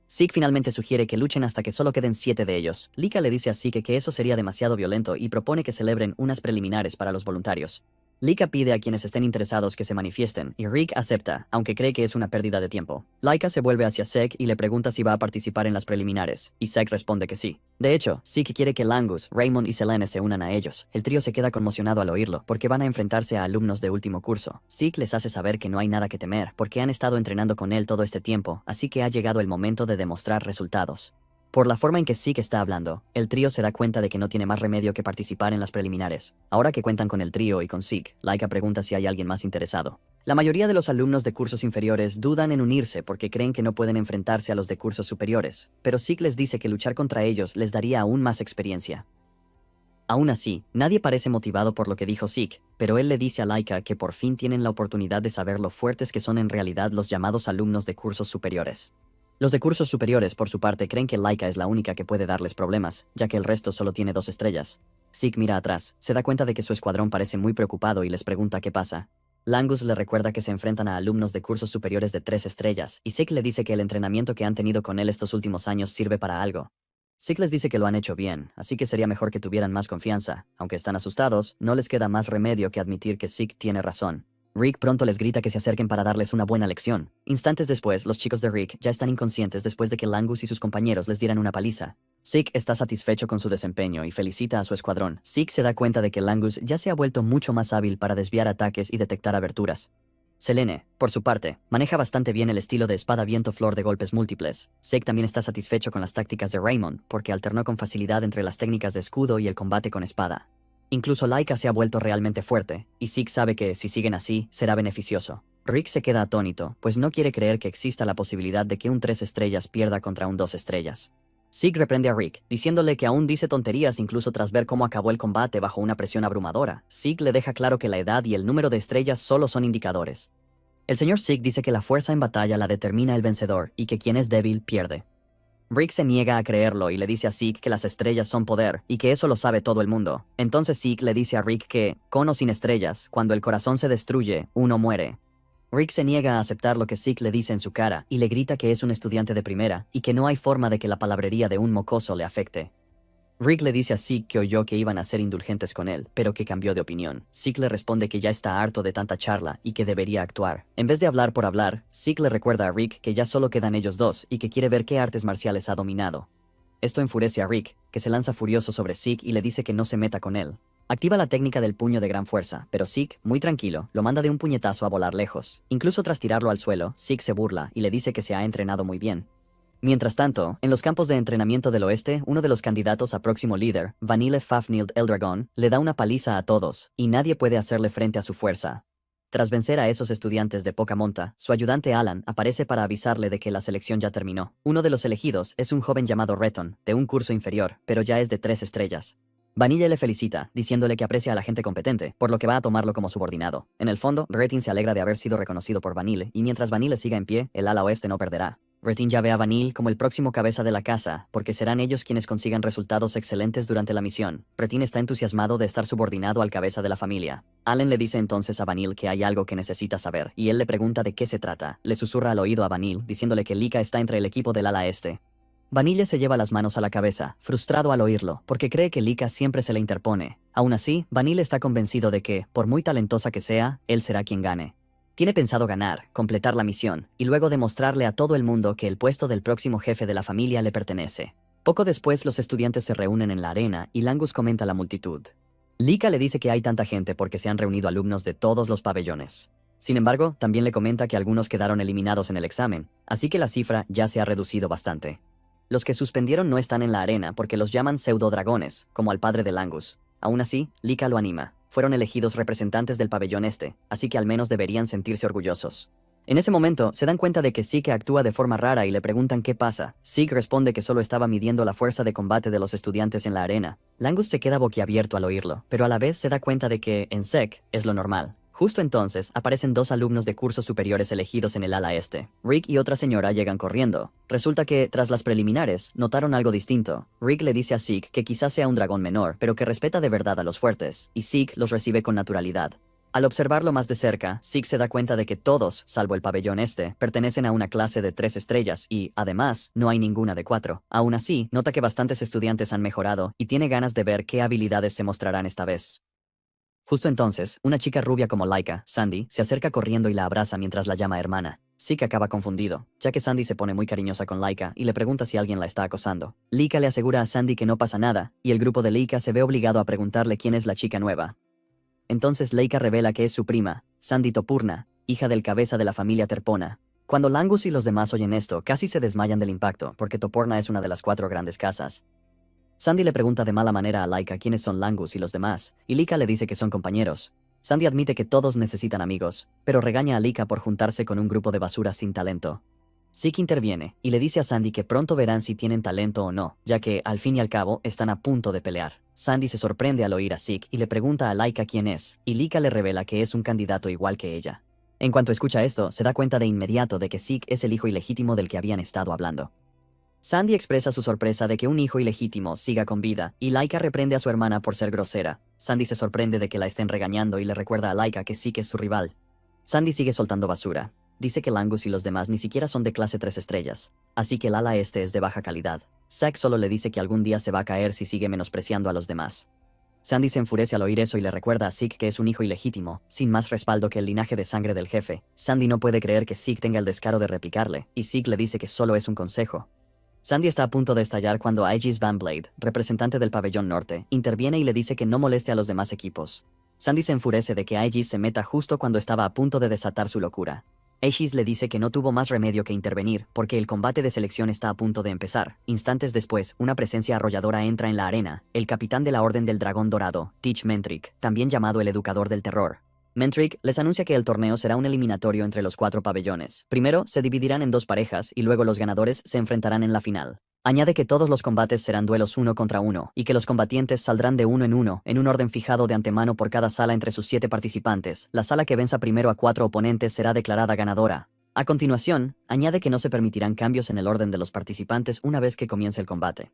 Zeke finalmente sugiere que luchen hasta que solo queden 7 de ellos. Lika le dice a Zeke que eso sería demasiado violento y propone que celebren unas preliminares para los voluntarios. Lika pide a quienes estén interesados que se manifiesten, y Rick acepta, aunque cree que es una pérdida de tiempo. Laika se vuelve hacia Zeke y le pregunta si va a participar en las preliminares, y Zeke responde que sí. De hecho, Zeke quiere que Langus, Raymond y Selene se unan a ellos. El trío se queda conmocionado al oírlo, porque van a enfrentarse a alumnos de último curso. Zeke les hace saber que no hay nada que temer, porque han estado entrenando con él todo este tiempo, así que ha llegado el momento de demostrar resultados. Por la forma en que Zeke está hablando, el trío se da cuenta de que no tiene más remedio que participar en las preliminares. Ahora que cuentan con el trío y con Zeke, Laika pregunta si hay alguien más interesado. La mayoría de los alumnos de cursos inferiores dudan en unirse porque creen que no pueden enfrentarse a los de cursos superiores, pero Zeke les dice que luchar contra ellos les daría aún más experiencia. Aún así, nadie parece motivado por lo que dijo Zeke, pero él le dice a Laika que por fin tienen la oportunidad de saber lo fuertes que son en realidad los llamados alumnos de cursos superiores. Los de cursos superiores, por su parte, creen que Laika es la única que puede darles problemas, ya que el resto solo tiene 2 estrellas. Zeke mira atrás, se da cuenta de que su escuadrón parece muy preocupado y les pregunta qué pasa. Langus le recuerda que se enfrentan a alumnos de cursos superiores de 3 estrellas, y Zeke le dice que el entrenamiento que han tenido con él estos últimos años sirve para algo. Zeke les dice que lo han hecho bien, así que sería mejor que tuvieran más confianza. Aunque están asustados, no les queda más remedio que admitir que Zeke tiene razón. Rick pronto les grita que se acerquen para darles una buena lección. Instantes después, los chicos de Rick ya están inconscientes después de que Langus y sus compañeros les dieran una paliza. Zeke está satisfecho con su desempeño y felicita a su escuadrón. Zeke se da cuenta de que Langus ya se ha vuelto mucho más hábil para desviar ataques y detectar aberturas. Selene, por su parte, maneja bastante bien el estilo de espada viento flor de golpes múltiples. Zeke también está satisfecho con las tácticas de Raymond, porque alternó con facilidad entre las técnicas de escudo y el combate con espada. Incluso Laika se ha vuelto realmente fuerte, y Zeke sabe que, si siguen así, será beneficioso. Rick se queda atónito, pues no quiere creer que exista la posibilidad de que un 3 estrellas pierda contra un 2 estrellas. Zeke reprende a Rick, diciéndole que aún dice tonterías incluso tras ver cómo acabó el combate bajo una presión abrumadora. Zeke le deja claro que la edad y el número de estrellas solo son indicadores. El señor Zeke dice que la fuerza en batalla la determina el vencedor, y que quien es débil pierde. Rick se niega a creerlo y le dice a Zeke que las estrellas son poder y que eso lo sabe todo el mundo. Entonces Zeke le dice a Rick que, con o sin estrellas, cuando el corazón se destruye, uno muere. Rick se niega a aceptar lo que Zeke le dice en su cara y le grita que es un estudiante de primera y que no hay forma de que la palabrería de un mocoso le afecte. Rick le dice a Zeke que oyó que iban a ser indulgentes con él, pero que cambió de opinión. Zeke le responde que ya está harto de tanta charla y que debería actuar. En vez de hablar por hablar, Zeke le recuerda a Rick que ya solo quedan ellos dos y que quiere ver qué artes marciales ha dominado. Esto enfurece a Rick, que se lanza furioso sobre Zeke y le dice que no se meta con él. Activa la técnica del puño de gran fuerza, pero Zeke, muy tranquilo, lo manda de un puñetazo a volar lejos. Incluso tras tirarlo al suelo, Zeke se burla y le dice que se ha entrenado muy bien. Mientras tanto, en los campos de entrenamiento del oeste, uno de los candidatos a próximo líder, Vanille Fafnir Eldragon, le da una paliza a todos, y nadie puede hacerle frente a su fuerza. Tras vencer a esos estudiantes de poca monta, su ayudante Alan aparece para avisarle de que la selección ya terminó. Uno de los elegidos es un joven llamado Reton, de un curso inferior, pero ya es de 3 estrellas. Vanille le felicita, diciéndole que aprecia a la gente competente, por lo que va a tomarlo como subordinado. En el fondo, Retin se alegra de haber sido reconocido por Vanille, y mientras Vanille siga en pie, el ala oeste no perderá. Retin ya ve a Vanille como el próximo cabeza de la casa, porque serán ellos quienes consigan resultados excelentes durante la misión. Retin está entusiasmado de estar subordinado al cabeza de la familia. Allen le dice entonces a Vanille que hay algo que necesita saber, y él le pregunta de qué se trata. Le susurra al oído a Vanille, diciéndole que Lika está entre el equipo del ala este. Vanille se lleva las manos a la cabeza, frustrado al oírlo, porque cree que Lika siempre se le interpone. Aún así, Vanille está convencido de que, por muy talentosa que sea, él será quien gane. Tiene pensado ganar, completar la misión, y luego demostrarle a todo el mundo que el puesto del próximo jefe de la familia le pertenece. Poco después, los estudiantes se reúnen en la arena y Langus comenta a la multitud. Lika le dice que hay tanta gente porque se han reunido alumnos de todos los pabellones. Sin embargo, también le comenta que algunos quedaron eliminados en el examen, así que la cifra ya se ha reducido bastante. Los que suspendieron no están en la arena porque los llaman pseudodragones, como al padre de Langus. Aún así, Lika lo anima. Fueron elegidos representantes del pabellón este, así que al menos deberían sentirse orgullosos. En ese momento, se dan cuenta de que Zeke actúa de forma rara y le preguntan qué pasa. Zeke responde que solo estaba midiendo la fuerza de combate de los estudiantes en la arena. Langus se queda boquiabierto al oírlo, pero a la vez se da cuenta de que, en Zeke, es lo normal. Justo entonces, aparecen 2 alumnos de cursos superiores elegidos en el ala este. Rick y otra señora llegan corriendo. Resulta que, tras las preliminares, notaron algo distinto. Rick le dice a Zeke que quizás sea un dragón menor, pero que respeta de verdad a los fuertes, y Zeke los recibe con naturalidad. Al observarlo más de cerca, Zeke se da cuenta de que todos, salvo el pabellón este, pertenecen a una clase de 3 estrellas y, además, no hay ninguna de 4. Aún así, nota que bastantes estudiantes han mejorado y tiene ganas de ver qué habilidades se mostrarán esta vez. Justo entonces, una chica rubia como Laika, Sandy, se acerca corriendo y la abraza mientras la llama hermana. Zeke acaba confundido, ya que Sandy se pone muy cariñosa con Laika y le pregunta si alguien la está acosando. Lika le asegura a Sandy que no pasa nada, y el grupo de Laika se ve obligado a preguntarle quién es la chica nueva. Entonces Laika revela que es su prima, Sandy Topurna, hija del cabeza de la familia Terpona. Cuando Langus y los demás oyen esto, casi se desmayan del impacto, porque Toporna es una de las 4 grandes casas. Sandy le pregunta de mala manera a Laika quiénes son Langus y los demás, y Lika le dice que son compañeros. Sandy admite que todos necesitan amigos, pero regaña a Lika por juntarse con un grupo de basura sin talento. Zeke interviene, y le dice a Sandy que pronto verán si tienen talento o no, ya que, al fin y al cabo, están a punto de pelear. Sandy se sorprende al oír a Zeke y le pregunta a Laika quién es, y Lika le revela que es un candidato igual que ella. En cuanto escucha esto, se da cuenta de inmediato de que Zeke es el hijo ilegítimo del que habían estado hablando. Sandy expresa su sorpresa de que un hijo ilegítimo siga con vida, y Laika reprende a su hermana por ser grosera. Sandy se sorprende de que la estén regañando y le recuerda a Laika que Zeke es su rival. Sandy sigue soltando basura. Dice que Langus y los demás ni siquiera son de clase 3 estrellas, así que el ala este es de baja calidad. Zack solo le dice que algún día se va a caer si sigue menospreciando a los demás. Sandy se enfurece al oír eso y le recuerda a Zeke que es un hijo ilegítimo, sin más respaldo que el linaje de sangre del jefe. Sandy no puede creer que Zeke tenga el descaro de replicarle, y Zeke le dice que solo es un consejo. Sandy está a punto de estallar cuando Aegis Van Blade, representante del pabellón norte, interviene y le dice que no moleste a los demás equipos. Sandy se enfurece de que Aegis se meta justo cuando estaba a punto de desatar su locura. Aegis le dice que no tuvo más remedio que intervenir, porque el combate de selección está a punto de empezar. Instantes después, una presencia arrolladora entra en la arena, el capitán de la Orden del Dragón Dorado, Teach Mentric, también llamado el Educador del Terror. Mentric les anuncia que el torneo será un eliminatorio entre los 4 pabellones. Primero, se dividirán en 2 parejas, y luego los ganadores se enfrentarán en la final. Añade que todos los combates serán duelos 1 contra 1, y que los combatientes saldrán de 1 en 1, en un orden fijado de antemano por cada sala entre sus 7 participantes. La sala que venza primero a 4 oponentes será declarada ganadora. A continuación, añade que no se permitirán cambios en el orden de los participantes una vez que comience el combate.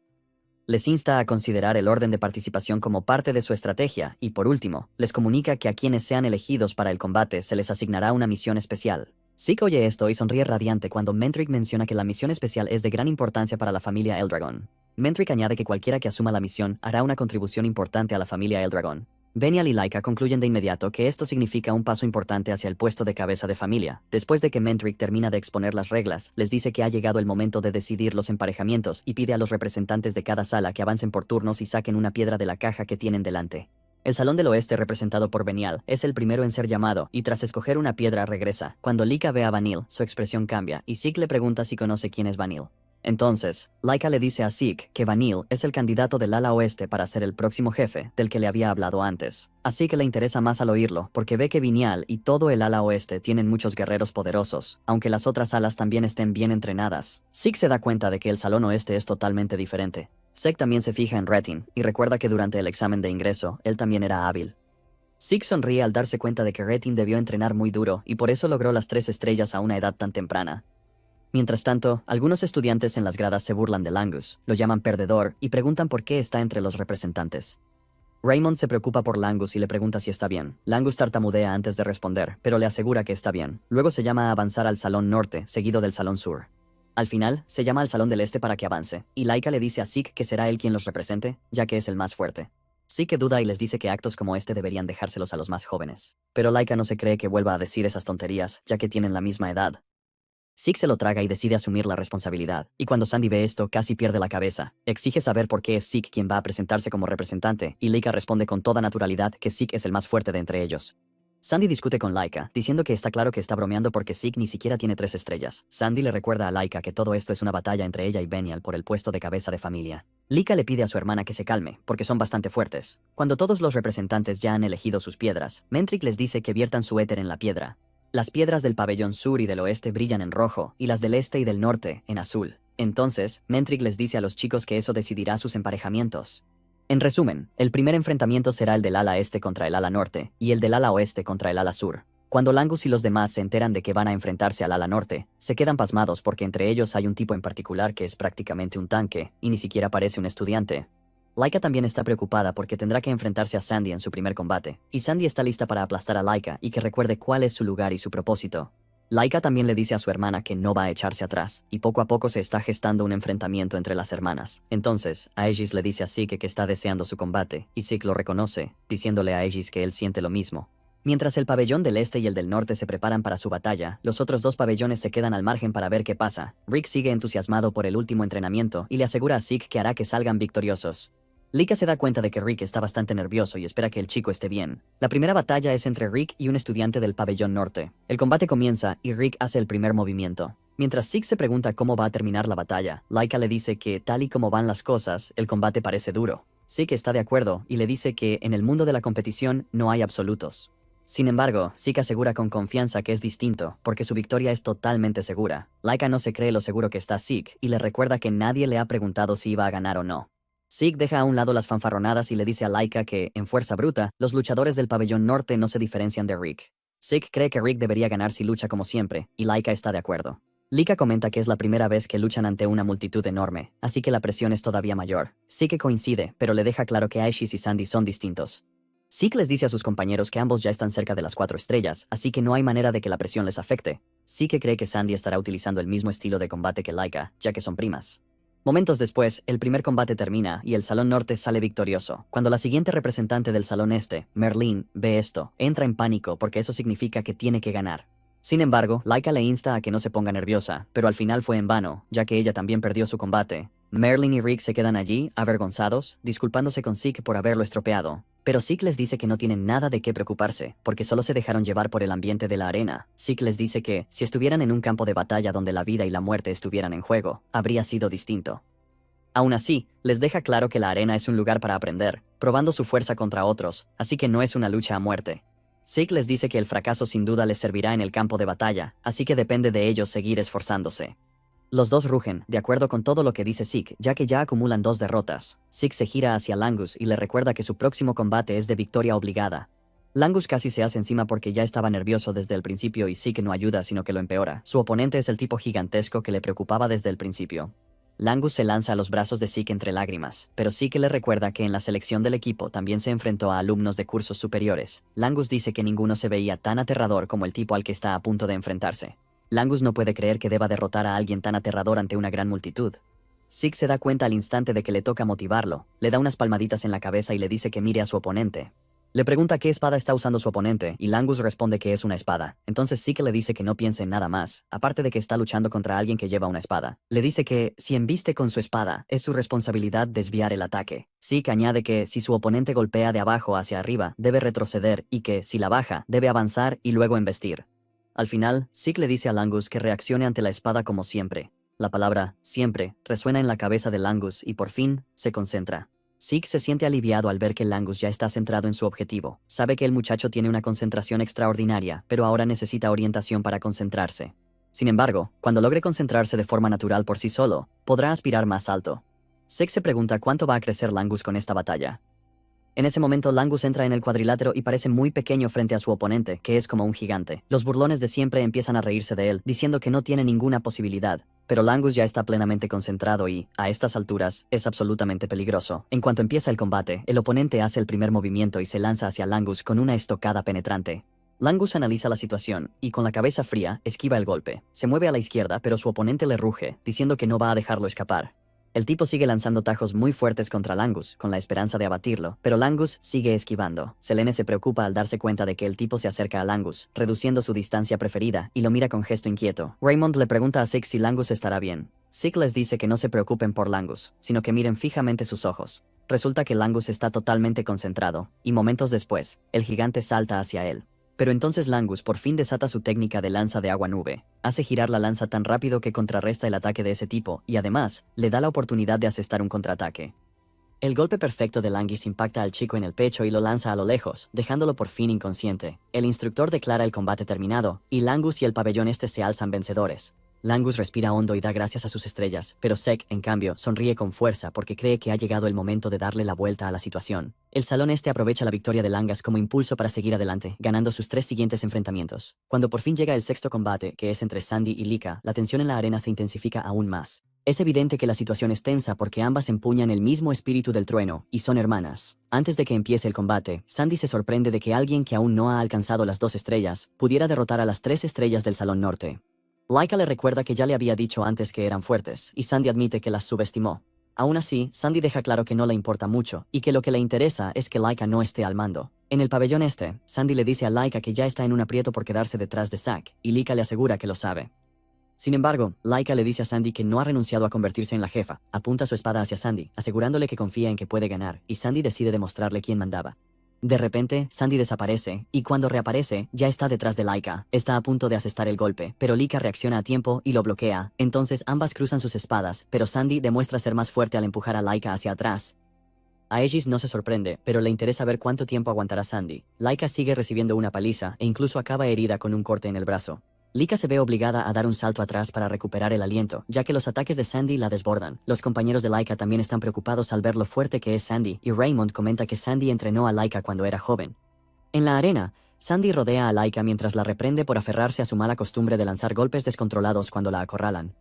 Les insta a considerar el orden de participación como parte de su estrategia, y por último, les comunica que a quienes sean elegidos para el combate se les asignará una misión especial. Zeke oye esto y sonríe radiante cuando Mentric menciona que la misión especial es de gran importancia para la familia Eldragon. Mentric añade que cualquiera que asuma la misión hará una contribución importante a la familia Eldragon. Benial y Laika concluyen de inmediato que esto significa un paso importante hacia el puesto de cabeza de familia. Después de que Mentric termina de exponer las reglas, les dice que ha llegado el momento de decidir los emparejamientos y pide a los representantes de cada sala que avancen por turnos y saquen una piedra de la caja que tienen delante. El Salón del Oeste, representado por Benial, es el primero en ser llamado, y tras escoger una piedra regresa. Cuando Lika ve a Vanille, su expresión cambia, y Zeke le pregunta si conoce quién es Vanille. Entonces, Laika le dice a Zeke que Vanille es el candidato del ala oeste para ser el próximo jefe, del que le había hablado antes. Así que le interesa más al oírlo, porque ve que Vinyal y todo el ala oeste tienen muchos guerreros poderosos, aunque las otras alas también estén bien entrenadas. Zeke se da cuenta de que el Salón Oeste es totalmente diferente. Zeke también se fija en Retin, y recuerda que durante el examen de ingreso, él también era hábil. Zeke sonríe al darse cuenta de que Retin debió entrenar muy duro, y por eso logró las 3 estrellas a una edad tan temprana. Mientras tanto, algunos estudiantes en las gradas se burlan de Langus, lo llaman perdedor, y preguntan por qué está entre los representantes. Raymond se preocupa por Langus y le pregunta si está bien. Langus tartamudea antes de responder, pero le asegura que está bien. Luego se llama a avanzar al Salón Norte, seguido del Salón Sur. Al final, se llama al Salón del Este para que avance, y Laika le dice a Zeke que será él quien los represente, ya que es el más fuerte. Zeke duda y les dice que actos como este deberían dejárselos a los más jóvenes. Pero Laika no se cree que vuelva a decir esas tonterías, ya que tienen la misma edad. Zeke se lo traga y decide asumir la responsabilidad, y cuando Sandy ve esto casi pierde la cabeza. Exige saber por qué es Zeke quien va a presentarse como representante, y Laika responde con toda naturalidad que Zeke es el más fuerte de entre ellos. Sandy discute con Laika, diciendo que está claro que está bromeando porque Zeke ni siquiera tiene 3 estrellas. Sandy le recuerda a Laika que todo esto es una batalla entre ella y Benial por el puesto de cabeza de familia. Laika le pide a su hermana que se calme, porque son bastante fuertes. Cuando todos los representantes ya han elegido sus piedras, Mentric les dice que viertan su éter en la piedra. Las piedras del pabellón sur y del oeste brillan en rojo, y las del este y del norte en azul. Entonces, Mentric les dice a los chicos que eso decidirá sus emparejamientos. En resumen, el primer enfrentamiento será el del ala este contra el ala norte, y el del ala oeste contra el ala sur. Cuando Langus y los demás se enteran de que van a enfrentarse al ala norte, se quedan pasmados porque entre ellos hay un tipo en particular que es prácticamente un tanque, y ni siquiera parece un estudiante. Laika también está preocupada porque tendrá que enfrentarse a Sandy en su primer combate, y Sandy está lista para aplastar a Laika y que recuerde cuál es su lugar y su propósito. Laika también le dice a su hermana que no va a echarse atrás, y poco a poco se está gestando un enfrentamiento entre las hermanas. Entonces, Aegis le dice a Zeke que está deseando su combate, y Zeke lo reconoce, diciéndole a Aegis que él siente lo mismo. Mientras el pabellón del este y el del norte se preparan para su batalla, los otros 2 pabellones se quedan al margen para ver qué pasa. Rick sigue entusiasmado por el último entrenamiento y le asegura a Zeke que hará que salgan victoriosos. Lika se da cuenta de que Rick está bastante nervioso y espera que el chico esté bien. La primera batalla es entre Rick y un estudiante del pabellón norte. El combate comienza y Rick hace el primer movimiento. Mientras Zeke se pregunta cómo va a terminar la batalla, Laika le dice que, tal y como van las cosas, el combate parece duro. Zeke está de acuerdo y le dice que, en el mundo de la competición, no hay absolutos. Sin embargo, Zeke asegura con confianza que es distinto, porque su victoria es totalmente segura. Laika no se cree lo seguro que está Zeke y le recuerda que nadie le ha preguntado si iba a ganar o no. Zeke deja a un lado las fanfarronadas y le dice a Laika que, en fuerza bruta, los luchadores del pabellón norte no se diferencian de Rick. Zeke cree que Rick debería ganar si lucha como siempre, y Laika está de acuerdo. Lika comenta que es la primera vez que luchan ante una multitud enorme, así que la presión es todavía mayor. Zeke coincide, pero le deja claro que Aishis y Sandy son distintos. Zeke les dice a sus compañeros que ambos ya están cerca de las 4 estrellas, así que no hay manera de que la presión les afecte. Zeke cree que Sandy estará utilizando el mismo estilo de combate que Laika, ya que son primas. Momentos después, el primer combate termina y el Salón Norte sale victorioso. Cuando la siguiente representante del Salón Este, Merlin, ve esto, entra en pánico porque eso significa que tiene que ganar. Sin embargo, Laika le insta a que no se ponga nerviosa, pero al final fue en vano, ya que ella también perdió su combate. Merlin y Rick se quedan allí, avergonzados, disculpándose con Zeke por haberlo estropeado. Pero Zeke les dice que no tienen nada de qué preocuparse, porque solo se dejaron llevar por el ambiente de la arena. Zeke les dice que, si estuvieran en un campo de batalla donde la vida y la muerte estuvieran en juego, habría sido distinto. Aún así, les deja claro que la arena es un lugar para aprender, probando su fuerza contra otros, así que no es una lucha a muerte. Zeke les dice que el fracaso sin duda les servirá en el campo de batalla, así que depende de ellos seguir esforzándose. Los dos rugen, de acuerdo con todo lo que dice Zeke, ya que ya acumulan 2 derrotas. Zeke se gira hacia Langus y le recuerda que su próximo combate es de victoria obligada. Langus casi se hace encima porque ya estaba nervioso desde el principio y Zeke no ayuda sino que lo empeora. Su oponente es el tipo gigantesco que le preocupaba desde el principio. Langus se lanza a los brazos de Zeke entre lágrimas, pero Zeke le recuerda que en la selección del equipo también se enfrentó a alumnos de cursos superiores. Langus dice que ninguno se veía tan aterrador como el tipo al que está a punto de enfrentarse. Langus no puede creer que deba derrotar a alguien tan aterrador ante una gran multitud. Zeke se da cuenta al instante de que le toca motivarlo, le da unas palmaditas en la cabeza y le dice que mire a su oponente. Le pregunta qué espada está usando su oponente, y Langus responde que es una espada. Entonces Zeke le dice que no piense en nada más, aparte de que está luchando contra alguien que lleva una espada. Le dice que, si embiste con su espada, es su responsabilidad desviar el ataque. Zeke añade que, si su oponente golpea de abajo hacia arriba, debe retroceder, y que, si la baja, debe avanzar y luego embestir. Al final, Zeke le dice a Langus que reaccione ante la espada como siempre. La palabra, siempre, resuena en la cabeza de Langus y por fin, se concentra. Zeke se siente aliviado al ver que Langus ya está centrado en su objetivo. Sabe que el muchacho tiene una concentración extraordinaria, pero ahora necesita orientación para concentrarse. Sin embargo, cuando logre concentrarse de forma natural por sí solo, podrá aspirar más alto. Zeke se pregunta cuánto va a crecer Langus con esta batalla. En ese momento Langus entra en el cuadrilátero y parece muy pequeño frente a su oponente, que es como un gigante. Los burlones de siempre empiezan a reírse de él, diciendo que no tiene ninguna posibilidad. Pero Langus ya está plenamente concentrado y, a estas alturas, es absolutamente peligroso. En cuanto empieza el combate, el oponente hace el primer movimiento y se lanza hacia Langus con una estocada penetrante. Langus analiza la situación y, con la cabeza fría, esquiva el golpe. Se mueve a la izquierda, pero su oponente le ruge, diciendo que no va a dejarlo escapar. El tipo sigue lanzando tajos muy fuertes contra Langus, con la esperanza de abatirlo, pero Langus sigue esquivando. Selene se preocupa al darse cuenta de que el tipo se acerca a Langus, reduciendo su distancia preferida, y lo mira con gesto inquieto. Raymond le pregunta a Zeke si Langus estará bien. Zeke les dice que no se preocupen por Langus, sino que miren fijamente sus ojos. Resulta que Langus está totalmente concentrado, y momentos después, el gigante salta hacia él. Pero entonces Langus por fin desata su técnica de lanza de agua nube. Hace girar la lanza tan rápido que contrarresta el ataque de ese tipo y además le da la oportunidad de asestar un contraataque. El golpe perfecto de Langus impacta al chico en el pecho y lo lanza a lo lejos, dejándolo por fin inconsciente. El instructor declara el combate terminado y Langus y el pabellón este se alzan vencedores. Langus respira hondo y da gracias a sus estrellas, pero Zeke, en cambio, sonríe con fuerza porque cree que ha llegado el momento de darle la vuelta a la situación. El salón este aprovecha la victoria de Langus como impulso para seguir adelante, ganando sus 3 siguientes enfrentamientos. Cuando por fin llega el sexto combate, que es entre Sandy y Lika, la tensión en la arena se intensifica aún más. Es evidente que la situación es tensa porque ambas empuñan el mismo espíritu del trueno, y son hermanas. Antes de que empiece el combate, Sandy se sorprende de que alguien que aún no ha alcanzado las 2 estrellas, pudiera derrotar a las 3 estrellas del Salón Norte. Laika le recuerda que ya le había dicho antes que eran fuertes, y Sandy admite que las subestimó. Aún así, Sandy deja claro que no le importa mucho, y que lo que le interesa es que Laika no esté al mando. En el pabellón este, Sandy le dice a Laika que ya está en un aprieto por quedarse detrás de Zack, y Lika le asegura que lo sabe. Sin embargo, Laika le dice a Sandy que no ha renunciado a convertirse en la jefa, apunta su espada hacia Sandy, asegurándole que confía en que puede ganar, y Sandy decide demostrarle quién mandaba. De repente, Sandy desaparece, y cuando reaparece, ya está detrás de Laika. Está a punto de asestar el golpe, pero Laika reacciona a tiempo y lo bloquea. Entonces ambas cruzan sus espadas, pero Sandy demuestra ser más fuerte al empujar a Laika hacia atrás. Aegis no se sorprende, pero le interesa ver cuánto tiempo aguantará Sandy. Laika sigue recibiendo una paliza, e incluso acaba herida con un corte en el brazo. Laika se ve obligada a dar un salto atrás para recuperar el aliento, ya que los ataques de Sandy la desbordan. Los compañeros de Laika también están preocupados al ver lo fuerte que es Sandy, y Raymond comenta que Sandy entrenó a Laika cuando era joven. En la arena, Sandy rodea a Laika mientras la reprende por aferrarse a su mala costumbre de lanzar golpes descontrolados cuando la acorralan.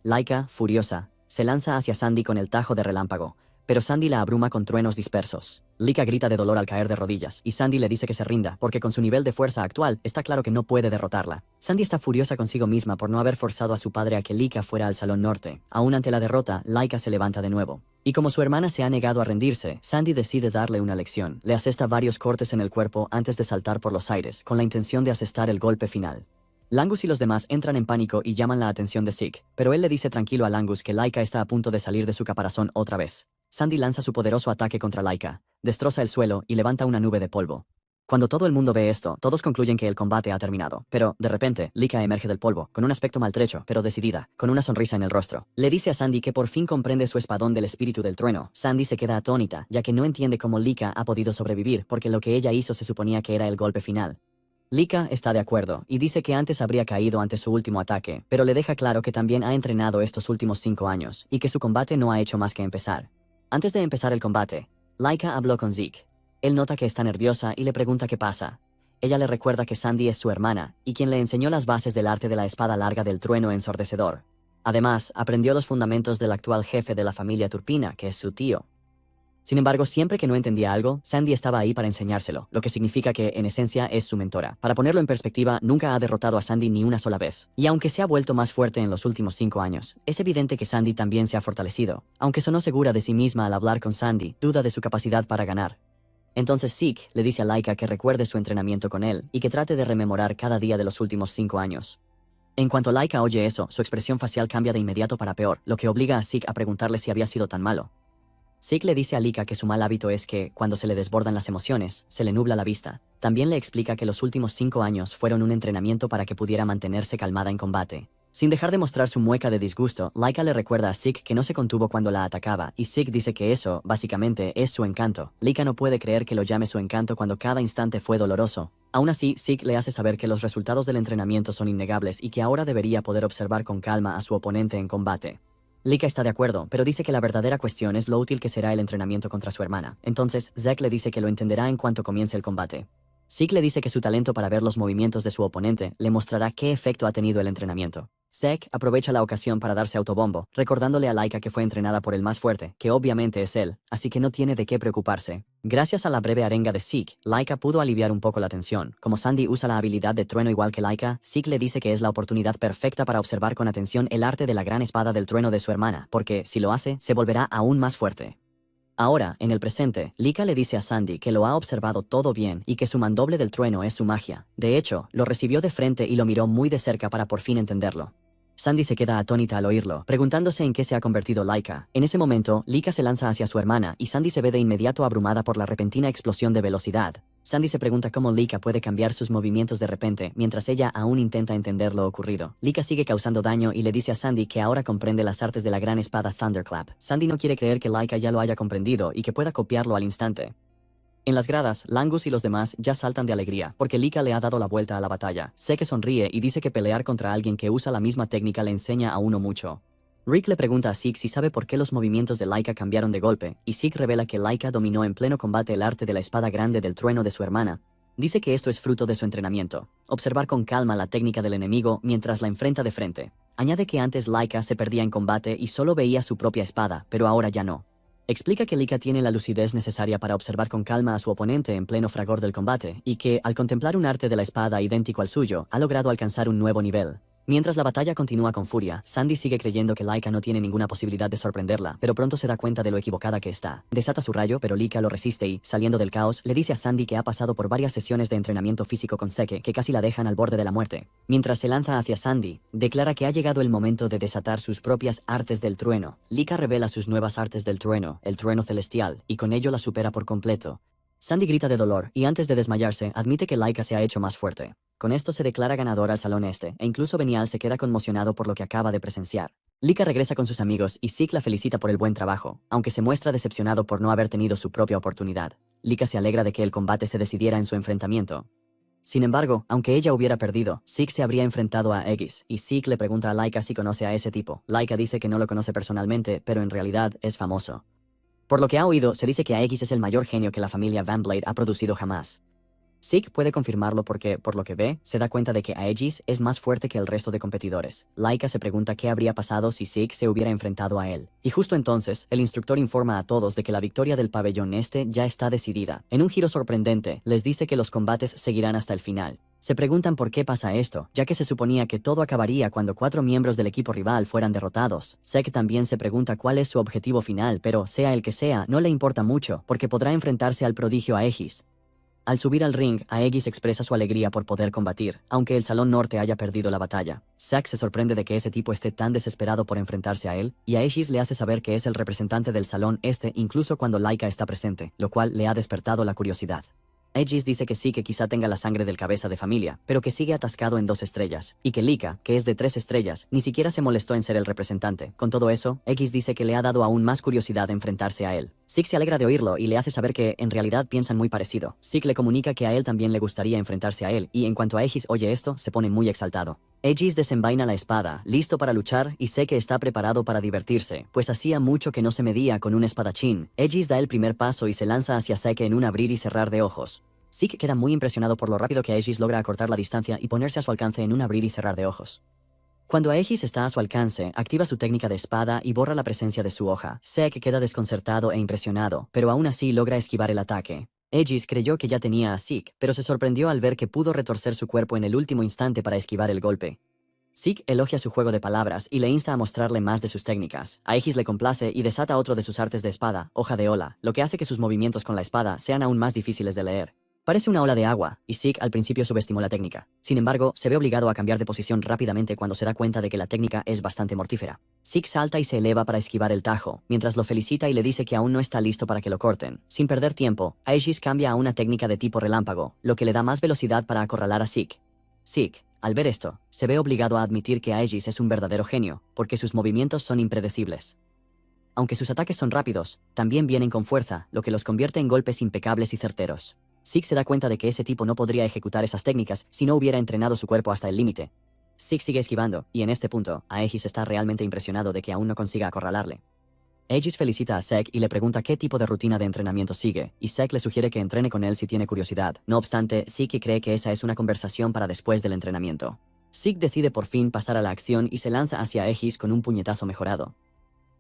Laika, furiosa, se lanza hacia Sandy con el tajo de relámpago, pero Sandy la abruma con truenos dispersos. Laika grita de dolor al caer de rodillas, y Sandy le dice que se rinda, porque con su nivel de fuerza actual, está claro que no puede derrotarla. Sandy está furiosa consigo misma por no haber forzado a su padre a que Laika fuera al Salón Norte. Aún ante la derrota, Laika se levanta de nuevo. Y como su hermana se ha negado a rendirse, Sandy decide darle una lección. Le asesta varios cortes en el cuerpo antes de saltar por los aires, con la intención de asestar el golpe final. Langus y los demás entran en pánico y llaman la atención de Zeke, pero él le dice tranquilo a Langus que Laika está a punto de salir de su caparazón otra vez. Sandy lanza su poderoso ataque contra Laika, destroza el suelo y levanta una nube de polvo. Cuando todo el mundo ve esto, todos concluyen que el combate ha terminado. Pero, de repente, Laika emerge del polvo, con un aspecto maltrecho, pero decidida, con una sonrisa en el rostro. Le dice a Sandy que por fin comprende su espadón del espíritu del trueno. Sandy se queda atónita, ya que no entiende cómo Laika ha podido sobrevivir, porque lo que ella hizo se suponía que era el golpe final. Laika está de acuerdo, y dice que antes habría caído ante su último ataque, pero le deja claro que también ha entrenado estos últimos 5 años, y que su combate no ha hecho más que empezar. Antes de empezar el combate, Laika habló con Zeke. Él nota que está nerviosa y le pregunta qué pasa. Ella le recuerda que Sandy es su hermana, y quien le enseñó las bases del arte de la espada larga del trueno ensordecedor. Además, aprendió los fundamentos del actual jefe de la familia Turpina, que es su tío. Sin embargo, siempre que no entendía algo, Sandy estaba ahí para enseñárselo, lo que significa que, en esencia, es su mentora. Para ponerlo en perspectiva, nunca ha derrotado a Sandy ni una sola vez. Y aunque se ha vuelto más fuerte en los últimos 5 años, es evidente que Sandy también se ha fortalecido. Aunque sonó segura de sí misma al hablar con Sandy, duda de su capacidad para ganar. Entonces Zeke le dice a Laika que recuerde su entrenamiento con él, y que trate de rememorar cada día de los últimos 5 años. En cuanto Laika oye eso, su expresión facial cambia de inmediato para peor, lo que obliga a Zeke a preguntarle si había sido tan malo. Zeke le dice a Laika que su mal hábito es que, cuando se le desbordan las emociones, se le nubla la vista. También le explica que los últimos 5 años fueron un entrenamiento para que pudiera mantenerse calmada en combate. Sin dejar de mostrar su mueca de disgusto, Laika le recuerda a Zeke que no se contuvo cuando la atacaba, y Zeke dice que eso, básicamente, es su encanto. Laika no puede creer que lo llame su encanto cuando cada instante fue doloroso. Aún así, Zeke le hace saber que los resultados del entrenamiento son innegables y que ahora debería poder observar con calma a su oponente en combate. Laika está de acuerdo, pero dice que la verdadera cuestión es lo útil que será el entrenamiento contra su hermana. Entonces, Zeke le dice que lo entenderá en cuanto comience el combate. Zeke le dice que su talento para ver los movimientos de su oponente le mostrará qué efecto ha tenido el entrenamiento. Zeke aprovecha la ocasión para darse autobombo, recordándole a Laika que fue entrenada por el más fuerte, que obviamente es él, así que no tiene de qué preocuparse. Gracias a la breve arenga de Zeke, Laika pudo aliviar un poco la tensión. Como Sandy usa la habilidad de trueno igual que Laika, Zeke le dice que es la oportunidad perfecta para observar con atención el arte de la gran espada del trueno de su hermana, porque, si lo hace, se volverá aún más fuerte. Ahora, en el presente, Laika le dice a Sandy que lo ha observado todo bien y que su mandoble del trueno es su magia. De hecho, lo recibió de frente y lo miró muy de cerca para por fin entenderlo. Sandy se queda atónita al oírlo, preguntándose en qué se ha convertido Laika. En ese momento, Laika se lanza hacia su hermana y Sandy se ve de inmediato abrumada por la repentina explosión de velocidad. Sandy se pregunta cómo Laika puede cambiar sus movimientos de repente, mientras ella aún intenta entender lo ocurrido. Laika sigue causando daño y le dice a Sandy que ahora comprende las artes de la gran espada Thunderclap. Sandy no quiere creer que Laika ya lo haya comprendido y que pueda copiarlo al instante. En las gradas, Langus y los demás ya saltan de alegría, porque Laika le ha dado la vuelta a la batalla. Zeke sonríe y dice que pelear contra alguien que usa la misma técnica le enseña a uno mucho. Rick le pregunta a Zeke si sabe por qué los movimientos de Laika cambiaron de golpe, y Zeke revela que Laika dominó en pleno combate el arte de la espada grande del trueno de su hermana. Dice que esto es fruto de su entrenamiento, observar con calma la técnica del enemigo mientras la enfrenta de frente. Añade que antes Laika se perdía en combate y solo veía su propia espada, pero ahora ya no. Explica que Laika tiene la lucidez necesaria para observar con calma a su oponente en pleno fragor del combate, y que, al contemplar un arte de la espada idéntico al suyo, ha logrado alcanzar un nuevo nivel. Mientras la batalla continúa con furia, Sandy sigue creyendo que Laika no tiene ninguna posibilidad de sorprenderla, pero pronto se da cuenta de lo equivocada que está. Desata su rayo, pero Lika lo resiste y, saliendo del caos, le dice a Sandy que ha pasado por varias sesiones de entrenamiento físico con Seke que casi la dejan al borde de la muerte. Mientras se lanza hacia Sandy, declara que ha llegado el momento de desatar sus propias artes del trueno. Lika revela sus nuevas artes del trueno, el trueno celestial, y con ello la supera por completo. Sandy grita de dolor y antes de desmayarse admite que Laika se ha hecho más fuerte. Con esto se declara ganador al salón este, e incluso Benial se queda conmocionado por lo que acaba de presenciar. Lika regresa con sus amigos y Zeke la felicita por el buen trabajo, aunque se muestra decepcionado por no haber tenido su propia oportunidad. Lika se alegra de que el combate se decidiera en su enfrentamiento. Sin embargo, aunque ella hubiera perdido, Zeke se habría enfrentado a Aegis, y Zeke le pregunta a Laika si conoce a ese tipo. Laika dice que no lo conoce personalmente, pero en realidad es famoso. Por lo que ha oído, se dice que Aegis es el mayor genio que la familia Van Blade ha producido jamás. Zeke puede confirmarlo porque, por lo que ve, se da cuenta de que Aegis es más fuerte que el resto de competidores. Laika se pregunta qué habría pasado si Zeke se hubiera enfrentado a él. Y justo entonces, el instructor informa a todos de que la victoria del pabellón este ya está decidida. En un giro sorprendente, les dice que los combates seguirán hasta el final. Se preguntan por qué pasa esto, ya que se suponía que todo acabaría cuando 4 miembros del equipo rival fueran derrotados. Zeke también se pregunta cuál es su objetivo final, pero, sea el que sea, no le importa mucho, porque podrá enfrentarse al prodigio Aegis. Al subir al ring, Aegis expresa su alegría por poder combatir, aunque el Salón Norte haya perdido la batalla. Zack se sorprende de que ese tipo esté tan desesperado por enfrentarse a él, y Aegis le hace saber que es el representante del Salón Este incluso cuando Laika está presente, lo cual le ha despertado la curiosidad. Aegis dice que sí que quizá tenga la sangre del cabeza de familia, pero que sigue atascado en 2 estrellas, y que Lika, que es de 3 estrellas, ni siquiera se molestó en ser el representante. Con todo eso, Aegis dice que le ha dado aún más curiosidad enfrentarse a él. Zeke se alegra de oírlo y le hace saber que, en realidad, piensan muy parecido. Zeke le comunica que a él también le gustaría enfrentarse a él, y en cuanto Aegis oye esto, se pone muy exaltado. Aegis desenvaina la espada, listo para luchar, y sé que está preparado para divertirse, pues hacía mucho que no se medía con un espadachín. Aegis da el primer paso y se lanza hacia Zeke en un abrir y cerrar de ojos. Zeke queda muy impresionado por lo rápido que Aegis logra acortar la distancia y ponerse a su alcance en un abrir y cerrar de ojos. Cuando Aegis está a su alcance, activa su técnica de espada y borra la presencia de su hoja. Zeke queda desconcertado e impresionado, pero aún así logra esquivar el ataque. Aegis creyó que ya tenía a Zeke, pero se sorprendió al ver que pudo retorcer su cuerpo en el último instante para esquivar el golpe. Zeke elogia su juego de palabras y le insta a mostrarle más de sus técnicas. Aegis le complace y desata otro de sus artes de espada, hoja de ola, lo que hace que sus movimientos con la espada sean aún más difíciles de leer. Parece una ola de agua, y Zeke al principio subestimó la técnica. Sin embargo, se ve obligado a cambiar de posición rápidamente cuando se da cuenta de que la técnica es bastante mortífera. Zeke salta y se eleva para esquivar el tajo, mientras lo felicita y le dice que aún no está listo para que lo corten. Sin perder tiempo, Aegis cambia a una técnica de tipo relámpago, lo que le da más velocidad para acorralar a Zeke. Zeke, al ver esto, se ve obligado a admitir que Aegis es un verdadero genio, porque sus movimientos son impredecibles. Aunque sus ataques son rápidos, también vienen con fuerza, lo que los convierte en golpes impecables y certeros. Zeke se da cuenta de que ese tipo no podría ejecutar esas técnicas si no hubiera entrenado su cuerpo hasta el límite. Zeke sigue esquivando, y en este punto, Aegis está realmente impresionado de que aún no consiga acorralarle. Aegis felicita a Zeke y le pregunta qué tipo de rutina de entrenamiento sigue, y Zeke le sugiere que entrene con él si tiene curiosidad. No obstante, Zeke cree que esa es una conversación para después del entrenamiento. Zeke decide por fin pasar a la acción y se lanza hacia Aegis con un puñetazo mejorado.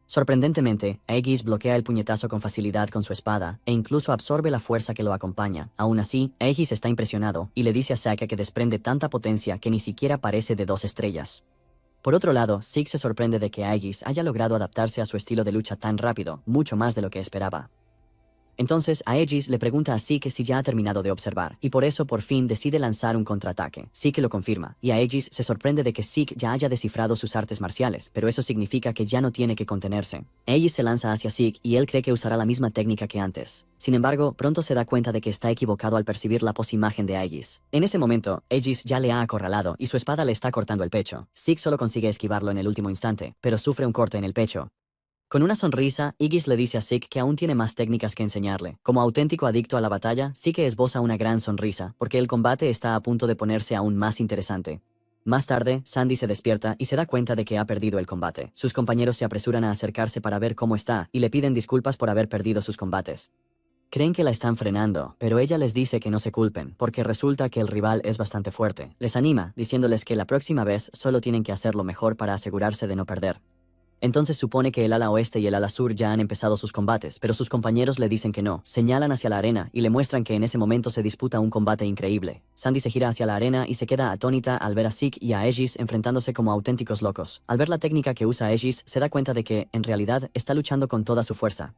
Sorprendentemente, Aegis bloquea el puñetazo con facilidad con su espada, e incluso absorbe la fuerza que lo acompaña. Aún así, Aegis está impresionado, y le dice a Zeke que desprende tanta potencia que ni siquiera parece de 2 estrellas. Por otro lado, Zeke se sorprende de que Aegis haya logrado adaptarse a su estilo de lucha tan rápido, mucho más de lo que esperaba. Entonces, Aegis le pregunta a Zeke si ya ha terminado de observar, y por eso por fin decide lanzar un contraataque. Zeke lo confirma, y Aegis se sorprende de que Zeke ya haya descifrado sus artes marciales, pero eso significa que ya no tiene que contenerse. Aegis se lanza hacia Zeke y él cree que usará la misma técnica que antes. Sin embargo, pronto se da cuenta de que está equivocado al percibir la posimagen de Aegis. En ese momento, Aegis ya le ha acorralado y su espada le está cortando el pecho. Zeke solo consigue esquivarlo en el último instante, pero sufre un corte en el pecho. Con una sonrisa, Aegis le dice a Zeke que aún tiene más técnicas que enseñarle. Como auténtico adicto a la batalla, Zeke esboza una gran sonrisa, porque el combate está a punto de ponerse aún más interesante. Más tarde, Sandy se despierta y se da cuenta de que ha perdido el combate. Sus compañeros se apresuran a acercarse para ver cómo está, y le piden disculpas por haber perdido sus combates. Creen que la están frenando, pero ella les dice que no se culpen, porque resulta que el rival es bastante fuerte. Les anima, diciéndoles que la próxima vez solo tienen que hacerlo mejor para asegurarse de no perder. Entonces supone que el ala oeste y el ala sur ya han empezado sus combates, pero sus compañeros le dicen que no, señalan hacia la arena y le muestran que en ese momento se disputa un combate increíble. Sandy se gira hacia la arena y se queda atónita al ver a Zeke y a Aegis enfrentándose como auténticos locos. Al ver la técnica que usa Aegis, se da cuenta de que, en realidad, está luchando con toda su fuerza.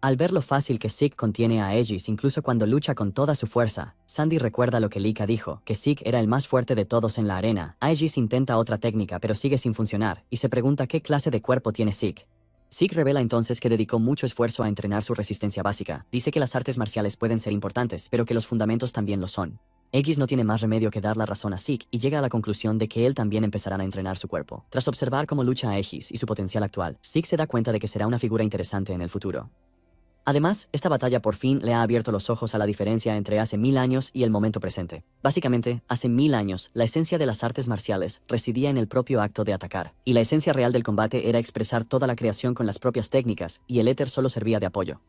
Al ver lo fácil que Zeke contiene a Aegis incluso cuando lucha con toda su fuerza, Sandy recuerda lo que Lika dijo, que Zeke era el más fuerte de todos en la arena. Aegis intenta otra técnica pero sigue sin funcionar, y se pregunta qué clase de cuerpo tiene Zeke. Zeke revela entonces que dedicó mucho esfuerzo a entrenar su resistencia básica. Dice que las artes marciales pueden ser importantes, pero que los fundamentos también lo son. Aegis no tiene más remedio que dar la razón a Zeke y llega a la conclusión de que él también empezará a entrenar su cuerpo. Tras observar cómo lucha Aegis y su potencial actual, Zeke se da cuenta de que será una figura interesante en el futuro. Además, esta batalla por fin le ha abierto los ojos a la diferencia entre hace 1000 años y el momento presente. Básicamente, hace 1000 años, la esencia de las artes marciales residía en el propio acto de atacar, y la esencia real del combate era expresar toda la creación con las propias técnicas, y el éter solo servía de apoyo.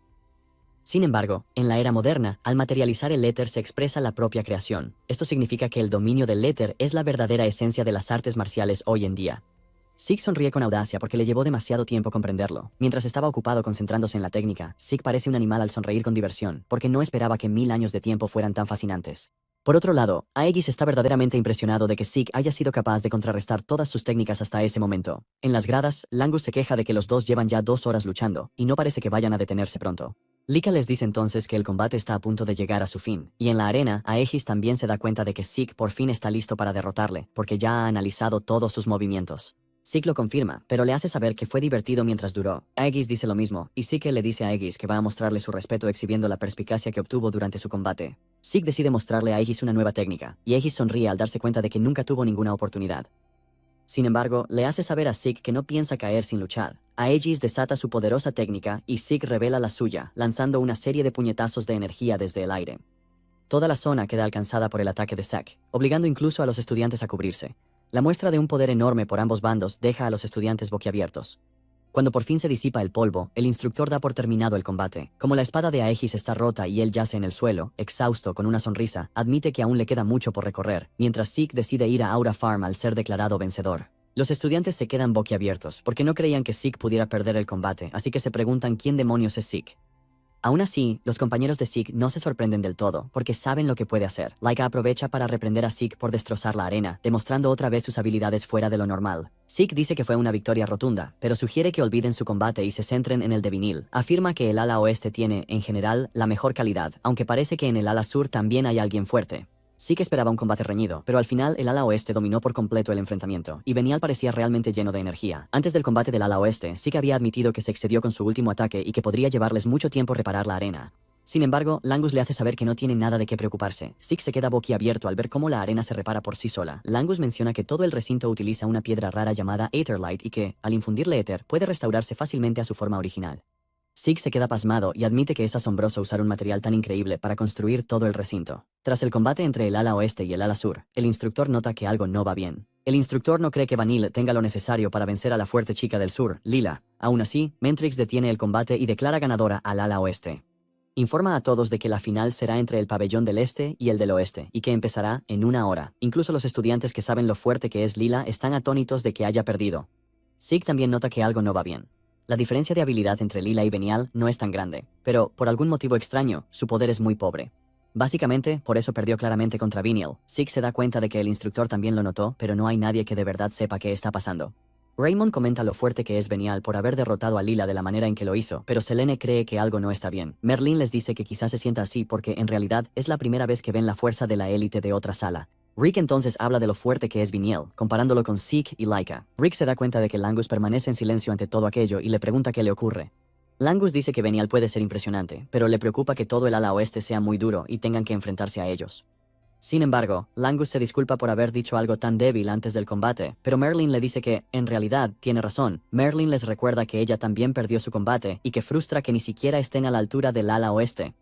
Sin embargo, en la era moderna, al materializar el éter se expresa la propia creación. Esto significa que el dominio del éter es la verdadera esencia de las artes marciales hoy en día. Zeke sonríe con audacia porque le llevó demasiado tiempo comprenderlo. Mientras estaba ocupado concentrándose en la técnica, Zeke parece un animal al sonreír con diversión, porque no esperaba que 1000 años de tiempo fueran tan fascinantes. Por otro lado, Aegis está verdaderamente impresionado de que Zeke haya sido capaz de contrarrestar todas sus técnicas hasta ese momento. En las gradas, Langus se queja de que los dos llevan ya 2 horas luchando, y no parece que vayan a detenerse pronto. Lika les dice entonces que el combate está a punto de llegar a su fin, y en la arena, Aegis también se da cuenta de que Zeke por fin está listo para derrotarle, porque ya ha analizado todos sus movimientos. Zeke lo confirma, pero le hace saber que fue divertido mientras duró. Aegis dice lo mismo, y Zeke le dice a Aegis que va a mostrarle su respeto exhibiendo la perspicacia que obtuvo durante su combate. Zeke decide mostrarle a Aegis una nueva técnica, y Aegis sonríe al darse cuenta de que nunca tuvo ninguna oportunidad. Sin embargo, le hace saber a Zeke que no piensa caer sin luchar. Aegis desata su poderosa técnica y Zeke revela la suya, lanzando una serie de puñetazos de energía desde el aire. Toda la zona queda alcanzada por el ataque de Zack, obligando incluso a los estudiantes a cubrirse. La muestra de un poder enorme por ambos bandos deja a los estudiantes boquiabiertos. Cuando por fin se disipa el polvo, el instructor da por terminado el combate. Como la espada de Aegis está rota y él yace en el suelo, exhausto con una sonrisa, admite que aún le queda mucho por recorrer, mientras Zeke decide ir a Aura Farm al ser declarado vencedor. Los estudiantes se quedan boquiabiertos, porque no creían que Zeke pudiera perder el combate, así que se preguntan quién demonios es Zeke. Aún así, los compañeros de Zeke no se sorprenden del todo, porque saben lo que puede hacer. Laika aprovecha para reprender a Zeke por destrozar la arena, demostrando otra vez sus habilidades fuera de lo normal. Zeke dice que fue una victoria rotunda, pero sugiere que olviden su combate y se centren en el de vinil. Afirma que el ala oeste tiene, en general, la mejor calidad, aunque parece que en el ala sur también hay alguien fuerte. Zeke esperaba un combate reñido, pero al final el ala oeste dominó por completo el enfrentamiento, y Benial parecía realmente lleno de energía. Antes del combate del ala oeste, Zeke había admitido que se excedió con su último ataque y que podría llevarles mucho tiempo reparar la arena. Sin embargo, Langus le hace saber que no tiene nada de qué preocuparse. Zeke se queda boquiabierto al ver cómo la arena se repara por sí sola. Langus menciona que todo el recinto utiliza una piedra rara llamada Aetherlight y que, al infundirle éter, puede restaurarse fácilmente a su forma original. Zeke se queda pasmado y admite que es asombroso usar un material tan increíble para construir todo el recinto. Tras el combate entre el ala oeste y el ala sur, el instructor nota que algo no va bien. El instructor no cree que Vanille tenga lo necesario para vencer a la fuerte chica del sur, Lila. Aún así, Mentrix detiene el combate y declara ganadora al ala oeste. Informa a todos de que la final será entre el pabellón del este y el del oeste, y que empezará en 1 hora. Incluso los estudiantes que saben lo fuerte que es Lila están atónitos de que haya perdido. Zeke también nota que algo no va bien. La diferencia de habilidad entre Lila y Benial no es tan grande, pero, por algún motivo extraño, su poder es muy pobre. Básicamente, por eso perdió claramente contra Benial. Zeke se da cuenta de que el instructor también lo notó, pero no hay nadie que de verdad sepa qué está pasando. Raymond comenta lo fuerte que es Benial por haber derrotado a Lila de la manera en que lo hizo, pero Selene cree que algo no está bien. Merlin les dice que quizás se sienta así porque, en realidad, es la primera vez que ven la fuerza de la élite de otra sala. Rick entonces habla de lo fuerte que es Benial, comparándolo con Zeke y Laika. Rick se da cuenta de que Langus permanece en silencio ante todo aquello y le pregunta qué le ocurre. Langus dice que Benial puede ser impresionante, pero le preocupa que todo el ala oeste sea muy duro y tengan que enfrentarse a ellos. Sin embargo, Langus se disculpa por haber dicho algo tan débil antes del combate, pero Merlin le dice que, en realidad, tiene razón. Merlin les recuerda que ella también perdió su combate y que frustra que ni siquiera estén a la altura del ala oeste.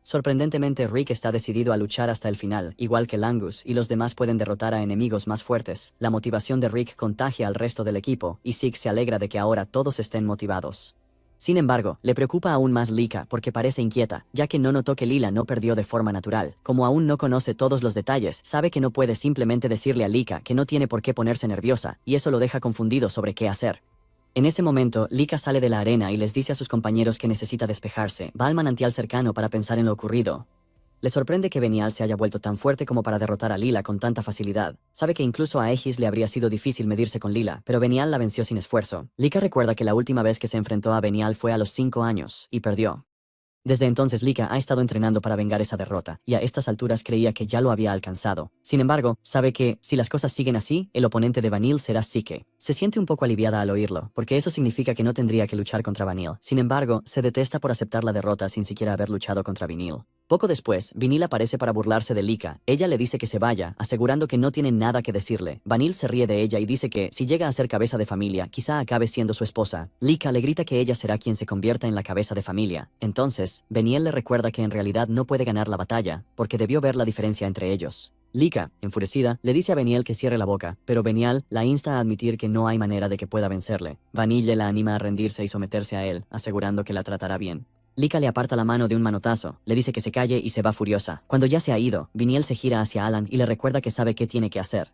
Sorprendentemente, Rick está decidido a luchar hasta el final, igual que Langus, y los demás pueden derrotar a enemigos más fuertes. La motivación de Rick contagia al resto del equipo, y Zeke se alegra de que ahora todos estén motivados. Sin embargo, le preocupa aún más Lika porque parece inquieta, ya que no notó que Lila no perdió de forma natural. Como aún no conoce todos los detalles, sabe que no puede simplemente decirle a Lika que no tiene por qué ponerse nerviosa, y eso lo deja confundido sobre qué hacer. En ese momento, Lika sale de la arena y les dice a sus compañeros que necesita despejarse. Va al manantial cercano para pensar en lo ocurrido. Le sorprende que Benial se haya vuelto tan fuerte como para derrotar a Lila con tanta facilidad. Sabe que incluso a Aegis le habría sido difícil medirse con Lila, pero Benial la venció sin esfuerzo. Lika recuerda que la última vez que se enfrentó a Benial fue a los 5 años, y perdió. Desde entonces Lika ha estado entrenando para vengar esa derrota, y a estas alturas creía que ya lo había alcanzado. Sin embargo, sabe que, si las cosas siguen así, el oponente de Vanille será Psique. Se siente un poco aliviada al oírlo, porque eso significa que no tendría que luchar contra Vanille. Sin embargo, se detesta por aceptar la derrota sin siquiera haber luchado contra Vanille. Poco después, Vanille aparece para burlarse de Lika. Ella le dice que se vaya, asegurando que no tiene nada que decirle. Vanille se ríe de ella y dice que, si llega a ser cabeza de familia, quizá acabe siendo su esposa. Lika le grita que ella será quien se convierta en la cabeza de familia. Entonces, Vanille le recuerda que en realidad no puede ganar la batalla, porque debió ver la diferencia entre ellos. Lika, enfurecida, le dice a Vanille que cierre la boca, pero Vanille la insta a admitir que no hay manera de que pueda vencerle. Vanille la anima a rendirse y someterse a él, asegurando que la tratará bien. Lika le aparta la mano de un manotazo, le dice que se calle y se va furiosa. Cuando ya se ha ido, Vanille se gira hacia Alan y le recuerda que sabe qué tiene que hacer.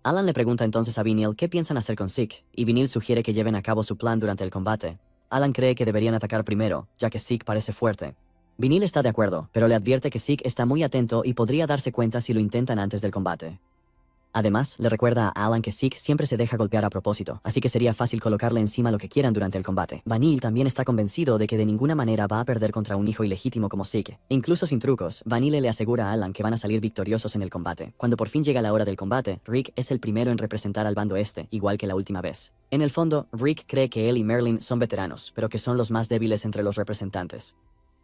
Alan le pregunta entonces a Vanille qué piensan hacer con Zeke, y Vanille sugiere que lleven a cabo su plan durante el combate. Alan cree que deberían atacar primero, ya que Zeke parece fuerte. Vanille está de acuerdo, pero le advierte que Zeke está muy atento y podría darse cuenta si lo intentan antes del combate. Además, le recuerda a Alan que Zeke siempre se deja golpear a propósito, así que sería fácil colocarle encima lo que quieran durante el combate. Vanille también está convencido de que de ninguna manera va a perder contra un hijo ilegítimo como Zeke. Incluso sin trucos, Vanille le asegura a Alan que van a salir victoriosos en el combate. Cuando por fin llega la hora del combate, Rick es el primero en representar al bando este, igual que la última vez. En el fondo, Rick cree que él y Merlin son veteranos, pero que son los más débiles entre los representantes.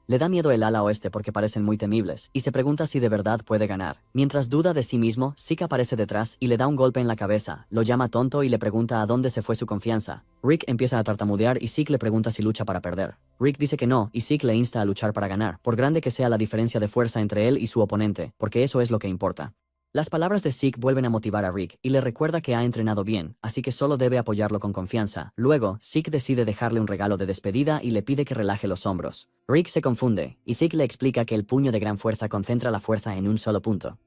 Le da miedo el ala oeste porque parecen muy temibles, y se pregunta si de verdad puede ganar. Mientras duda de sí mismo, Zeke aparece detrás y le da un golpe en la cabeza, lo llama tonto y le pregunta a dónde se fue su confianza. Rick empieza a tartamudear y Zeke le pregunta si lucha para perder. Rick dice que no, y Zeke le insta a luchar para ganar, por grande que sea la diferencia de fuerza entre él y su oponente, porque eso es lo que importa. Las palabras de Zeke vuelven a motivar a Rick y le recuerda que ha entrenado bien, así que solo debe apoyarlo con confianza. Luego, Zeke decide dejarle un regalo de despedida y le pide que relaje los hombros. Rick se confunde, y Zeke le explica que el puño de gran fuerza concentra la fuerza en un solo punto.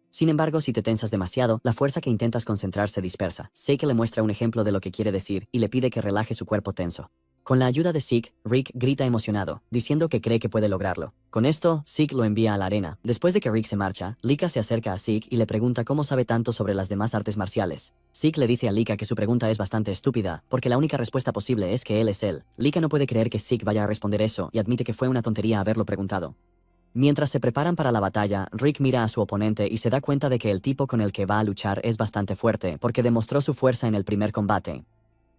Sin embargo, si te tensas demasiado, la fuerza que intentas concentrar se dispersa. Zeke le muestra un ejemplo de lo que quiere decir y le pide que relaje su cuerpo tenso. Con la ayuda de Zeke, Rick grita emocionado, diciendo que cree que puede lograrlo. Con esto, Zeke lo envía a la arena. Después de que Rick se marcha, Lika se acerca a Zeke y le pregunta cómo sabe tanto sobre las demás artes marciales. Zeke le dice a Lika que su pregunta es bastante estúpida, porque la única respuesta posible es que él es él. Lika no puede creer que Zeke vaya a responder eso y admite que fue una tontería haberlo preguntado. Mientras se preparan para la batalla, Rick mira a su oponente y se da cuenta de que el tipo con el que va a luchar es bastante fuerte, porque demostró su fuerza en el primer combate.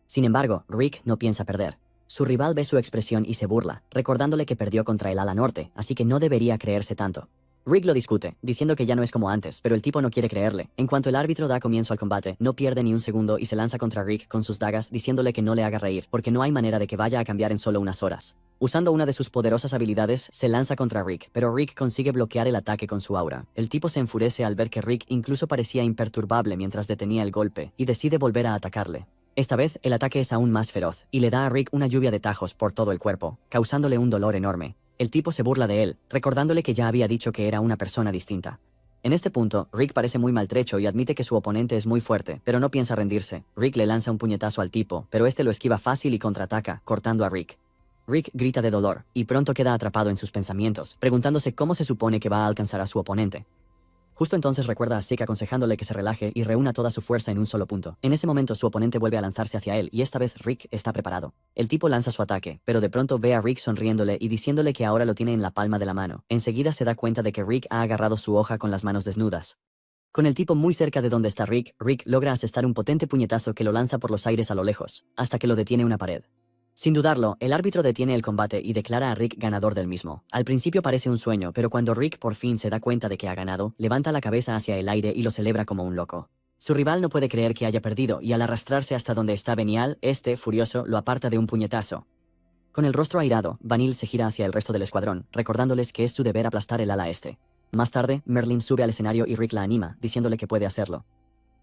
Sin embargo, Rick no piensa perder. Su rival ve su expresión y se burla, recordándole que perdió contra el ala norte, así que no debería creerse tanto. Rick lo discute, diciendo que ya no es como antes, pero el tipo no quiere creerle. En cuanto el árbitro da comienzo al combate, no pierde ni un segundo y se lanza contra Rick con sus dagas, diciéndole que no le haga reír, porque no hay manera de que vaya a cambiar en solo unas horas. Usando una de sus poderosas habilidades, se lanza contra Rick, pero Rick consigue bloquear el ataque con su aura. El tipo se enfurece al ver que Rick incluso parecía imperturbable mientras detenía el golpe, y decide volver a atacarle. Esta vez, el ataque es aún más feroz, y le da a Rick una lluvia de tajos por todo el cuerpo, causándole un dolor enorme. El tipo se burla de él, recordándole que ya había dicho que era una persona distinta. En este punto, Rick parece muy maltrecho y admite que su oponente es muy fuerte, pero no piensa rendirse. Rick le lanza un puñetazo al tipo, pero este lo esquiva fácil y contraataca, cortando a Rick. Rick grita de dolor, y pronto queda atrapado en sus pensamientos, preguntándose cómo se supone que va a alcanzar a su oponente. Justo entonces recuerda a Zeke aconsejándole que se relaje y reúna toda su fuerza en un solo punto. En ese momento su oponente vuelve a lanzarse hacia él y esta vez Rick está preparado. El tipo lanza su ataque, pero de pronto ve a Rick sonriéndole y diciéndole que ahora lo tiene en la palma de la mano. Enseguida se da cuenta de que Rick ha agarrado su hoja con las manos desnudas. Con el tipo muy cerca de donde está Rick, Rick logra asestar un potente puñetazo que lo lanza por los aires a lo lejos, hasta que lo detiene una pared. Sin dudarlo, el árbitro detiene el combate y declara a Rick ganador del mismo. Al principio parece un sueño, pero cuando Rick por fin se da cuenta de que ha ganado, levanta la cabeza hacia el aire y lo celebra como un loco. Su rival no puede creer que haya perdido y al arrastrarse hasta donde está Benial, este, furioso, lo aparta de un puñetazo. Con el rostro airado, Vanille se gira hacia el resto del escuadrón, recordándoles que es su deber aplastar el ala este. Más tarde, Merlin sube al escenario y Rick la anima, diciéndole que puede hacerlo.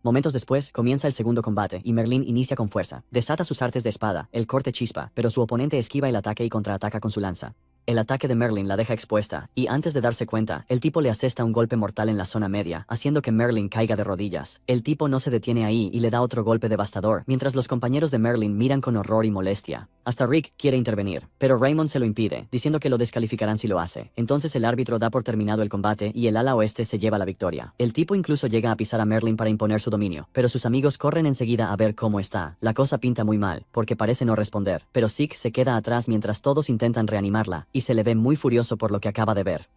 Momentos después, comienza el segundo combate y Merlin inicia con fuerza. Desata sus artes de espada, el corte chispa, pero su oponente esquiva el ataque y contraataca con su lanza. El ataque de Merlin la deja expuesta, y antes de darse cuenta, el tipo le asesta un golpe mortal en la zona media, haciendo que Merlin caiga de rodillas. El tipo no se detiene ahí y le da otro golpe devastador, mientras los compañeros de Merlin miran con horror y molestia. Hasta Rick quiere intervenir, pero Raymond se lo impide, diciendo que lo descalificarán si lo hace. Entonces el árbitro da por terminado el combate y el ala oeste se lleva la victoria. El tipo incluso llega a pisar a Merlin para imponer su dominio, pero sus amigos corren enseguida a ver cómo está. La cosa pinta muy mal, porque parece no responder, pero Zeke se queda atrás mientras todos intentan reanimarla, y se le ve muy furioso por lo que acaba de ver.